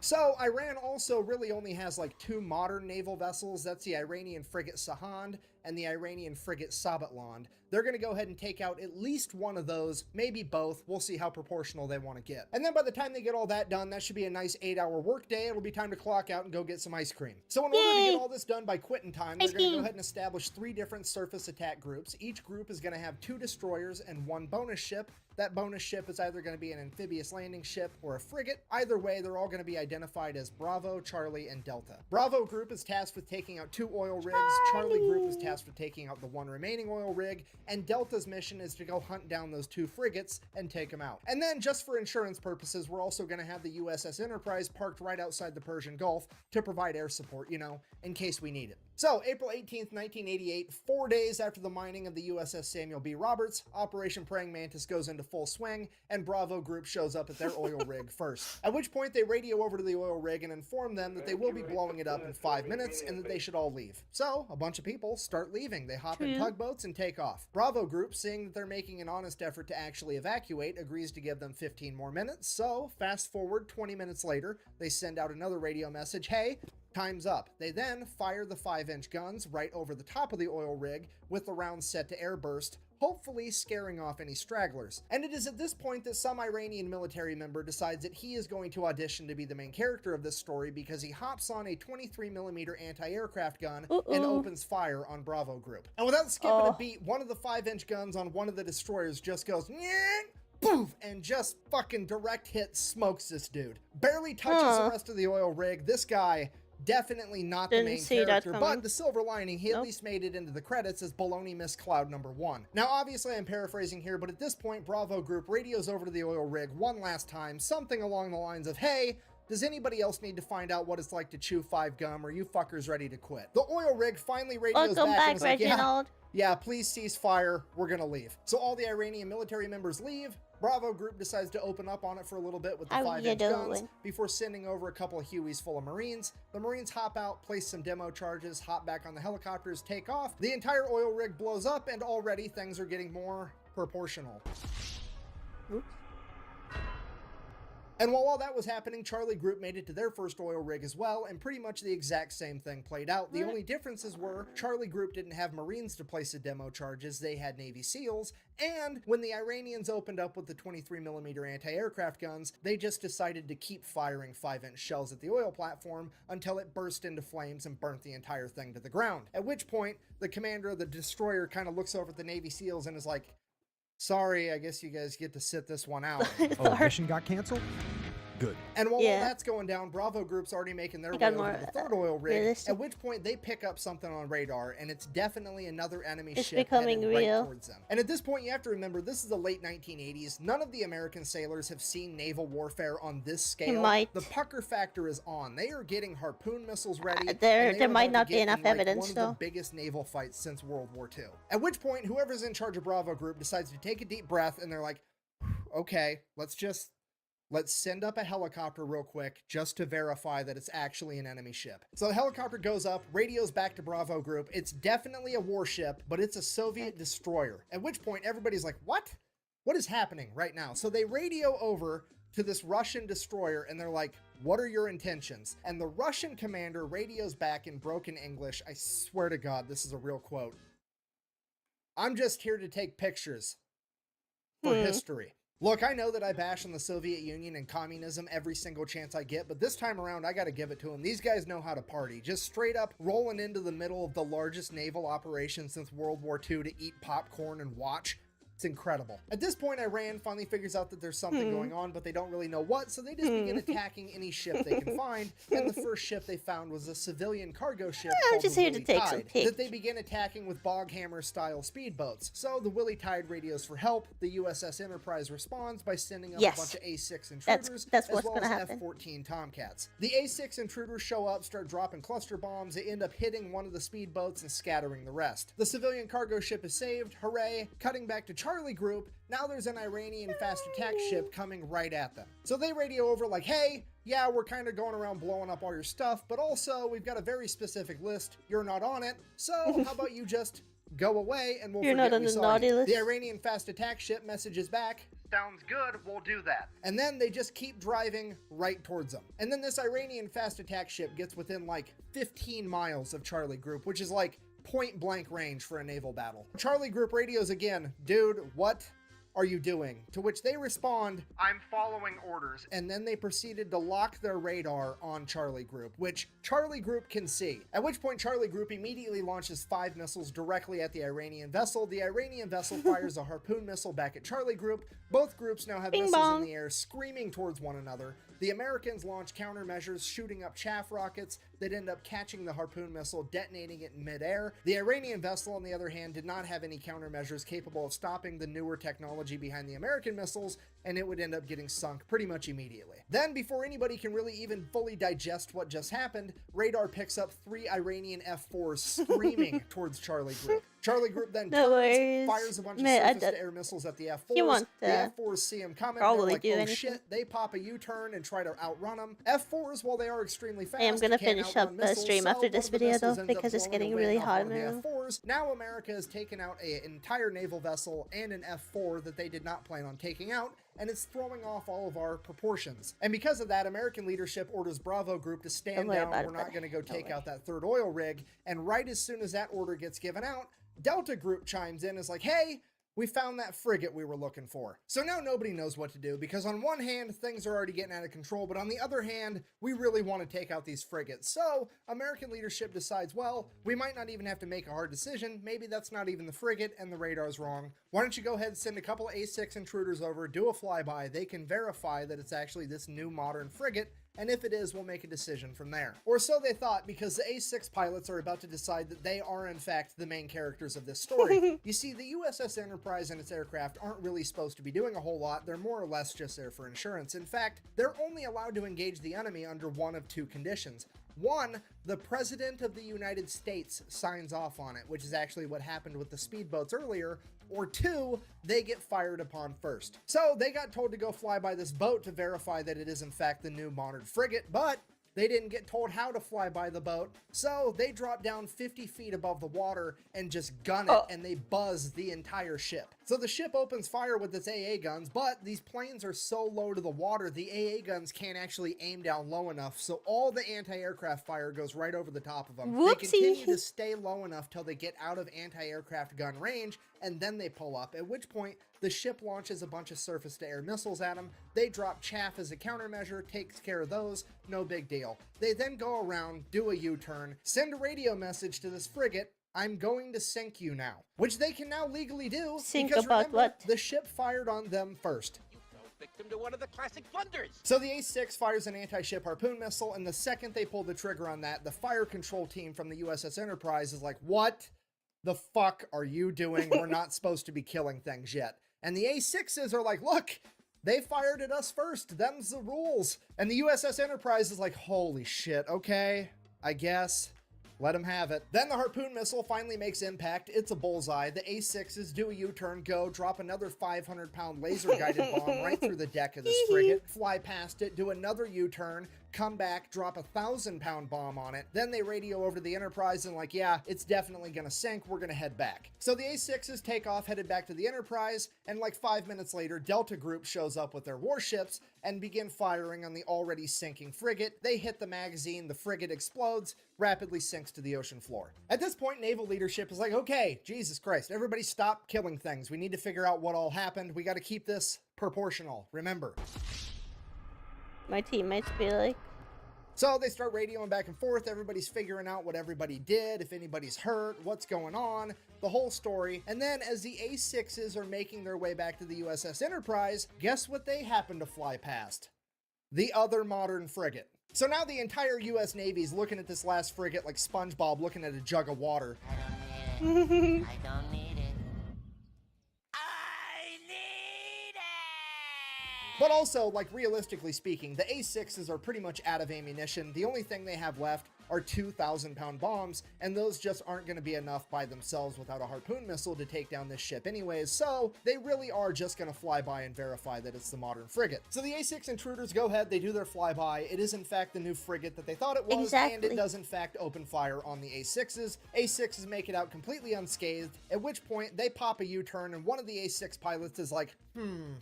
So Iran also really only has like 2 modern naval vessels. That's the Iranian frigate Sahand and the Iranian frigate Sabatland. They're going to go ahead and take out at least one of those, maybe both. We'll see how proportional they want to get. And then by the time they get all that done, that should be a nice 8-hour work day. It'll be time to clock out and go get some ice cream. So in order to get all this done by quitting time, they're going to go ahead and establish 3 different surface attack groups. Each group is going to have 2 destroyers and 1 bonus ship. That bonus ship is either going to be an amphibious landing ship or a frigate. Either way, they're all going to be identified as Bravo, Charlie, and Delta. Bravo group is tasked with taking out 2 oil rigs. Charlie group is tasked with taking out the 1 remaining oil rig. And Delta's mission is to go hunt down those 2 frigates and take them out. And then, just for insurance purposes, we're also going to have the USS Enterprise parked right outside the Persian Gulf to provide air support, you know, in case we need it. So, April 18th, 1988, 4 days after the mining of the USS Samuel B. Roberts, Operation Praying Mantis goes into full swing, and Bravo Group shows up at their oil rig first. At which point, they radio over to the oil rig and inform them that they will be blowing it up in 5 minutes and that they should all leave. So, a bunch of people start leaving. They hop in tugboats and take off. Bravo Group, seeing that they're making an honest effort to actually evacuate, agrees to give them 15 more minutes. So, fast forward 20 minutes later, they send out another radio message, hey, time's up. They then fire the 5-inch guns right over the top of the oil rig with the rounds set to airburst, hopefully scaring off any stragglers. And it is at this point that some Iranian military member decides that he is going to audition to be the main character of this story because he hops on a 23mm anti-aircraft gun and opens fire on Bravo Group. And without skipping a beat, one of the 5-inch guns on one of the destroyers just goes poof, and just fucking direct hit smokes this dude. Barely touches the rest of the oil rig. This guy, definitely not the main character, but the silver lining, he at least made it into the credits as Baloney Miss Cloud #1. Now, obviously, I'm paraphrasing here, but at this point, Bravo Group radios over to the oil rig one last time, something along the lines of, hey, does anybody else need to find out what it's like to chew 5 gum? Or you fuckers ready to quit? The oil rig finally radios back and is like, yeah, please cease fire. We're gonna leave. So all the Iranian military members leave. Bravo Group decides to open up on it for a little bit with the 5-inch guns before sending over a couple of Hueys full of Marines. The Marines hop out, place some demo charges, hop back on the helicopters, take off. The entire oil rig blows up, and already things are getting more proportional. Oops. And while all that was happening, Charlie Group made it to their first oil rig as well, and pretty much the exact same thing played out. The only differences were Charlie Group didn't have Marines to place the demo charges, they had Navy SEALs, and when the Iranians opened up with the 23mm anti-aircraft guns, they just decided to keep firing 5-inch shells at the oil platform until it burst into flames and burnt the entire thing to the ground. At which point, the commander of the destroyer kind of looks over at the Navy SEALs and is like, sorry, I guess you guys get to sit this one out. Oh, mission got canceled? Good. And while all that's going down, Bravo Group's already making their way over to the third oil rig, at which point they pick up something on radar, and it's definitely another enemy ship becoming headed real. right towards them. And at this point, you have to remember, this is the late 1980s. None of the American sailors have seen naval warfare on this scale. might. The pucker factor is on. They are getting harpoon missiles ready. There might not be enough evidence, one though. of the biggest naval fights since World War II. At which point, whoever's in charge of Bravo Group decides to take a deep breath, and they're like, okay, let's send up a helicopter real quick just to verify that it's actually an enemy ship. So the helicopter goes up, radios back to Bravo Group. It's definitely a warship, but it's a Soviet destroyer. At which point everybody's like, what? What is happening right now? So they radio over to this Russian destroyer and they're like, what are your intentions? And the Russian commander radios back in broken English. I swear to God, this is a real quote. I'm just here to take pictures for history. Look, I know that I bash on the Soviet Union and communism every single chance I get, but this time around, I gotta give it to them. These guys know how to party. Just straight up rolling into the middle of the largest naval operation since World War II to eat popcorn and watch. It's incredible. At this point, Iran finally figures out that there's something going on, but they don't really know what, so they just begin attacking any ship they can find, and the first ship they found was a civilian cargo ship I'm called just the here to Willie take some Tide pics. that they begin attacking with Boghammer-style speedboats. So the Willie Tide radios for help. The USS Enterprise responds by sending up a bunch of A-6 intruders, that's as what's well gonna as happen. F-14 Tomcats. The A-6 intruders show up, start dropping cluster bombs. They end up hitting one of the speedboats and scattering the rest. The civilian cargo ship is saved. Hooray! Cutting back to Charlie Group, now there's an Iranian fast attack ship coming right at them. So they radio over like, hey, yeah, we're kind of going around blowing up all your stuff, but also we've got a very specific list. You're not on it, so how about you just go away and we'll You're forget not on we the saw naughty you. list? The Iranian fast attack ship messages back, sounds good, we'll do that. And then they just keep driving right towards them. And then this Iranian fast attack ship gets within like 15 miles of Charlie Group, which is like point blank range for a naval battle. Charlie Group radios again, dude, what are you doing? To which they respond, I'm following orders. And then they proceeded to lock their radar on Charlie Group, which Charlie Group can see. At which point Charlie Group immediately launches 5 missiles directly at the Iranian vessel. The Iranian vessel fires a harpoon missile back at Charlie Group. Both groups now have Bing missiles bong. in the air screaming towards one another. The Americans launch countermeasures, shooting up chaff rockets that end up catching the harpoon missile, detonating it in midair. The Iranian vessel, on the other hand, did not have any countermeasures capable of stopping the newer technology behind the American missiles, and it would end up getting sunk pretty much immediately. Then, before anybody can really even fully digest what just happened, radar picks up 3 Iranian F-4s screaming towards Charlie Group. Charlie Group then No turns, worries. fires a bunch of Man, surface-to-air missiles at the F-4s. You want the to F-4s see them coming, they're probably like, do oh anything. shit, they pop a U-turn and try to outrun them. F-4s, while they are extremely fast, I am gonna can't finish outrun up the missiles, stream so after one this of the video, missiles though, ends up because it's blowing getting away really off hot one of in the my room. F-4s. Now America has taken out an entire naval vessel and an F-4 that they did not plan on taking out, and it's throwing off all of our proportions. And because of that, American leadership orders Bravo Group to stand Don't worry down. about We're it, not buddy. going to go Don't take worry. out that third oil rig. And right as soon as that order gets given out, Delta Group chimes in, is like, hey, we found that frigate we were looking for. So now nobody knows what to do, because on one hand, things are already getting out of control, but on the other hand, we really want to take out these frigates. So American leadership decides, well, we might not even have to make a hard decision. Maybe that's not even the frigate and the radar's wrong. Why don't you go ahead and send a couple A-6 intruders over, do a flyby. They can verify that it's actually this new modern frigate, and if it is, we'll make a decision from there. Or so they thought, because the A-6 pilots are about to decide that they are, in fact, the main characters of this story. You see, the USS Enterprise and its aircraft aren't really supposed to be doing a whole lot. They're more or less just there for insurance. In fact, they're only allowed to engage the enemy under one of 2 conditions. One, the President of the United States signs off on it, which is actually what happened with the speedboats earlier. Or 2, they get fired upon first. So they got told to go fly by this boat to verify that it is in fact the new modern frigate, but they didn't get told how to fly by the boat, so they drop down 50 feet above the water and just gun it, and they buzz the entire ship. So the ship opens fire with its AA guns, but these planes are so low to the water, the AA guns can't actually aim down low enough, so all the anti-aircraft fire goes right over the top of them. Whoopsie. They continue to stay low enough till they get out of anti-aircraft gun range, and then they pull up, at which point the ship launches a bunch of surface-to-air missiles at them. They drop chaff as a countermeasure, takes care of those, no big deal. They then go around, do a U-turn, send a radio message to this frigate, "I'm going to sink you now," which they can now legally do. Sink because about remember, what? the ship fired on them first. Victim to one of the classic blunders. So the A6 fires an anti-ship harpoon missile, and the second they pull the trigger on that, the fire control team from the USS Enterprise is like, "What the fuck are you doing? We're not supposed to be killing things yet." And the A6s are like, "Look, they fired at us first. Them's the rules." And the USS Enterprise is like, "Holy shit, okay, I guess. Let them have it." Then the harpoon missile finally makes impact. It's a bullseye. The A6s do a U-turn, go, drop another 500-pound laser-guided bomb right through the deck of this frigate, fly past it, do another U-turn, come back, drop a 1,000-pound bomb on it. Then they radio over to the Enterprise and like, "Yeah, it's definitely gonna sink. We're gonna head back." So the A6s take off, headed back to the Enterprise, and like 5 minutes later, Delta Group shows up with their warships and begin firing on the already sinking frigate. They hit the magazine, the frigate explodes, rapidly sinks to the ocean floor. At this point, naval leadership is like, "Okay, Jesus Christ, everybody stop killing things. We need to figure out what all happened. We got to keep this proportional, remember." My teammates be like, So they start radioing back and forth. Everybody's figuring out what everybody did, if anybody's hurt, what's going on, the whole story. And then as the A6s are making their way back to the USS Enterprise, guess what they happen to fly past? The other modern frigate. So now the entire US Navy's looking at this last frigate like SpongeBob looking at a jug of water. I don't need it. But also, like, realistically speaking, the A6s are pretty much out of ammunition. The only thing they have left are 2,000-pound bombs, and those just aren't going to be enough by themselves without a harpoon missile to take down this ship anyways, so they really are just going to fly by and verify that it's the modern frigate. So the A6 intruders go ahead, they do their flyby. It is in fact the new frigate that they thought it was, and it does in fact open fire on the A6s. A6s make it out completely unscathed, at which point they pop a U-turn, and one of the A6 pilots is like,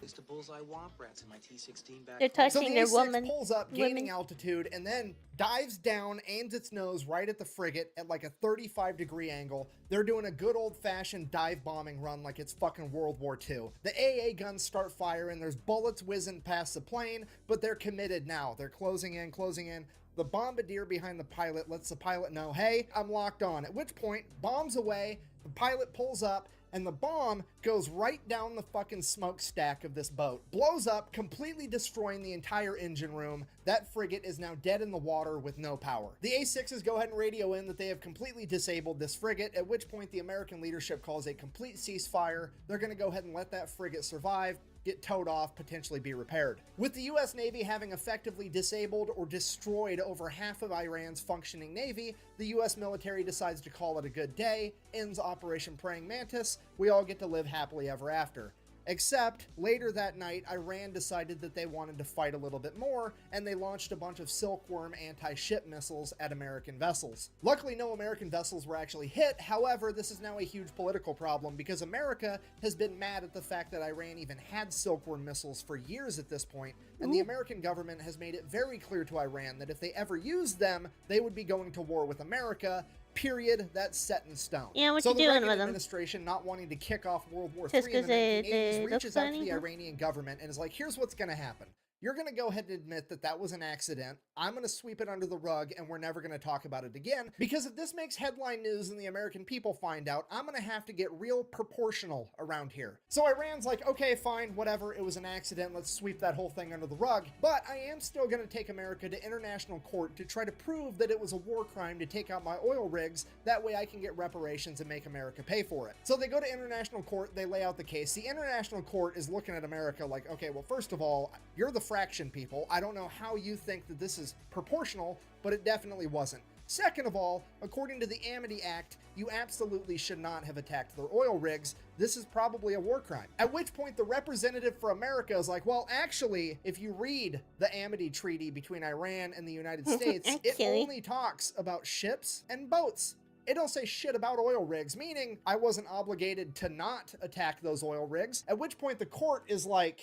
It's the bullseye womp rats in my T-16 back. They're touching so the their A6 woman. pulls up, gaining altitude, and then dives down, aims its nose right at the frigate at like a 35-degree angle. They're doing a good old-fashioned dive bombing run like it's fucking World War II. The AA guns start firing, there's bullets whizzing past the plane, but they're committed now. They're closing in, closing in. The bombardier behind the pilot lets the pilot know, "Hey, I'm locked on." At which point, bombs away, the pilot pulls up, and the bomb goes right down the fucking smokestack of this boat. Blows up, completely destroying the entire engine room. That frigate is now dead in the water with no power. The A6s go ahead and radio in that they have completely disabled this frigate, at which point the American leadership calls a complete ceasefire. They're gonna go ahead and let that frigate survive, get towed off, potentially be repaired. With the US Navy having effectively disabled or destroyed over half of Iran's functioning navy, the US military decides to call it a good day, ends Operation Praying Mantis. We all get to live happily ever after. Except, later that night, Iran decided that they wanted to fight a little bit more, and they launched a bunch of Silkworm anti-ship missiles at American vessels. Luckily, no American vessels were actually hit. However, this is now a huge political problem because America has been mad at the fact that Iran even had Silkworm missiles for years at this point, and the American government has made it very clear to Iran that if they ever used them, they would be going to war with America. Period. That's set in stone. Yeah, what so you the doing Reagan with them? administration, not wanting to kick off World War Just III in 'cause the they 1980s, look reaches out to funny? the Iranian government and is like, "Here's what's going to happen. You're going to go ahead and admit that that was an accident. I'm going to sweep it under the rug, and we're never going to talk about it again, because if this makes headline news and the American people find out, I'm going to have to get real proportional around here." So Iran's like, "Okay, fine, whatever. It was an accident. Let's sweep that whole thing under the rug. But I am still going to take America to international court to try to prove that it was a war crime to take out my oil rigs. That way I can get reparations and make America pay for it." So they go to international court. They lay out the case. The international court is looking at America like, "Okay, well, first of all, you're the fraction people. I don't know how you think that this is proportional, but it definitely wasn't. Second of all, according to the Amity Act, you absolutely should not have attacked their oil rigs. This is probably a war crime." At which point the representative for America is like, "Well, actually, if you read the Amity Treaty between Iran and the United States, it only talks about ships and boats. It don't say shit about oil rigs, meaning I wasn't obligated to not attack those oil rigs, at which point the court is like,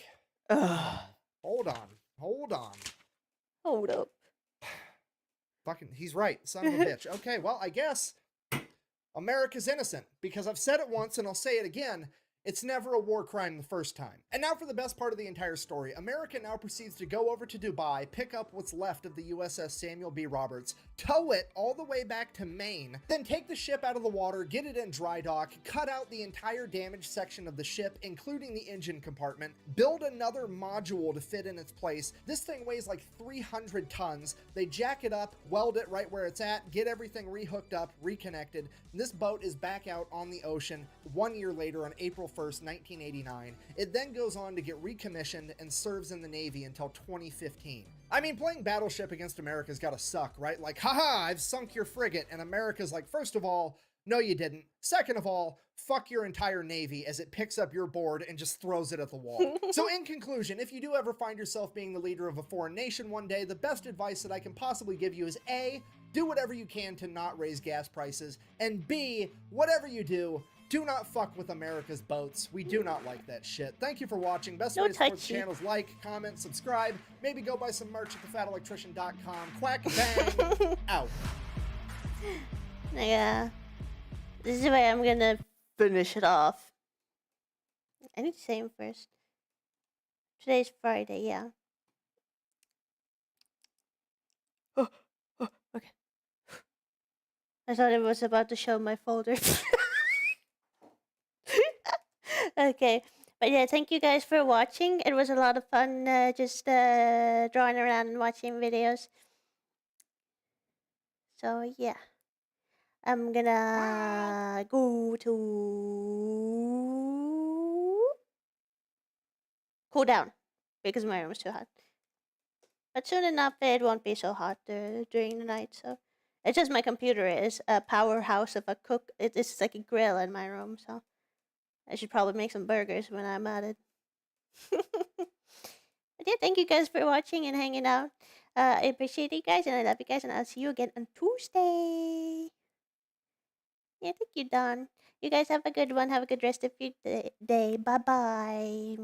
hold on. Hold up. Fucking, he's right, son of a bitch. Okay, well, I guess America's innocent, because I've said it once and I'll say it again. It's never a war crime the first time. And now for the best part of the entire story. America now proceeds to go over to Dubai, pick up what's left of the USS Samuel B. Roberts, tow it all the way back to Maine, then take the ship out of the water, get it in dry dock, cut out the entire damaged section of the ship, including the engine compartment, build another module to fit in its place. This thing weighs like 300 tons. They jack it up, weld it right where it's at, get everything rehooked up, reconnected. And this boat is back out on the ocean 1 year later on April 1st, 1989. It then goes on to get recommissioned and serves in the Navy until 2015. I mean, playing Battleship against America's gotta suck, right? Like, haha, I've sunk your frigate, and America's like, first of all, no you didn't. Second of all, fuck your entire Navy as it picks up your board and just throws it at the wall. So in conclusion, if you do ever find yourself being the leader of a foreign nation one day, the best advice that I can possibly give you is A, do whatever you can to not raise gas prices, and B, whatever you do not fuck with America's boats. We do not like that shit. Thank you for watching. Best way to support the channel is like, comment, subscribe. Maybe go buy some merch at thefatelectrician.com. Quack, bang, out. Yeah. This is where I'm gonna finish it off. I need to say him first. Today's Friday, yeah. Okay. I thought it was about to show my folder. Okay, but yeah, thank you guys for watching. It was a lot of fun just drawing around and watching videos. So yeah, I'm gonna go to cool down because my room is too hot. But soon enough, it won't be so hot during the night. So it's just my computer is a powerhouse of a cook. It's like a grill in my room, so. I should probably make some burgers when I'm at it. But yeah, thank you guys for watching and hanging out. I appreciate you guys and I love you guys and I'll see you again on Tuesday. Yeah, thank you, Don. You guys have a good one. Have a good rest of your day. Bye-bye.